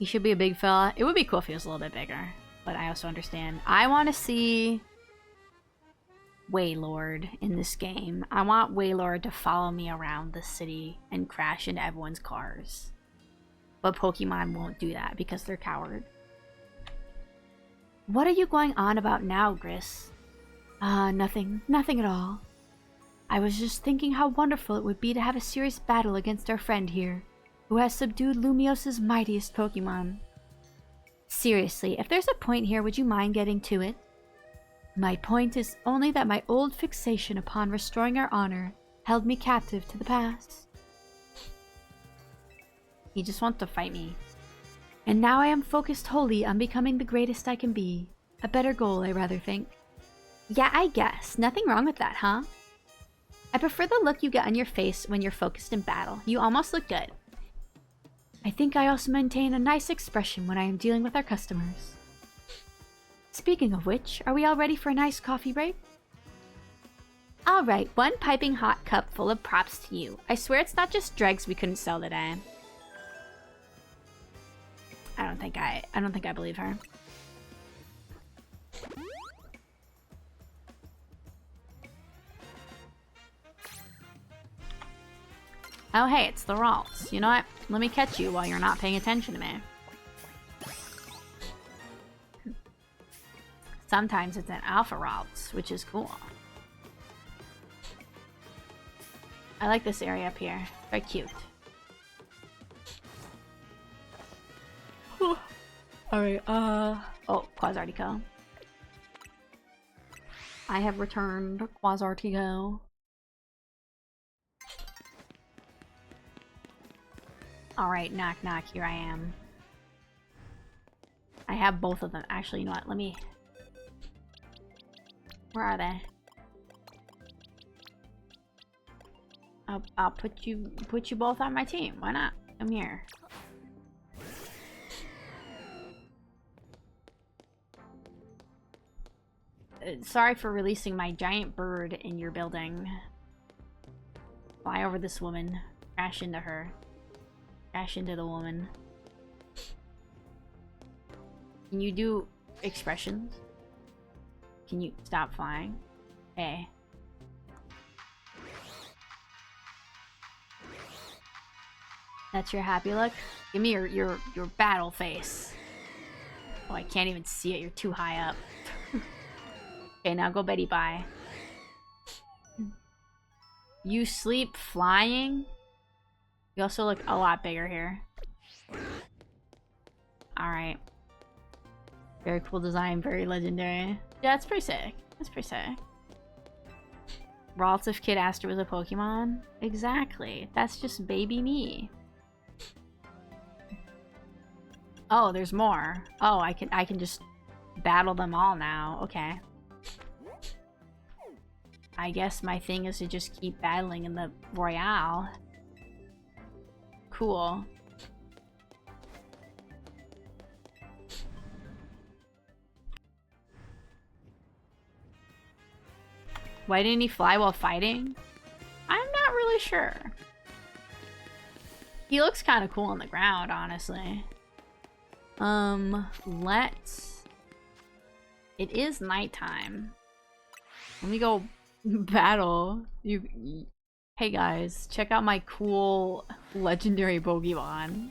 A: He should be a big fella. It would be cool if he was a little bit bigger, but I also understand. I want to see Wailord in this game. I want Wailord to follow me around the city and crash into everyone's cars. But Pokemon won't do that because they're coward. What are you going on about now, Gris? Nothing. Nothing at all. I was just thinking how wonderful it would be to have a serious battle against our friend here, who has subdued Lumios's mightiest Pokemon. Seriously, if there's a point here, would you mind getting to it? My point is only that my old fixation upon restoring our honor held me captive to the past. He just wants to fight me. And now I am focused wholly on becoming the greatest I can be. A better goal, I rather think. Yeah, I guess. Nothing wrong with that, huh? I prefer the look you get on your face when you're focused in battle. You almost look good. I think I also maintain a nice expression when I am dealing with our customers. Speaking of which, are we all ready for a nice coffee break? Alright, one piping hot cup full of props to you. I swear it's not just dregs we couldn't sell today. I don't think I believe her. Oh hey, it's the Ralts. You know what? Let me catch you while you're not paying attention to me. Sometimes it's an Alpha Ralts, which is cool. I like this area up here. Very cute. Alright, oh, Quasartico. I have returned Quasartico. Alright, knock knock, here I am. I have both of them. Actually, you know what, let me... Where are they? I'll put you both on my team. Why not? Come here. Sorry for releasing my giant bird in your building. Fly over this woman. Crash into her. Crash into the woman. Can you do expressions? Can you stop flying? Hey. That's your happy look? Give me your battle face. Oh, I can't even see it. You're too high up. Okay, now go Betty bye. You sleep flying? You also look a lot bigger here. Alright. Very cool design, very legendary. Yeah, that's pretty sick. That's pretty sick. Ralts if Kid Aster was a Pokemon? Exactly. That's just baby me. Oh, there's more. Oh, I can just battle them all now. Okay. I guess my thing is to just keep battling in the Royale. Cool. Why didn't he fly while fighting? I'm not really sure. He looks kind of cool on the ground, honestly. Let's It is nighttime. Let me go battle. Hey guys, check out my cool legendary Pokemon.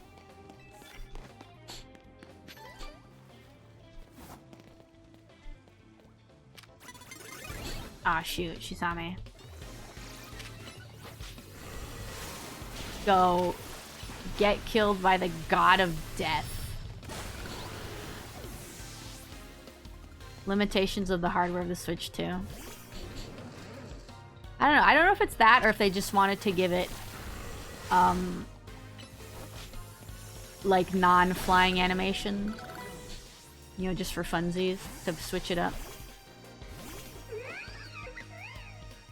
A: Ah, shoot, she saw me. Go get killed by the god of death. Limitations of the hardware of the Switch 2. I don't know. I don't know if it's that or if they just wanted to give it like non-flying animation. You know, just for funsies to switch it up.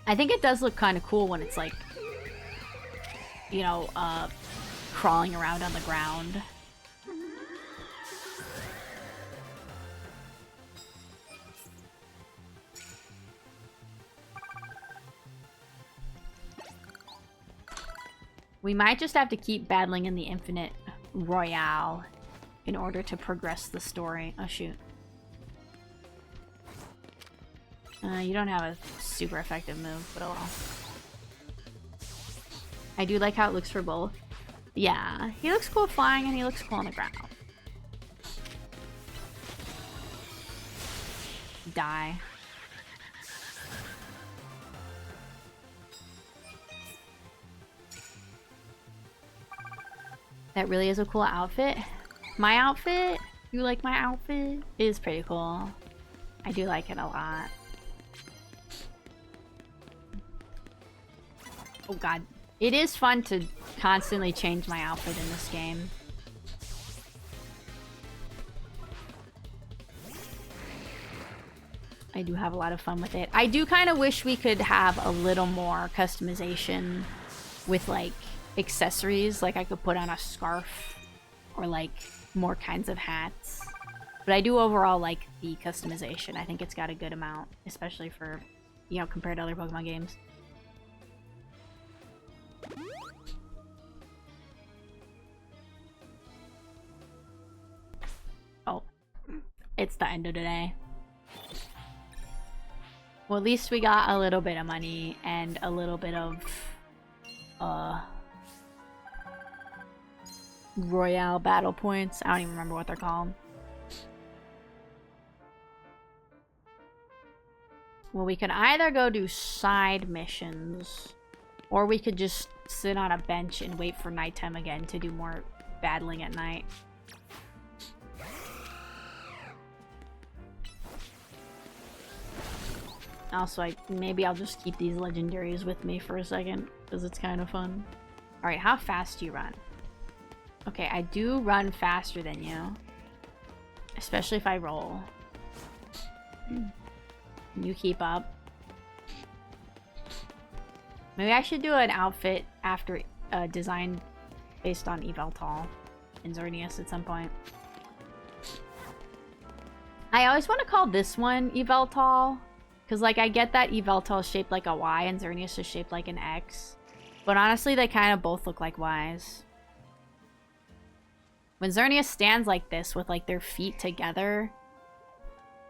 A: I think it does look kind of cool when it's like, you know, crawling around on the ground. We might just have to keep battling in the Infinite Royale in order to progress the story. Oh, shoot. You don't have a super effective move, but oh well. I do like how it looks for both. Yeah, he looks cool flying and he looks cool on the ground. Die. That really is a cool outfit. My outfit? You like my outfit? It is pretty cool. I do like it a lot. Oh god. It is fun to constantly change my outfit in this game. I do have a lot of fun with it. I do kind of wish we could have a little more customization with like accessories. Like I could put on a scarf or like more kinds of hats. But I do overall like the customization. I think it's got a good amount, especially for, you know, compared to other Pokemon games. Oh, it's the end of the day. Well, at least we got a little bit of money and a little bit of Royale battle points. I don't even remember what they're called. Well, we could either go do side missions, or we could just sit on a bench and wait for nighttime again to do more battling at night. Also, maybe I'll just keep these legendaries with me for a second, because it's kind of fun. Alright, how fast do you run? Okay, I do run faster than you. Especially if I roll. You keep up. Maybe I should do an outfit after design based on Yveltal and Xerneas at some point. I always want to call this one Yveltal. Because, like, I get that Yveltal is shaped like a Y and Xerneas is shaped like an X. But honestly, they kind of both look like Ys. When Xerneas stands like this with, like, their feet together,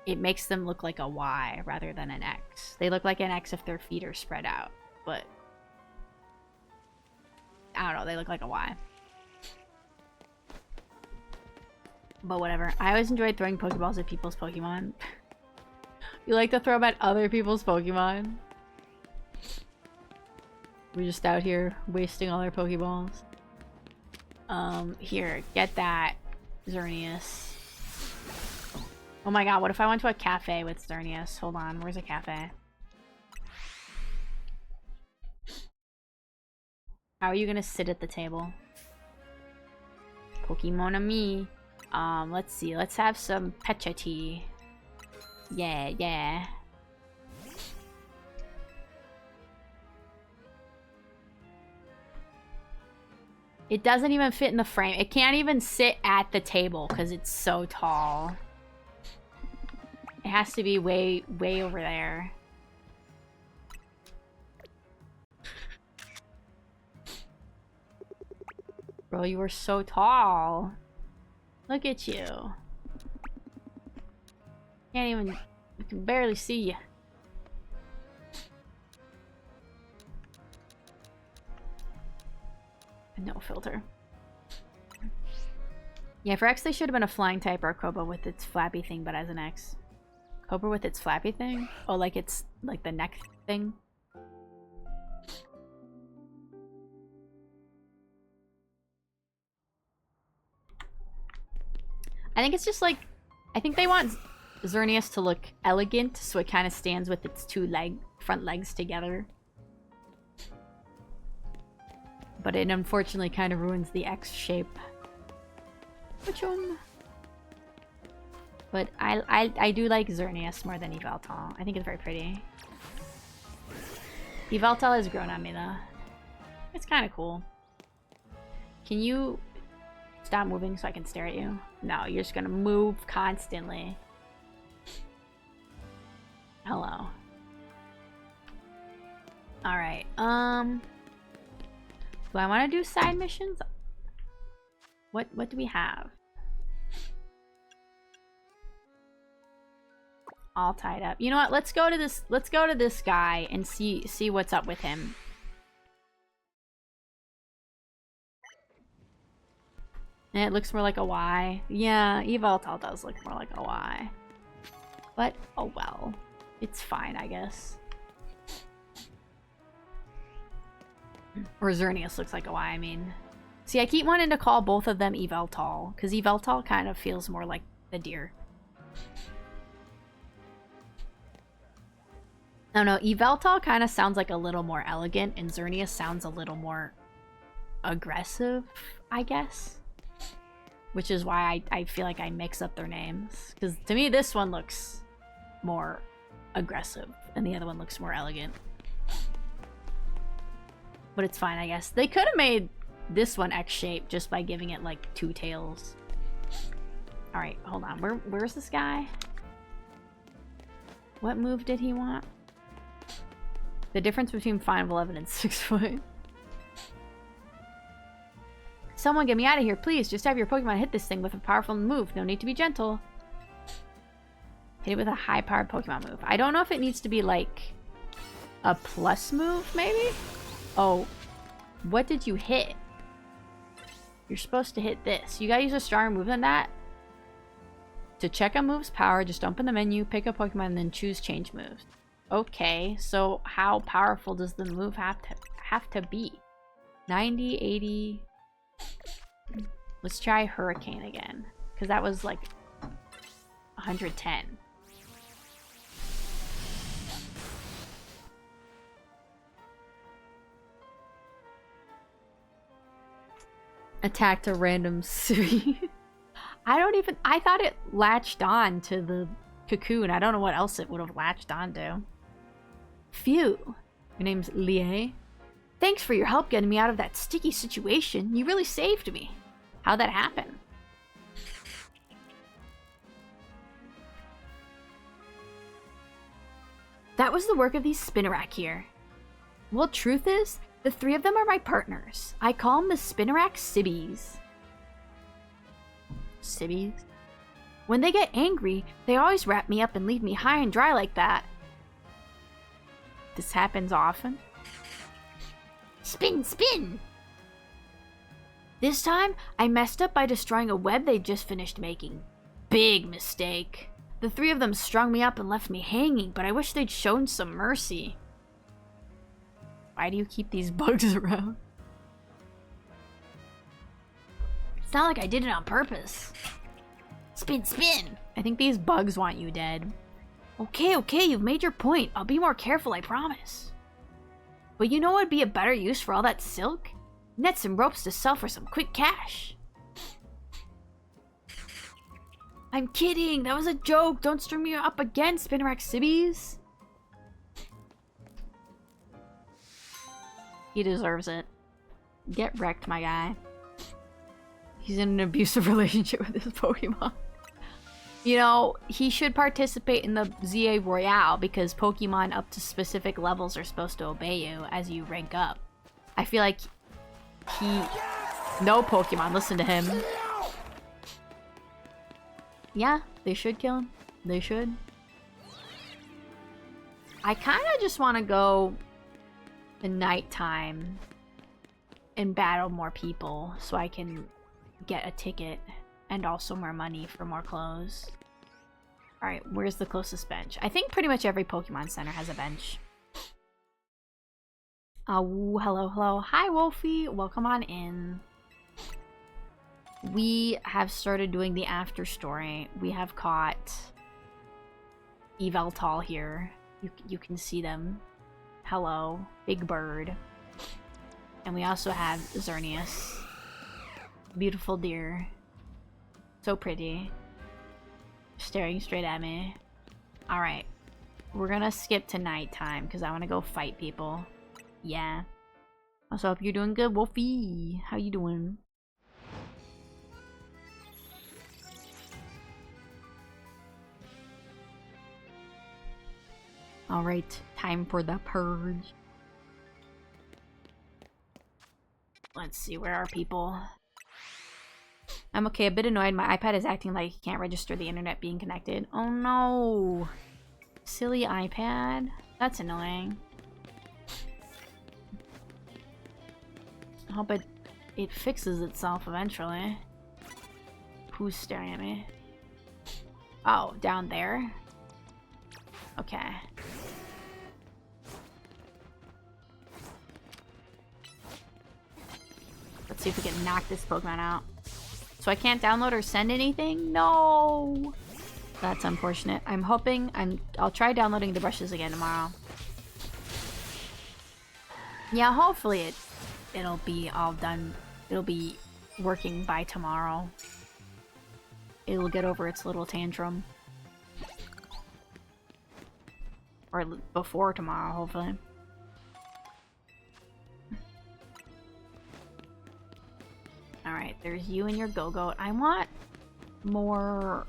A: it makes them look like a Y rather than an X. They look like an X if their feet are spread out. But I don't know, they look like a Y. But whatever. I always enjoyed throwing Pokeballs at people's Pokemon. You like to throw them at other people's Pokemon? We're just out here wasting all our Pokeballs. Here, get that, Xerneas. Oh my god, what if I went to a cafe with Xerneas? Hold on, where's a cafe? How are you gonna sit at the table? Pokemon Ami. Let's see, let's have some Pecha tea. Yeah, yeah. It doesn't even fit in the frame. It can't even sit at the table because it's so tall. It has to be way, way over there. Bro, you are so tall. Look at you. Can't even... I can barely see you. No filter. Yeah, for X they should have been a flying type or a Cobra with its flappy thing, but as an X. Cobra with its flappy thing? Oh, like it's like the neck thing? I think it's just like... I think they want Xerneas to look elegant, so it kind of stands with its front legs together. But it unfortunately kind of ruins the X shape. Which one? But I do like Xerneas more than Yveltal. I think it's very pretty. Yveltal has grown on me though. It's kind of cool. Can you stop moving so I can stare at you? No, you're just gonna move constantly. Hello. Alright, do I want to do side missions? What do we have? All tied up. You know what? Let's go to this guy and see what's up with him. And it looks more like a Y. Yeah, Yveltal does look more like a Y. But oh well. It's fine, I guess. Or Xerneas looks like a Y, I mean. See, I keep wanting to call both of them Yveltal, because Yveltal kind of feels more like the deer. I don't know, Yveltal kind of sounds like a little more elegant, and Xerneas sounds a little more aggressive, I guess. Which is why I feel like I mix up their names. Because to me, this one looks more aggressive, and the other one looks more elegant. But it's fine, I guess. They could have made this one X-shaped just by giving it, like, 2 tails. Alright, hold on. Where's this guy? What move did he want? The difference between 5'11" and 6 foot. Someone get me out of here, please. Just have your Pokemon hit this thing with a powerful move. No need to be gentle. Hit it with a high-powered Pokemon move. I don't know if it needs to be, like, a plus move, maybe? Oh, what did you hit? You're supposed to hit this. You gotta use a stronger move than that. To check a move's power, just open the menu, pick a Pokemon, and then choose change moves. Okay, so how powerful does the move have to be? 90, 80... Let's try Hurricane again, because that was like 110. Attacked a random Siri. I thought it latched on to the cocoon. I don't know what else it would have latched onto. Phew. Your name's Lie. Thanks for your help getting me out of that sticky situation. You really saved me. How'd that happen? That was the work of these Spinarak here. Well, truth is, the 3 of them are my partners. I call them the Spinarak Sibbies. Sibbies? When they get angry, they always wrap me up and leave me high and dry like that. This happens often. Spin, spin! This time, I messed up by destroying a web they just finished making. Big mistake. The 3 of them strung me up and left me hanging, but I wish they'd shown some mercy. Why do you keep these bugs around? It's not like I did it on purpose. Spin, spin! I think these bugs want you dead. Okay, you've made your point. I'll be more careful, I promise. But you know what would be a better use for all that silk? Nets and ropes to sell for some quick cash. I'm kidding! That was a joke! Don't string me up again, Spinarak Sibbies! He deserves it. Get wrecked, my guy. He's in an abusive relationship with his Pokemon. You know, he should participate in the ZA Royale because Pokemon up to specific levels are supposed to obey you as you rank up. I feel like no Pokemon listen to him. Yeah, they should kill him. They should. I kind of just want to go the nighttime and battle more people so I can get a ticket and also more money for more clothes. Alright, where's the closest bench? I think pretty much every Pokemon Center has a bench. Oh, hello, hello. Hi, Wolfie. Welcome on in. We have started doing the after story. We have caught Yveltal here. You can see them. Hello, Big Bird. And we also have Xerneas. Beautiful deer. So pretty. Staring straight at me. Alright. We're gonna skip to nighttime because I want to go fight people. Yeah. Also, hope you're doing good, Wolfie. How you doing? Alright, time for the purge. Let's see, where are people? I'm okay, a bit annoyed. My iPad is acting like it can't register the internet being connected. Oh no! Silly iPad. That's annoying. I hope it fixes itself eventually. Who's staring at me? Oh, down there? Okay. Let's see if we can knock this Pokemon out. So I can't download or send anything? No! That's unfortunate. I'm hoping I'll try downloading the brushes again tomorrow. Yeah, hopefully it'll be all done. It'll be working by tomorrow. It'll get over its little tantrum. Or before tomorrow, hopefully. Alright, there's you and your Go-Goat. I want more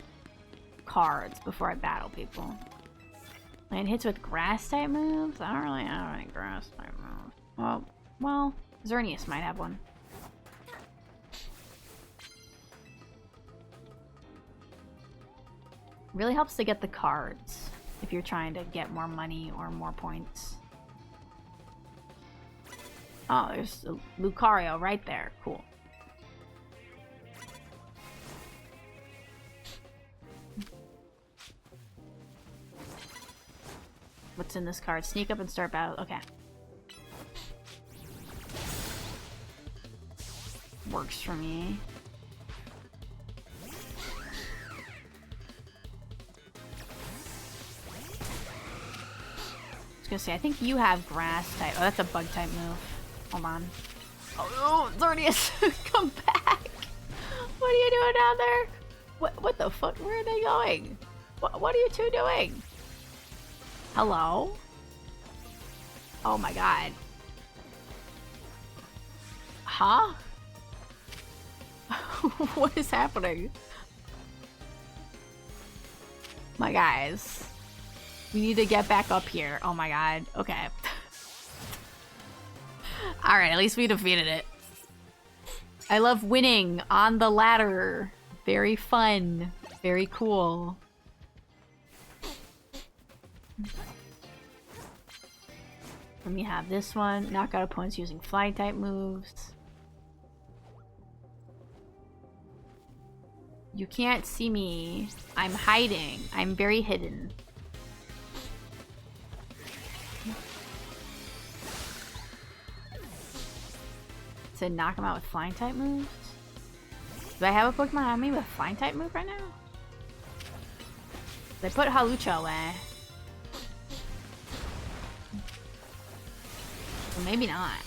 A: cards before I battle people. Land hits with grass type moves? I don't really have any grass type moves. Well, Xerneas might have one. Really helps to get the cards if you're trying to get more money or more points. Oh, there's a Lucario right there. Cool. What's in this card? Sneak up and start battle. Okay. Works for me. I was gonna say, I think you have grass type. Oh, that's a bug type move. Hold on. Oh, Xerneas, come back! What are you doing down there? What the fuck? Where are they going? What are you two doing? Hello? Oh my god. Huh? What is happening? My guys. We need to get back up here. Oh my god. Okay. Alright, at least we defeated it. I love winning on the ladder. Very fun. Very cool. Let me have this one. Knock out opponents using fly type moves. You can't see me. I'm hiding. I'm very hidden. To knock him out with flying type moves? Do I have a Pokemon on me with a flying type move right now? They put Hawlucha away. Well, maybe not.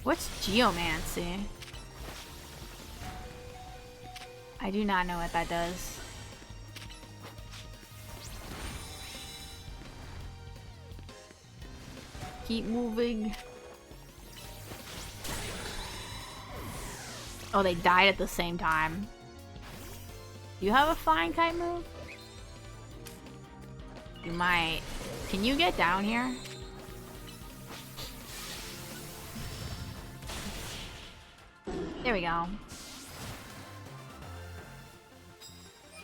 A: What's Geomancy? I do not know what that does. Keep moving. Oh, they died at the same time. Do you have a flying type move? You might. Can you get down here? There we go.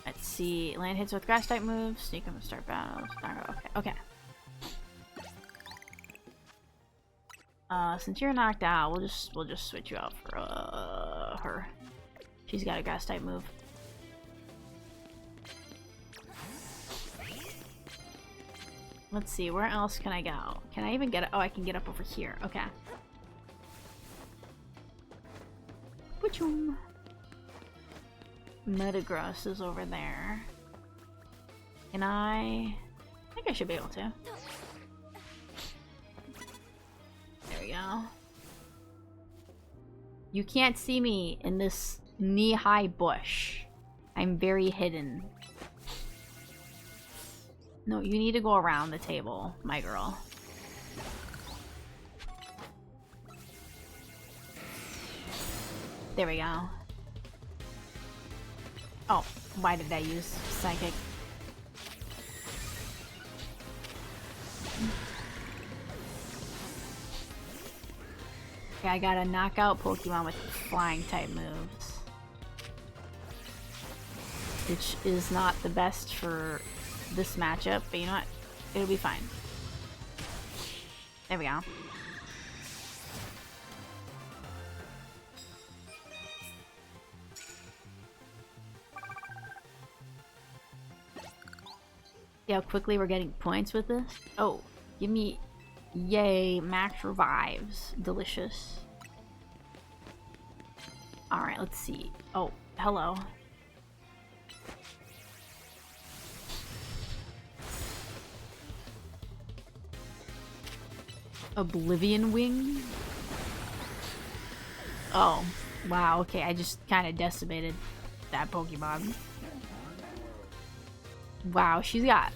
A: Let's see. Land hits with grass type moves. Sneak up and start battles. Okay. Since you're knocked out, we'll just switch you out for her. She's got a grass type move. Let's see, where else can I go? Can I even get it? Oh, I can get up over here. Okay. Poochum. Metagross is over there. Can I think I should be able to. There we go. You can't see me in this knee-high bush. I'm very hidden. No, you need to go around the table, my girl. There we go. Oh, why did I use Psychic? Okay, I got a knockout Pokemon with flying type moves. Which is not the best for this matchup, but you know what? It'll be fine. There we go. See how quickly we're getting points with this? Oh, give me... Yay, max revives. Delicious. Alright, let's see. Oh, hello. Oblivion Wing? Oh, wow, okay, I just kind of decimated that Pokemon. Wow, she's got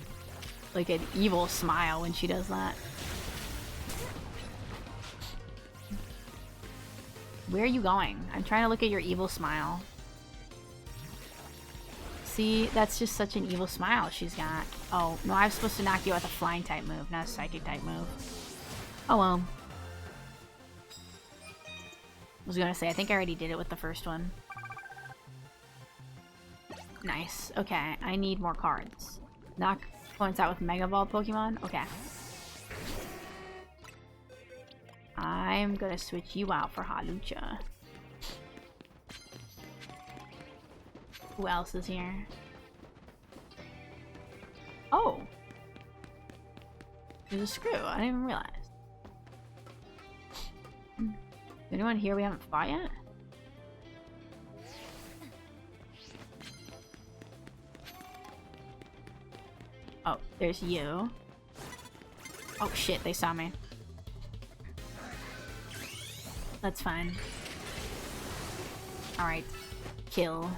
A: like an evil smile when she does that. Where are you going? I'm trying to look at your evil smile. See, that's just such an evil smile she's got. Oh, no, I was supposed to knock you out with a flying type move, not a psychic type move. Oh well. I was gonna say, I think I already did it with the first one. Nice. Okay, I need more cards. Knock points out with Mega Ball Pokemon? Okay. I'm gonna switch you out for Hawlucha. Who else is here? Oh! There's a Screw. I didn't even realize. Is anyone here we haven't fought yet? Oh, there's you. Oh shit, they saw me. That's fine. Alright. Kill.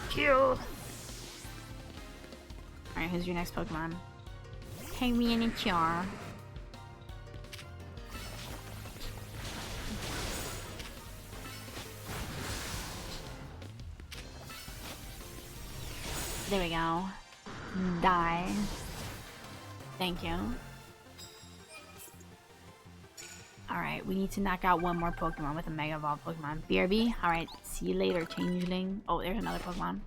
A: Kill! Alright, who's your next Pokemon? Miniature. There we go. Die. Thank you. Alright, we need to knock out one more Pokemon with a Mega Evolved Pokemon. BRB? Alright, see you later, Changeling. Oh, there's another Pokemon.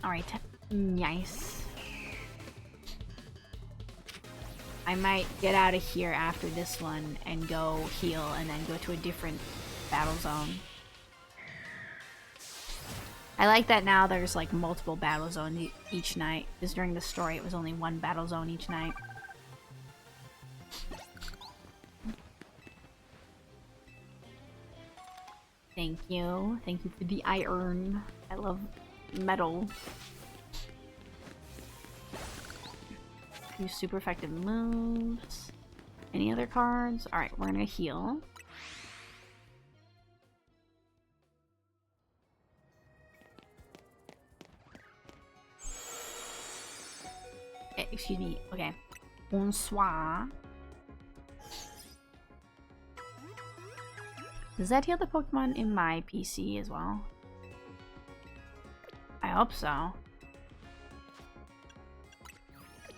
A: Alright, nice. I might get out of here after this one and go heal and then go to a different battle zone. I like that now there's like multiple battle zones each night, because during the story it was only one battle zone each night. Thank you. Thank you for the iron. I love metal. Use super effective moves. Any other cards? Alright, we're gonna heal. Excuse me. Okay. Bonsoir. Does that heal the Pokemon in my PC as well? I hope so.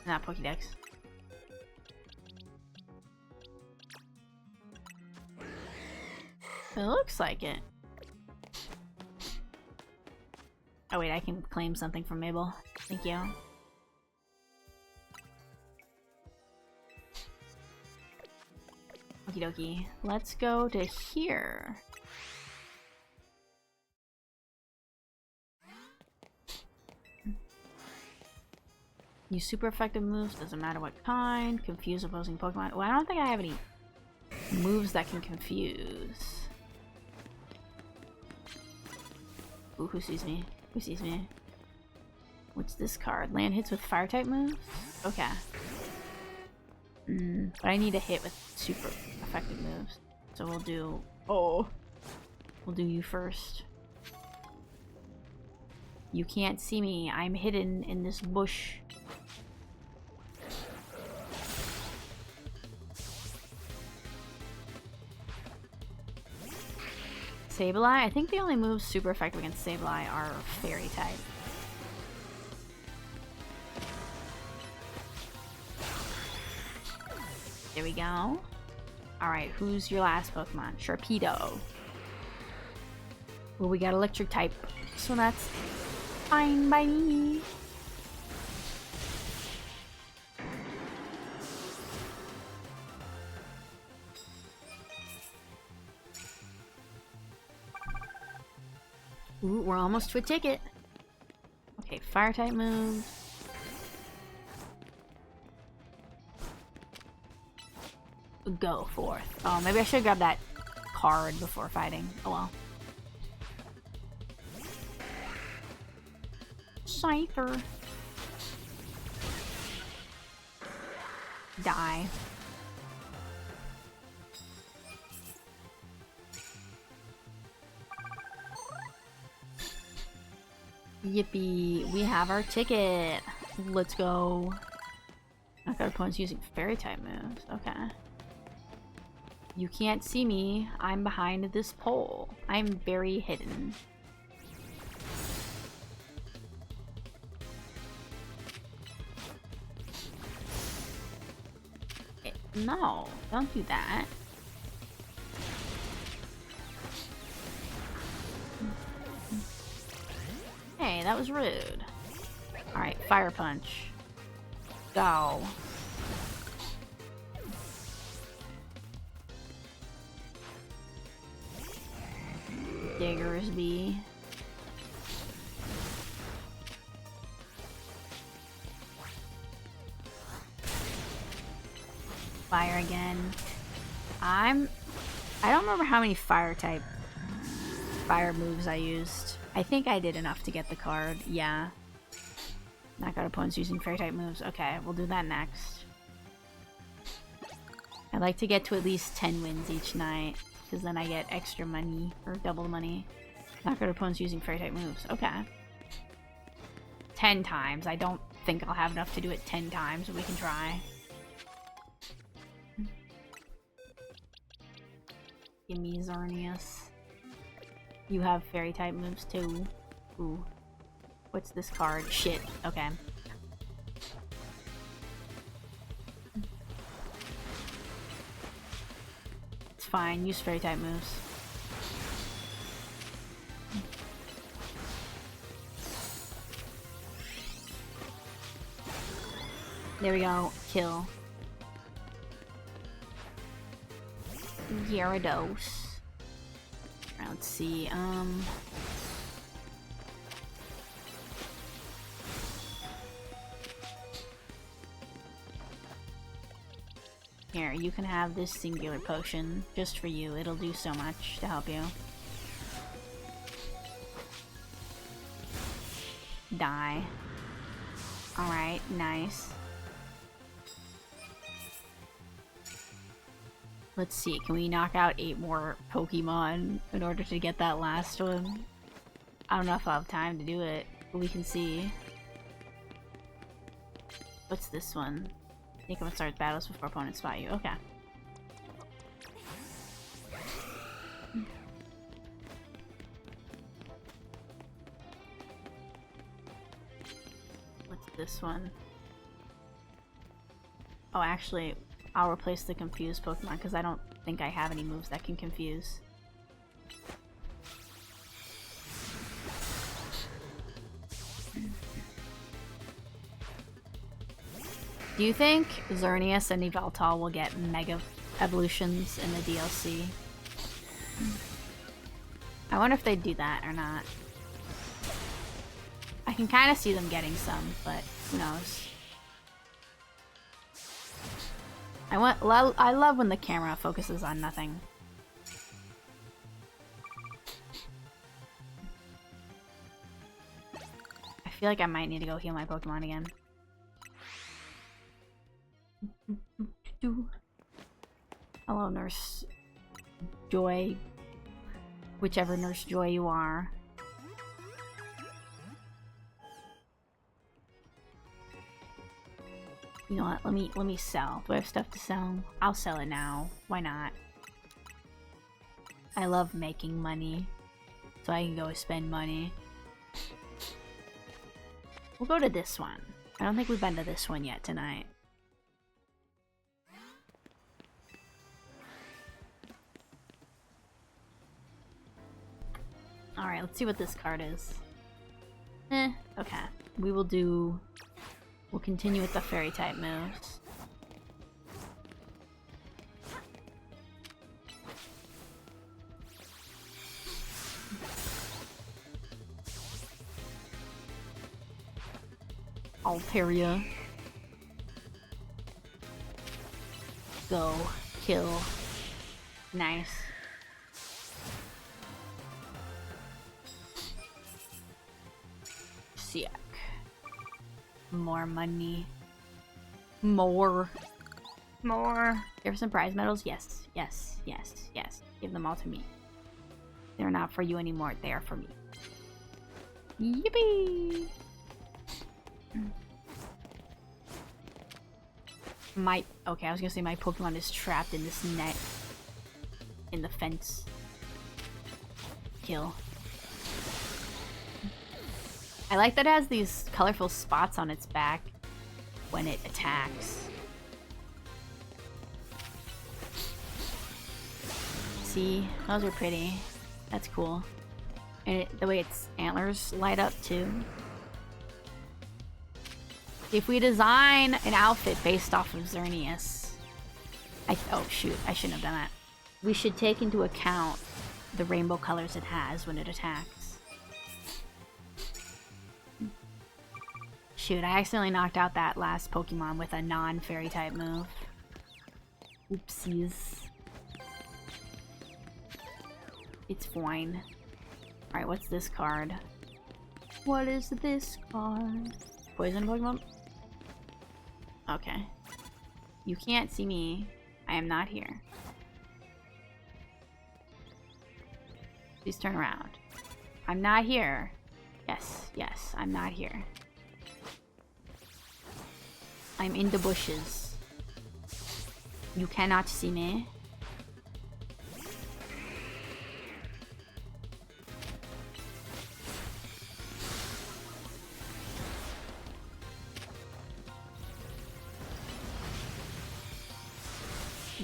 A: Not Pokédex. It looks like it. Oh wait, I can claim something from Mabel. Thank you. Okie dokie. Let's go to here. Use super effective moves, doesn't matter what kind. Confuse opposing Pokemon. Well, I don't think I have any moves that can confuse. Ooh, who sees me? Who sees me? What's this card? Land hits with fire type moves? Okay. But I need a hit with super effective moves. So we'll do... Oh! We'll do you first. You can't see me. I'm hidden in this bush. Sableye? I think the only moves super effective against Sableye are fairy type. There we go. Alright, who's your last Pokemon? Sharpedo. Well, we got electric type, so that's fine by me. Ooh, we're almost to a ticket. Okay, fire type moves. Go forth. Oh, maybe I should grab that card before fighting. Oh well. Cypher. Die. Yippee, we have our ticket. Let's go. I our opponent's using fairy type moves. Okay. You can't see me. I'm behind this pole. I'm very hidden. No, don't do that. Hey, that was rude. Alright, fire punch. Go. Diggersby. Fire again. I don't remember how many fire moves I used. I think I did enough to get the card. Yeah. Knock out opponents using fairy type moves. Okay, we'll do that next. I'd like to get to at least 10 wins each night, because then I get extra money, or double money. Knock out opponents using fairy type moves. Okay. 10 times. I don't think I'll have enough to do it 10 times, but we can try. Gimme Xerneas. You have fairy type moves too. Ooh. What's this card? Shit. Okay. It's fine. Use fairy type moves. There we go. Kill. Gyarados. Alright, let's see. Here, you can have this singular potion just for you. It'll do so much to help you. Die. Alright, nice. Let's see, can we knock out 8 more Pokemon in order to get that last one? I don't know if I'll have time to do it, but we can see. What's this one? Take up and start battles before opponents spot you. Okay. What's this one? Oh, actually, I'll replace the confused Pokemon because I don't think I have any moves that can confuse. Do you think Xerneas and Yveltal will get mega evolutions in the DLC? I wonder if they'd do that or not. I can kind of see them getting some, but who knows? I love when the camera focuses on nothing. I feel like I might need to go heal my Pokemon again. Hello, Nurse Joy. Whichever Nurse Joy you are. You know what? Let me sell. Do I have stuff to sell? I'll sell it now. Why not? I love making money, so I can go spend money. We'll go to this one. I don't think we've been to this one yet tonight. Alright, let's see what this card is. Okay. We'll continue with the fairy type moves. Altaria. Go. Kill. Nice. Siak. More money. More. Give her some prize medals? Yes. Yes. Yes. Yes. Give them all to me. They're not for you anymore. They are for me. Yippee! Okay, I was gonna say my Pokemon is trapped in this net. In the fence. Kill. I like that it has these colorful spots on its back when it attacks. See? Those are pretty. That's cool. And the way its antlers light up too. If we design an outfit based off of Xerneas... oh shoot, I shouldn't have done that. We should take into account the rainbow colors it has when it attacks. Shoot, I accidentally knocked out that last Pokemon with a non-fairy type move. Oopsies. It's fine. Alright, what's this card? What is this card? Poison Pokemon? Okay. You can't see me. I am not here. Please turn around. I'm not here. Yes, yes, I'm not here. I'm in the bushes. You cannot see me.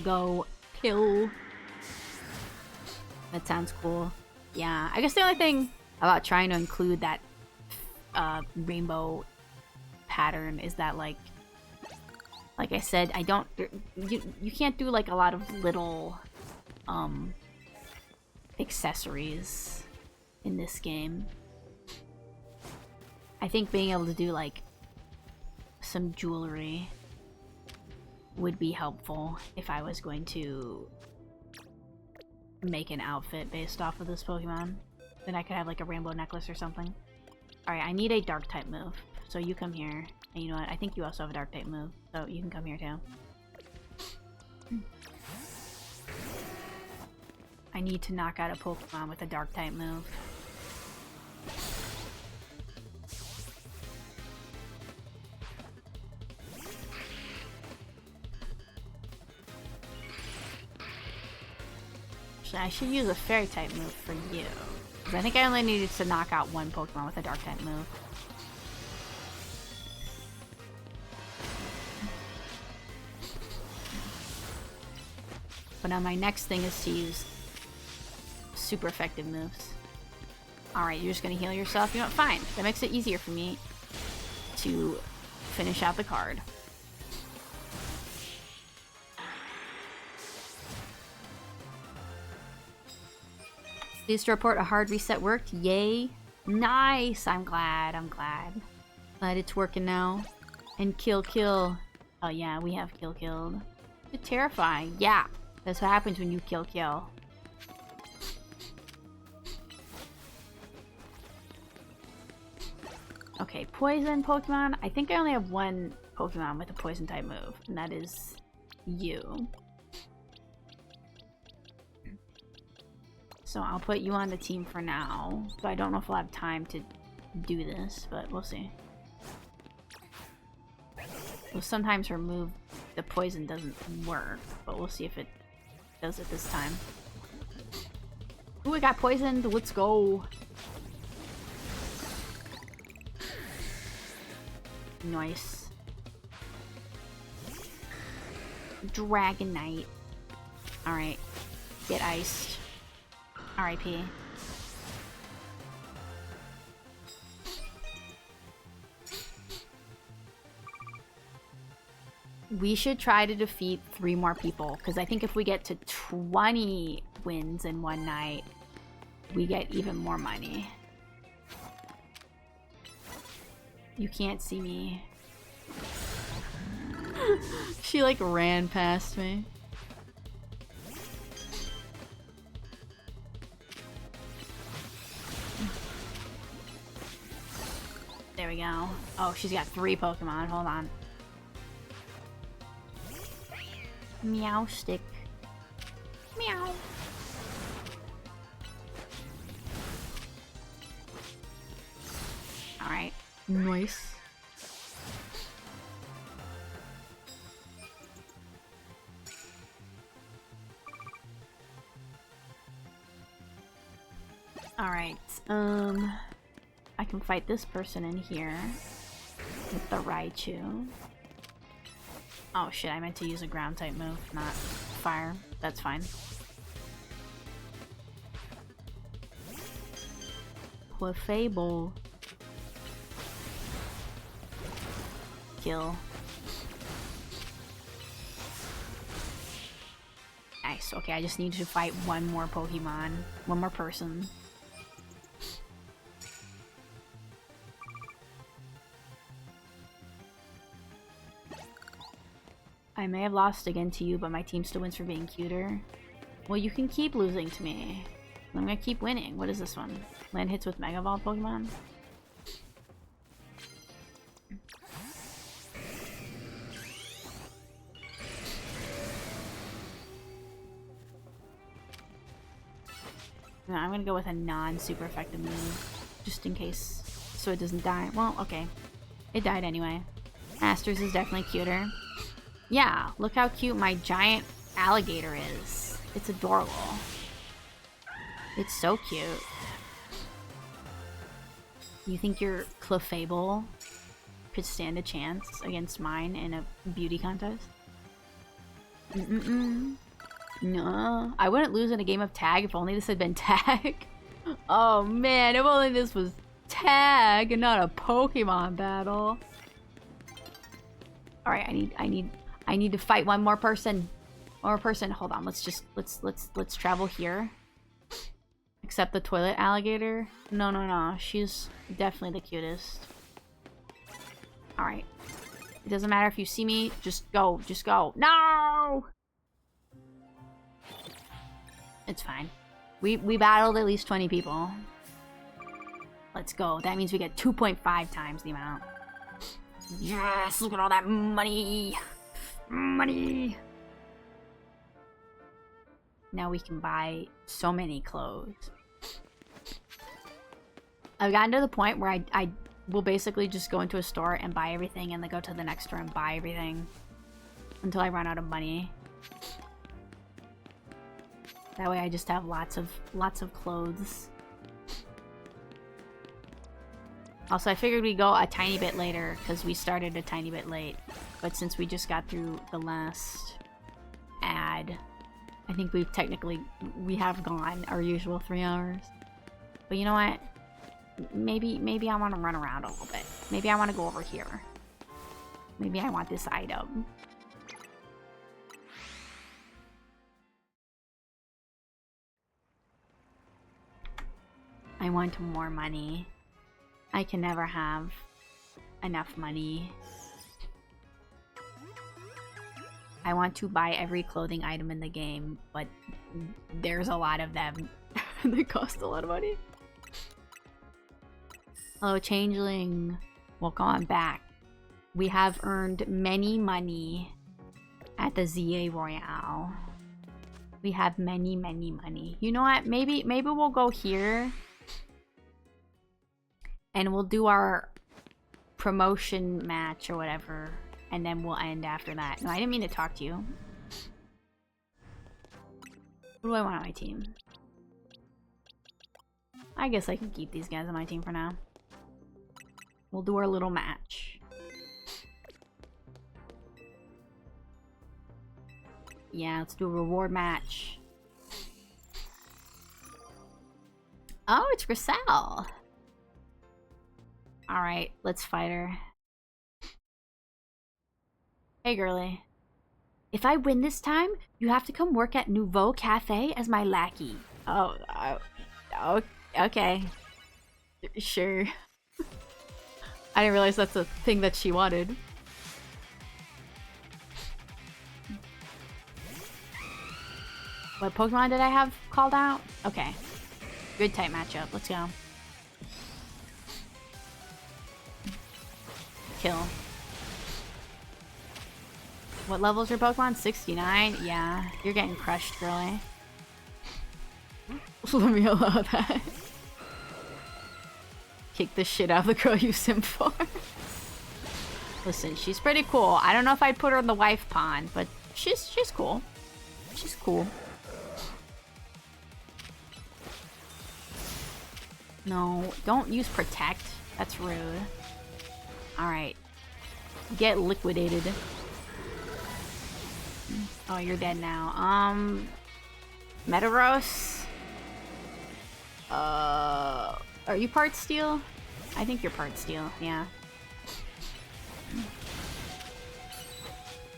A: Go kill. That sounds cool. Yeah, I guess the only thing about trying to include that rainbow pattern is that like I said, I don't you can't do like a lot of little accessories in this game. I think being able to do like some jewelry would be helpful if I was going to make an outfit based off of this Pokemon. Then I could have like a rainbow necklace or something. Alright, I need a dark type move. So you come here. And you know what? I think you also have a dark type move. So you can come here too. I need to knock out a Pokemon with a dark type move. I should use a fairy type move for you. Because I think I only needed to knock out one Pokemon with a dark type move. But now my next thing is to use super effective moves. Alright, you're just gonna heal yourself? You know what? Fine. That makes it easier for me to finish out the card. Pleased to report a hard reset worked. Yay. Nice. I'm glad. Glad it's working now. And kill. Oh yeah, we have killed. It's terrifying. Yeah. That's what happens when you kill. Okay, poison Pokemon. I think I only have one Pokemon with a poison type move, and that is you. So I'll put you on the team for now. So I don't know if we'll have time to do this, but we'll see. Well, sometimes her move, the poison doesn't work, but we'll see if it does it this time. Ooh, I got poisoned. Let's go. Nice. Dragonite. Alright. Get iced. R.I.P. We should try to defeat 3 more people, because I think if we get to 20 wins in one night, we get even more money. You can't see me. She like ran past me. There we go. Oh, she's got 3 Pokemon. Hold on. Meow stick. Meow. Alright. Nice. Alright, I can fight this person in here with the Raichu. Oh shit, I meant to use a ground type move, not fire. That's fine. Clefable. Kill. Nice, okay, I just need to fight one more Pokemon. One more person. I may have lost again to you, but my team still wins for being cuter. Well, you can keep losing to me. I'm gonna keep winning. What is this one? Land hits with Mega Evolved Pokemon? No, I'm gonna go with a non-super effective move. Just in case. So it doesn't die. Well, okay. It died anyway. Masters is definitely cuter. Yeah, look how cute my giant alligator is. It's adorable. It's so cute. You think your Clefable could stand a chance against mine in a beauty contest? No, I wouldn't lose in a game of tag if only this had been tag. Oh man, if only this was tag and not a Pokemon battle. All right, I need to fight one more person. Hold on, let's travel here. Except the toilet alligator. No. She's definitely the cutest. Alright. It doesn't matter if you see me, just go. No! It's fine. We battled at least 20 people. Let's go. That means we get 2.5 times the amount. Yes! Look at all that money! Money! Now we can buy so many clothes. I've gotten to the point where I will basically just go into a store and buy everything and then go to the next store and buy everything until I run out of money. That way I just have lots of clothes. Also, I figured we'd go a tiny bit later because we started a tiny bit late. But since we just got through the last ad, I think we have gone our usual 3 hours. But you know what? Maybe I want to run around a little bit. Maybe I want to go over here. Maybe I want this item. I want more money. I can never have enough money. I want to buy every clothing item in the game, but there's a lot of them. They cost a lot of money. Hello, Changeling. Welcome on back. We have earned many money at the ZA Royale. We have many money. You know what? Maybe we'll go here. And we'll do our promotion match or whatever. And then we'll end after that. No, I didn't mean to talk to you. What do I want on my team? I guess I can keep these guys on my team for now. We'll do our little match. Yeah, let's do a reward match. Oh, it's Griselle. Alright, let's fight her. Hey, girly. If I win this time, you have to come work at Nouveau Cafe as my lackey. Oh, okay. Sure. I didn't realize that's a thing that she wanted. What Pokemon did I have called out? Okay. Good type matchup. Let's go. Kill. What level is your Pokemon? 69? Yeah. You're getting crushed, girly. Let me allow that. Kick the shit out of the girl you simp for. Listen, she's pretty cool. I don't know if I'd put her in the wife pond, but she's cool. She's cool. No, don't use protect. That's rude. Alright. Get liquidated. Oh, you're dead now. Metagross? Are you part steel? I think you're part steel, yeah.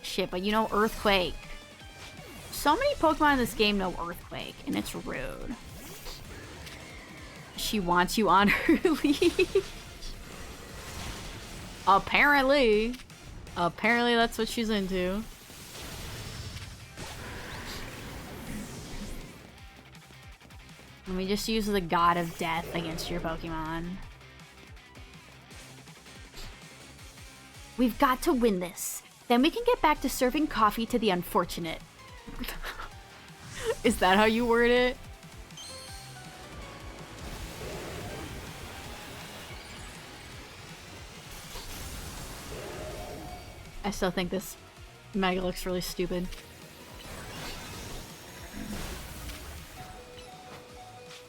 A: Shit, but you know Earthquake. So many Pokemon in this game know Earthquake, and it's rude. She wants you on her leash. Apparently. Apparently that's what she's into. Let me just use the God of Death against your Pokemon. We've got to win this. Then we can get back to serving coffee to the unfortunate. Is that how you word it? I still think this Mega looks really stupid.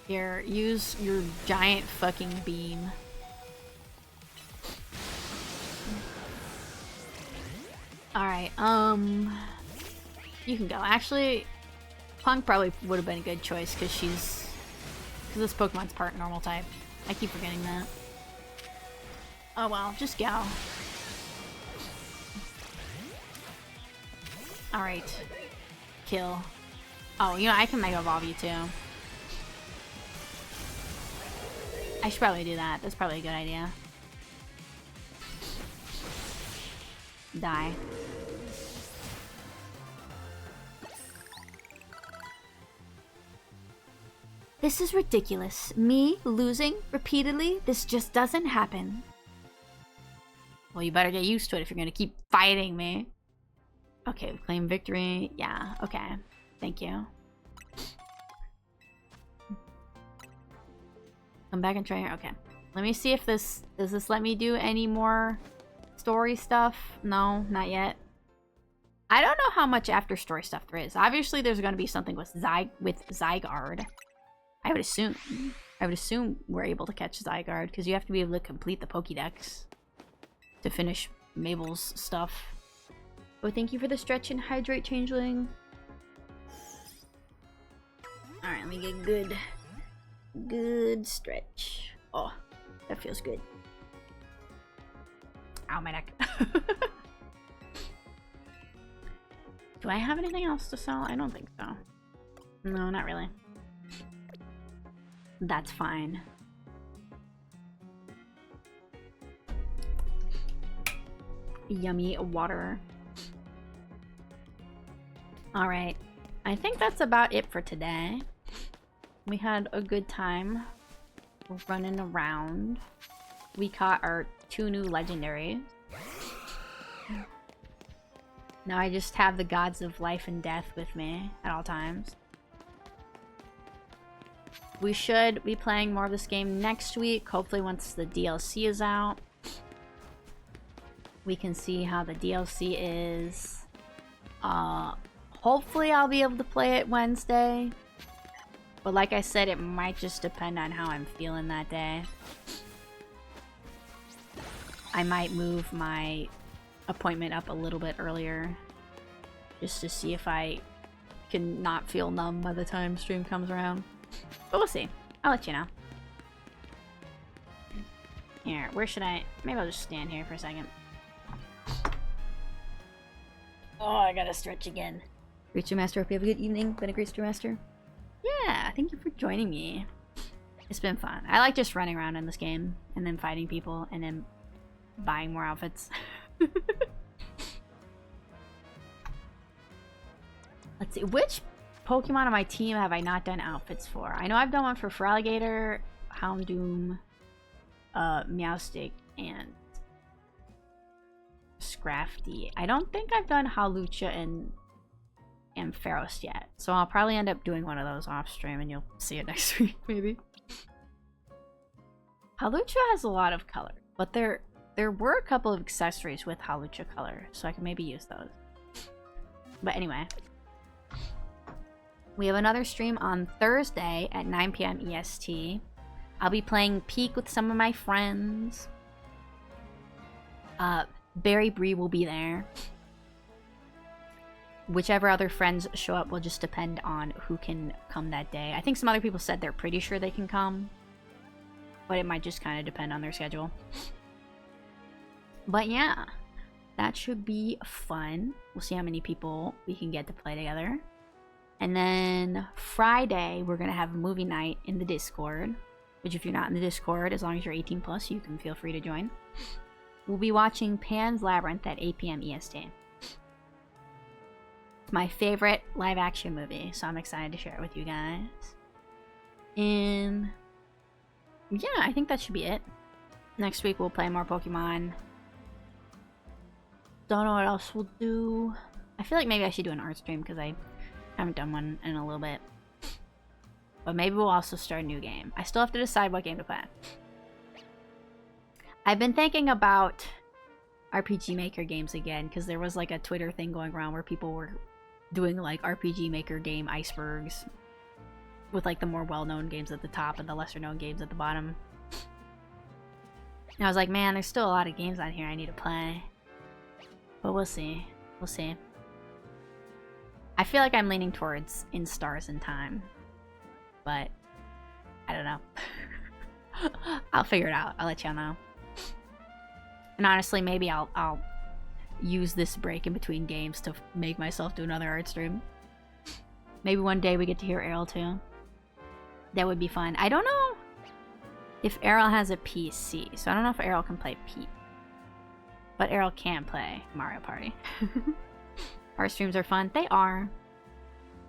A: Here, use your giant fucking beam. Alright, you can go. Actually, Punk probably would have been a good choice because she's... because this Pokemon's part normal type. I keep forgetting that. Oh well, just go. Alright. Kill. Oh, you know, I can Mega Evolve you too. I should probably do that. That's probably a good idea. Die. This is ridiculous. Me losing repeatedly? This just doesn't happen. Well, you better get used to it if you're gonna keep fighting me. Okay, claim victory. Yeah, okay. Thank you. Come back and try here. Okay. Let me see if this... does this let me do any more story stuff? No, not yet. I don't know how much after story stuff there is. Obviously, there's going to be something with Zygarde. I would assume we're able to catch Zygarde because you have to be able to complete the Pokédex to finish Mabel's stuff. Oh, thank you for the stretch and hydrate, Changeling. Alright, let me get good stretch. Oh, that feels good. Ow, my neck. Do I have anything else to sell? I don't think so. No, not really. That's fine. yummy water. Alright. I think that's about it for today. We had a good time running around. We caught our 2 new legendaries. Now I just have the gods of life and death with me at all times. We should be playing more of this game next week, hopefully once the DLC is out. We can see how the DLC is. Hopefully I'll be able to play it Wednesday. But like I said, it might just depend on how I'm feeling that day. I might move my appointment up a little bit earlier. Just to see if I can not feel numb by the time stream comes around. But we'll see. I'll let you know. Here, where should I... Maybe I'll just stand here for a second. Oh, I gotta stretch again. Great Stream Master, hope you have a good evening. Been a great Stream Master. Yeah, thank you for joining me. It's been fun. I like just running around in this game and then fighting people and then buying more outfits. Let's see, which Pokemon on my team have I not done outfits for? I know I've done one for Feraligatr, Houndoom, Meowstic, and Scrafty. I don't think I've done Hawlucha and Ampharos yet, so I'll probably end up doing one of those off stream and you'll see it next week, maybe. Hawlucha has a lot of color, but there were a couple of accessories with Hawlucha color, so I can maybe use those. But anyway, we have another stream on Thursday at 9 PM EST. I'll be playing Peak with some of my friends. Barry Bree will be there. Whichever other friends show up will just depend on who can come that day. I think some other people said they're pretty sure they can come, but it might just kind of depend on their schedule. But yeah, that should be fun. We'll see how many people we can get to play together. And then Friday, we're going to have a movie night in the Discord, which if you're not in the Discord, as long as you're 18 plus, you can feel free to join. We'll be watching Pan's Labyrinth at 8 PM EST. It's my favorite live action movie, so I'm excited to share it with you guys. And yeah, I think that should be it. Next week we'll play more Pokemon. Don't know what else we'll do. I feel like maybe I should do an art stream because I haven't done one in a little bit. But maybe we'll also start a new game. I still have to decide what game to play. I've been thinking about RPG Maker games again because there was like a Twitter thing going around where people were doing like RPG Maker game icebergs with like the more well-known games at the top and the lesser-known games at the bottom. And I was like, man, there's still a lot of games on here I need to play. But we'll see. We'll see. I feel like I'm leaning towards In Stars in Time. But I don't know. I'll figure it out. I'll let y'all know. And honestly, maybe I'll use this break in between games to make myself do another art stream. Maybe one day we get to hear Errol too. That would be fun. I don't know if Errol has a PC, so I don't know if Errol can play Pete. But Errol can play Mario Party. Art streams are fun. They are.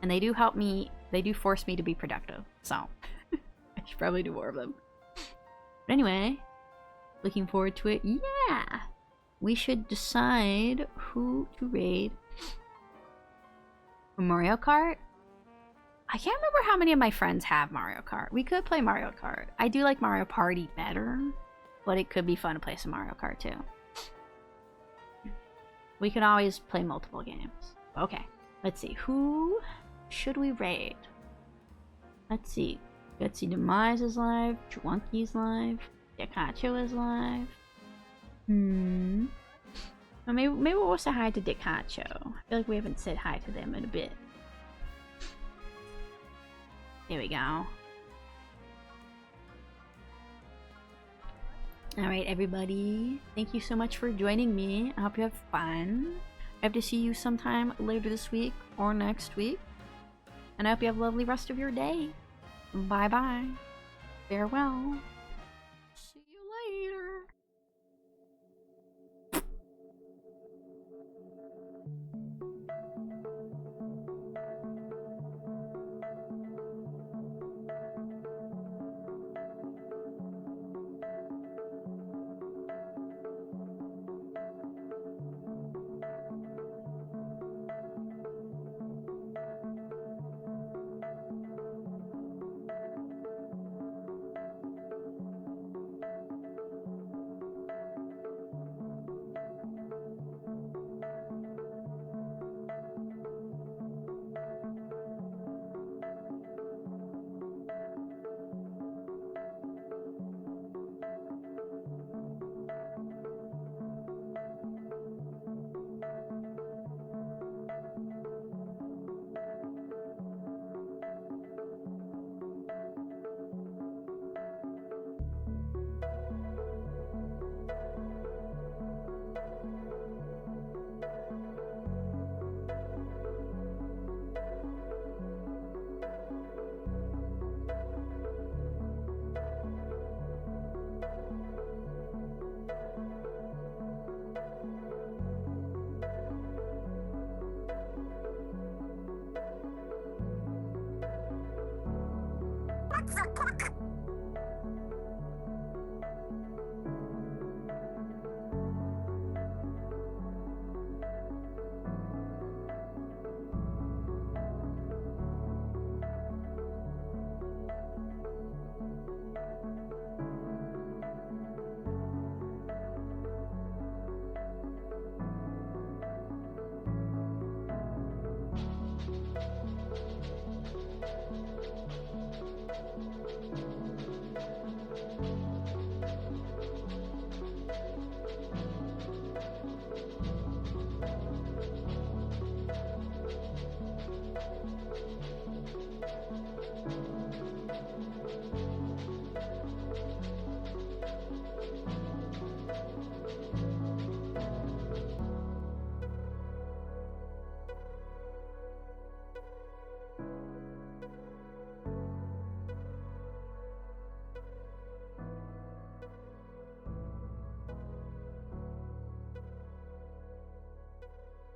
A: And they do help me, they do force me to be productive. So, I should probably do more of them. But anyway, looking forward to it. Yeah! We should decide who to raid. For Mario Kart? I can't remember how many of my friends have Mario Kart. We could play Mario Kart. I do like Mario Party better, but it could be fun to play some Mario Kart too. We can always play multiple games. Okay, let's see. Who should we raid? Let's see. Gutsy Demise is live. Chewunky's live. Dekacho is live. Well, maybe we'll say hi to Dekacho. I feel like we haven't said hi to them in a bit. There we go. Alright, everybody. Thank you so much for joining me. I hope you have fun. I hope to see you sometime later this week or next week. And I hope you have a lovely rest of your day. Bye-bye. Farewell.